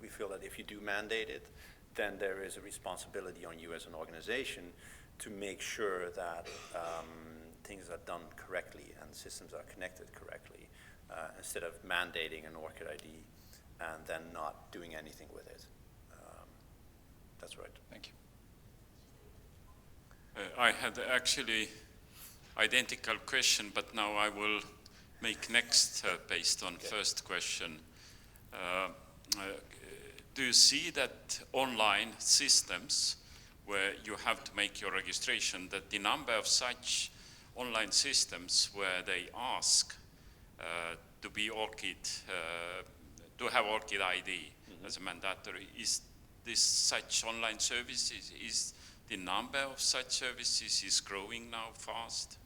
We feel that if you do mandate it, then there is a responsibility on you as an organization to make sure that things are done correctly and systems are connected correctly, instead of mandating an ORCID ID and then not doing anything with it. That's right. Thank you. I had actually identical question, but now I will make next based on first question. Do you see that online systems where you have to make your registration, that the number of such online systems where they ask to be ORCID, to have ORCID ID as a mandatory, is this such online services, is the number of such services is growing now fast?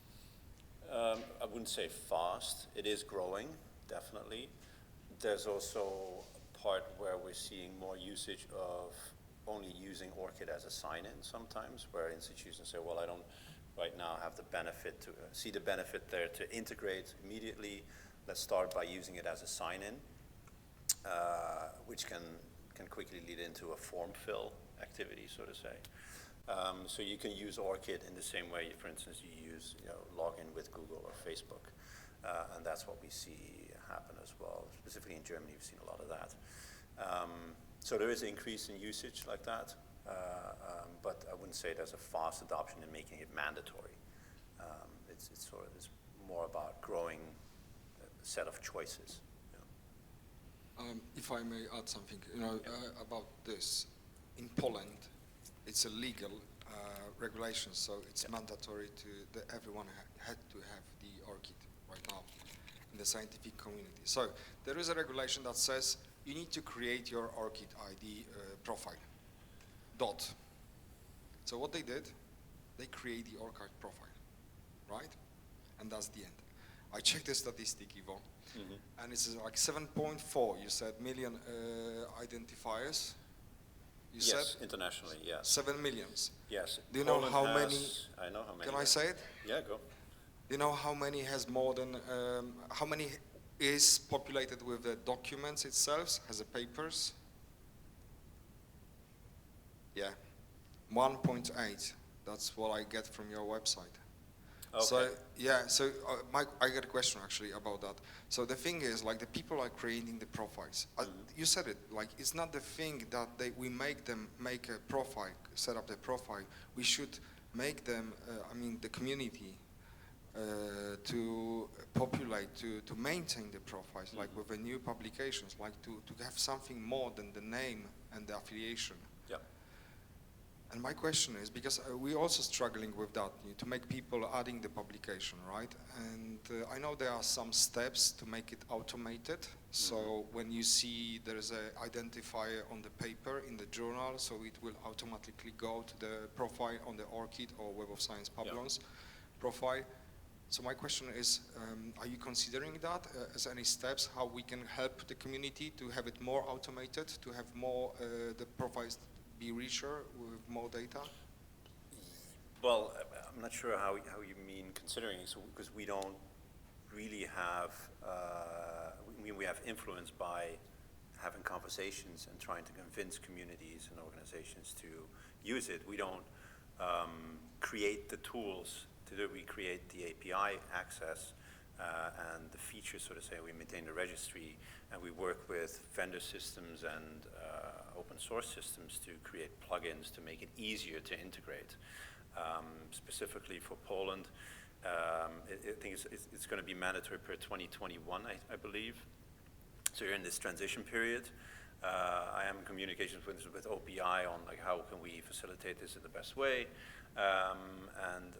I wouldn't say fast. It is growing, definitely. There's also a part where we're seeing more usage of only using ORCID as a sign-in sometimes, where institutions say, well, I don't right now have the benefit to see the benefit there to integrate immediately. Let's start by using it as a sign-in, which can quickly lead into a form fill activity, so to say. So you can use ORCID in the same way, for instance, you use login with Google or Facebook, and that's what we see happen as well. Specifically in Germany, we've seen a lot of that. So there is an increase in usage like that, but I wouldn't say there's a fast adoption in making it mandatory. It's more about growing a set of choices. If I may add something, about this, in Poland, it's a legal regulation, so it's mandatory that everyone had to have the ORCID right now in the scientific community. So there is a regulation that says you need to create your ORCID ID profile. So what they did, they create the ORCID profile, right? And that's the end. I checked the statistic, Ivo, and it's like 7.4, you said, million identifiers You Yes, said internationally, yes. 7 millions. Yes. Do you know Poland how has- many? I know how many. Can I say it? Yeah, go. Do you know how many has more than, how many is populated with the documents itself, has the papers? Yeah, 1.8. That's what I get from your website. Okay. So yeah, so I got a question actually about that. So the thing is, like, the people are creating the profiles. You said it, like, it's not the thing that we make them make a profile, set up the profile. We should make them, I mean, the community to populate, to maintain the profiles, like with the new publications, like to have something more than the name and the affiliation. Yeah. And my question is, because we're also struggling with that, to make people adding the publication, right? And I know there are some steps to make it automated. So when you see there is an identifier on the paper in the journal, so it will automatically go to the profile on the ORCID or Web of Science Publons profile. So my question is, are you considering that as any steps, how we can help the community to have it more automated, to have more the profiles be richer with more data? Well, I'm not sure how you mean considering, so, because we don't really have, we have influence by having conversations and trying to convince communities and organizations to use it. We don't create the tools to do it. We create the API access and the features, so to say. We maintain the registry, and we work with vendor systems and open source systems to create plugins to make it easier to integrate. Specifically for Poland, I think it's going to be mandatory per 2021, I believe. So you're in this transition period. I am in communications with OPI on like how can we facilitate this in the best way, and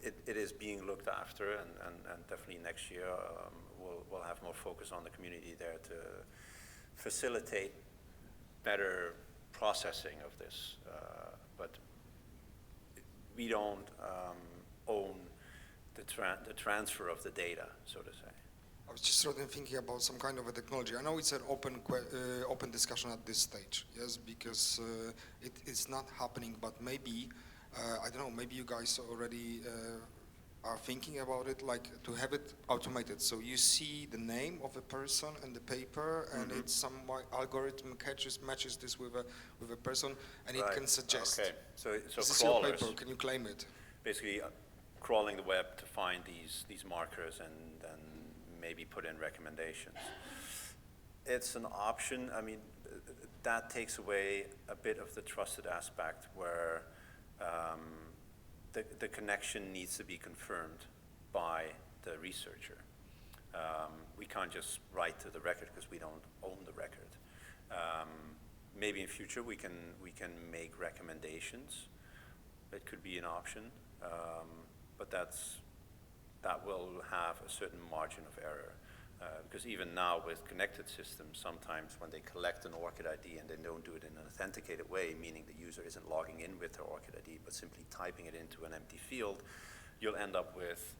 it is being looked after, and definitely next year we'll have more focus on the community there to facilitate better processing of this, but we don't own the transfer of the data, so to say. I was just sort of thinking about some kind of a technology. I know it's an open discussion at this stage, yes, because it's not happening, but maybe, I don't know, maybe you guys already are thinking about it, like to have it automated. So you see the name of a person and the paper, and it's some algorithm matches this with a person, and it can suggest. Okay, so Is this crawlers, your paper? Can you claim it? basically crawling the web to find these markers and then maybe put in recommendations. It's an option. I mean, that takes away a bit of the trusted aspect where the connection needs to be confirmed by the researcher. We can't just write to the record because we don't own the record. Maybe in future we can make recommendations. It could be an option, but that will have a certain margin of error. Because even now with connected systems, sometimes when they collect an ORCID ID and they don't do it in an authenticated way, meaning the user isn't logging in with their ORCID ID, but simply typing it into an empty field, you'll end up with,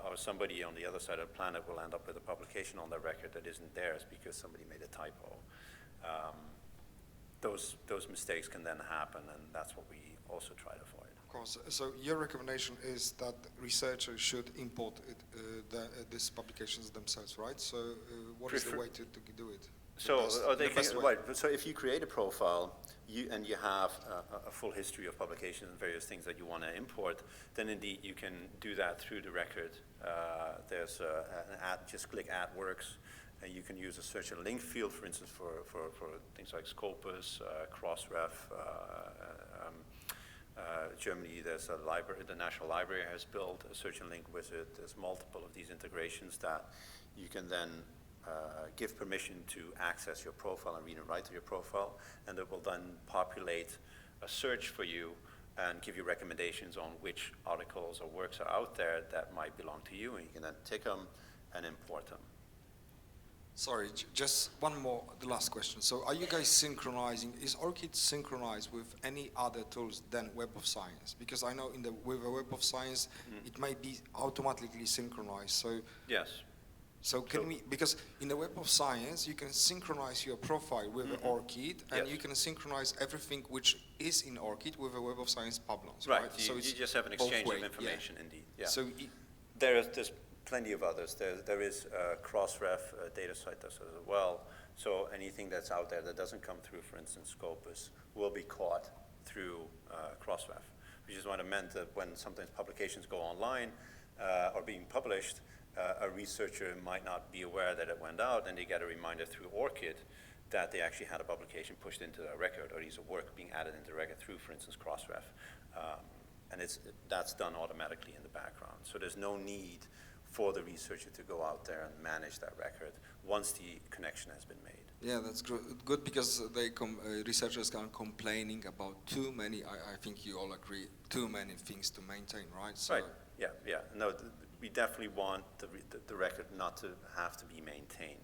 or somebody on the other side of the planet will end up with a publication on their record that isn't theirs because somebody made a typo. Those mistakes can then happen, and that's what we also try to avoid. Of course. So your recommendation is that researchers should import these publications themselves, right? So what is the way to do it? So so if you create a profile and you have a full history of publications and various things that you want to import, then indeed you can do that through the record. There's an add, just click Add Works, and you can use a search and link field, for instance, for things like Scopus, Crossref. Germany, there's a library, the National Library has built a search and link wizard. There's multiple of these integrations that you can then give permission to access your profile and read and write to your profile, and it will then populate a search for you and give you recommendations on which articles or works are out there that might belong to you, and you can then take them and import them. Sorry, just one more, the last question. So are you guys synchronizing, is ORCID synchronized with any other tools than Web of Science? Because I know with a Web of Science, it might be automatically synchronized. So yes. So can we, because in the Web of Science, you can synchronize your profile with an ORCID, and Yes. you can synchronize everything which is in ORCID with a Web of Science publish, Right, right? you, it's you just have an both exchange way, of information, yeah. indeed. Yeah. So There's plenty of others. There is Crossref data site does it as well. So anything that's out there that doesn't come through, for instance, Scopus, will be caught through Crossref, which is what it meant that when sometimes publications go online or being published, a researcher might not be aware that it went out, and they get a reminder through ORCID that they actually had a publication pushed into their record, or these work being added into the record through, for instance, Crossref. And that's done automatically in the background. So there's no need for the researcher to go out there and manage that record once the connection has been made. yeah, that's good because researchers are complaining about too many, I think you all agree, too many things to maintain, right? So Right, yeah. No, we definitely want the record not to have to be maintained.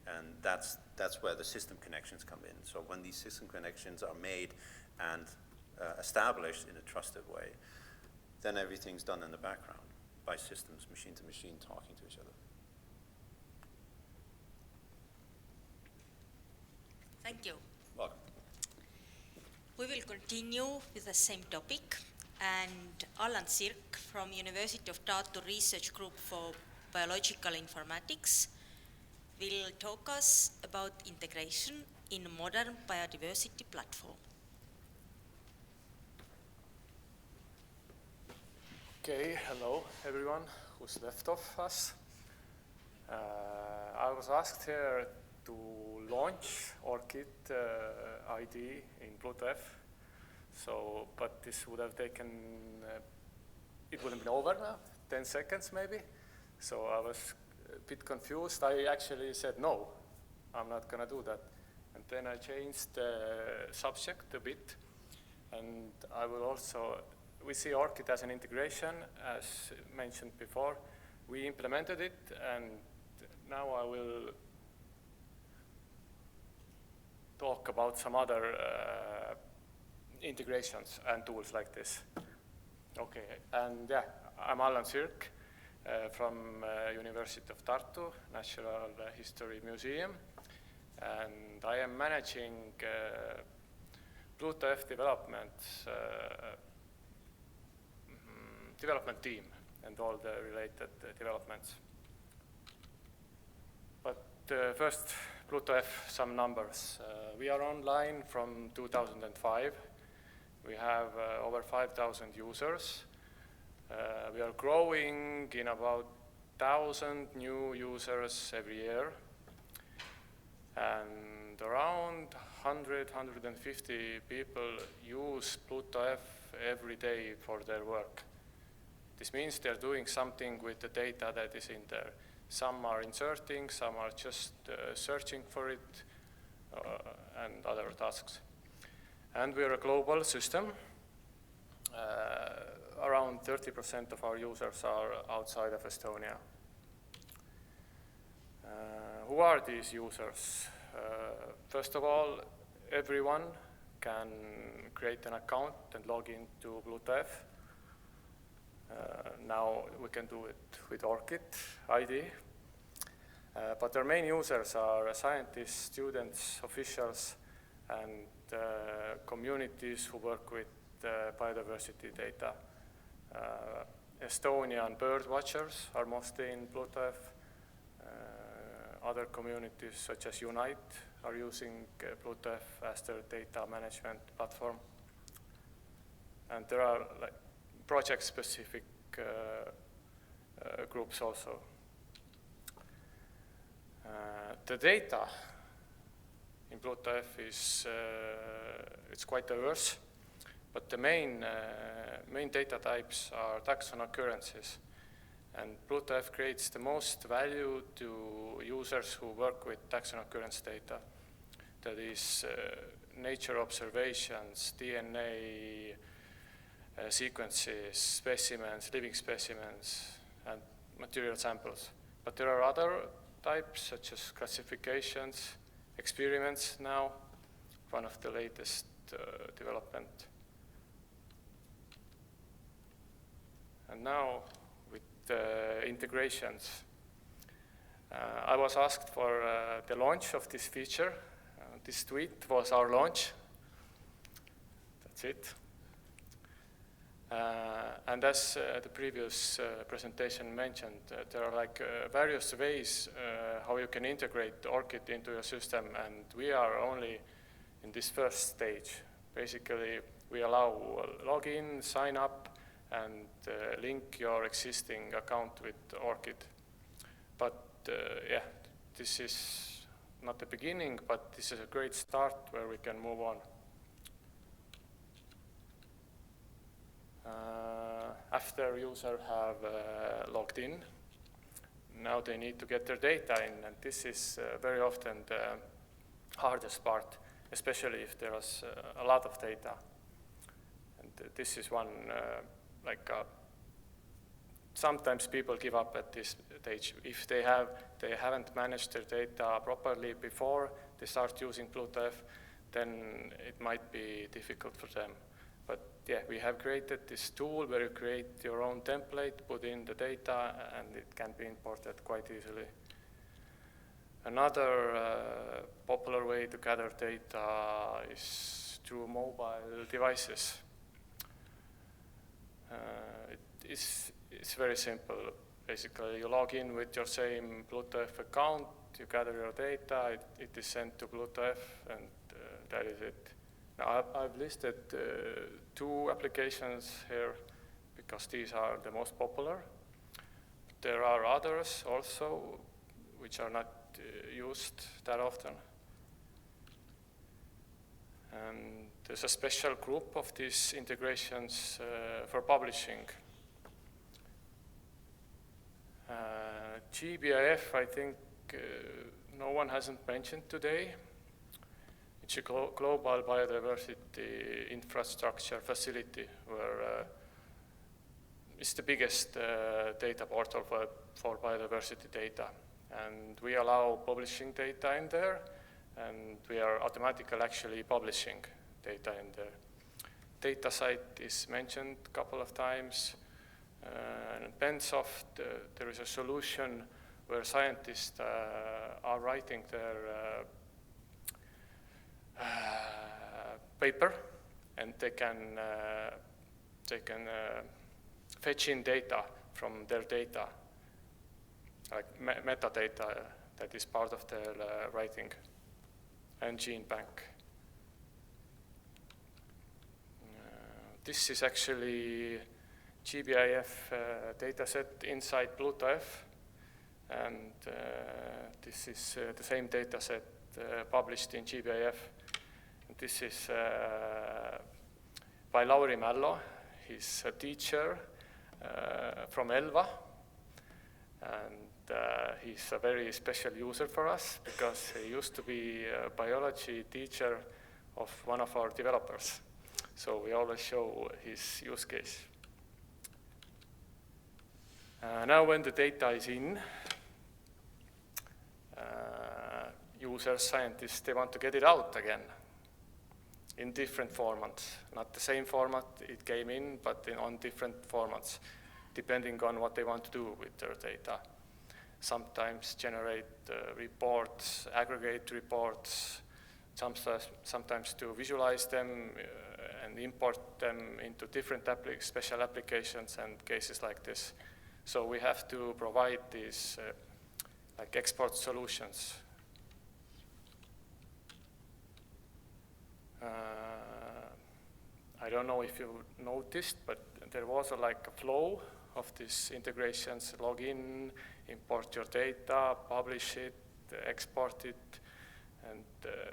And that's where the system connections come in. So when these system connections are made and established in a trusted way, then everything's done in the background by systems, machine to machine, talking to each other. Thank you. Welcome. We will continue with the same topic, and Alan Sirk from University of Tartu Research Group for Biological Informatics will talk us about integration in a modern biodiversity platform. Okay, hello everyone who's left of us. I was asked here to launch ORCID ID in BlueTF. So, but this would have taken, it would have been over now, 10 seconds maybe. So I was a bit confused. I actually said, no, I'm not gonna do that. And then I changed the subject a bit. And I will also, we see ORCID as an integration, as mentioned before. We implemented it, and now I will talk about some other integrations and tools like this. Okay, and yeah, I'm Alan Sirk from University of Tartu Natural History Museum, and I am managing BlueTF development team and all the related developments. But first, BlueTF, some numbers. We are online from 2005. We have over 5,000 users. We are growing in about 1,000 new users every year. And around 100, 150 people use BlueTF every day for their work. This means they're doing something with the data that is in there. Some are inserting, some are just searching for it, and other tasks. And we're a global system. Around 30% of our users are outside of Estonia. Who are these users? First of all, everyone can create an account and log into BlueTF. Now we can do it with ORCID ID. But our main users are scientists, students, officials, and communities who work with biodiversity data. Estonian bird watchers are mostly in BlueTF. Other communities such as Unite are using BlueTF as their data management platform. And there are like project-specific groups also. The data in BlueTF is it's quite diverse, but the main data types are taxon occurrences. And BlueTF creates the most value to users who work with taxon occurrence data. That is nature observations, DNA sequences, specimens, living specimens, and material samples. But there are other types, such as classifications, experiments now, one of the latest development. And now with integrations. I was asked for the launch of this feature. This tweet was our launch. That's it. And as the previous presentation mentioned, there are like various ways how you can integrate ORCID into your system, and we are only in this first stage. Basically, we allow login, sign up, and link your existing account with ORCID. But yeah, this is not the beginning, but this is a great start where we can move on. After users have logged in, now they need to get their data in, and this is very often the hardest part, especially if there is a lot of data. And this is one, sometimes people give up at this stage. If they haven't managed their data properly before they start using BlueTF, then it might be difficult for them. But yeah, we have created this tool where you create your own template, put in the data, and it can be imported quite easily. Another popular way to gather data is through mobile devices. It's very simple. Basically, you log in with your same BlueTF account, you gather your data, it is sent to BlueTF, and that is it. Now, I've listed 2 applications here because these are the most popular. There are others also which are not used that often. And there's a special group of these integrations for publishing. GBIF, I think no one hasn't mentioned today. It's a global biodiversity infrastructure facility where it's the biggest data portal for biodiversity data. And we allow publishing data in there, and we are automatically actually publishing data in there. Data site is mentioned a couple of times. And Pensoft, there is a solution where scientists are writing their paper, and they can fetch in data from their data, like metadata that is part of their writing, and gene bank. This is actually GBIF dataset inside BlueTF, and this is the same dataset published in GBIF. This is by Lauri Mällo. He's a teacher from Elva, and he's a very special user for us because he used to be a biology teacher of one of our developers. So we always show his use case. Now when the data is in, users, scientists, they want to get it out again in different formats. Not the same format it came in, but on different formats, depending on what they want to do with their data. Sometimes generate reports, aggregate reports, sometimes to visualize them and import them into different special applications and cases like this. So we have to provide these like export solutions. I don't know if you noticed, but there was like a flow of these integrations: log in, import your data, publish it, export it, and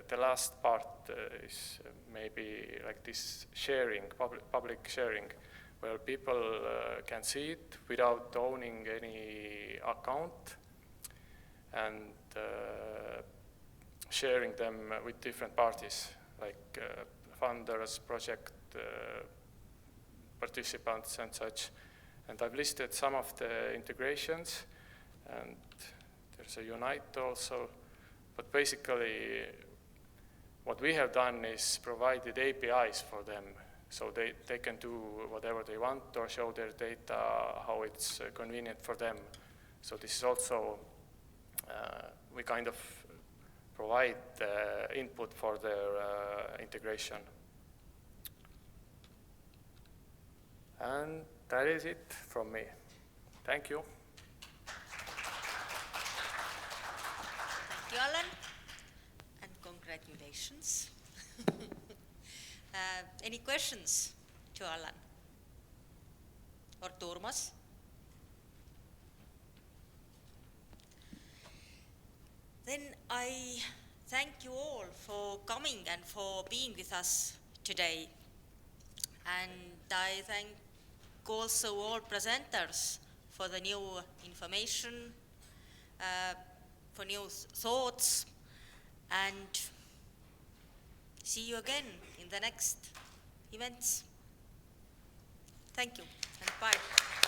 the last part is maybe like this sharing, public sharing, where people can see it without owning any account, and sharing them with different parties, like funders, project participants, and such. And I've listed some of the integrations, and there's a Unite also. But basically, what we have done is provided APIs for them, so they can do whatever they want or show their data how it's convenient for them. So this is also we kind of provide input for their integration. And that is it from me. Thank you. Thank you, Alan, and congratulations. Any questions to Alan or Turmas? Then I thank you all for coming and for being with us today. And I thank also all presenters for the new information, for new thoughts, and see you again in the next events. Thank you and bye.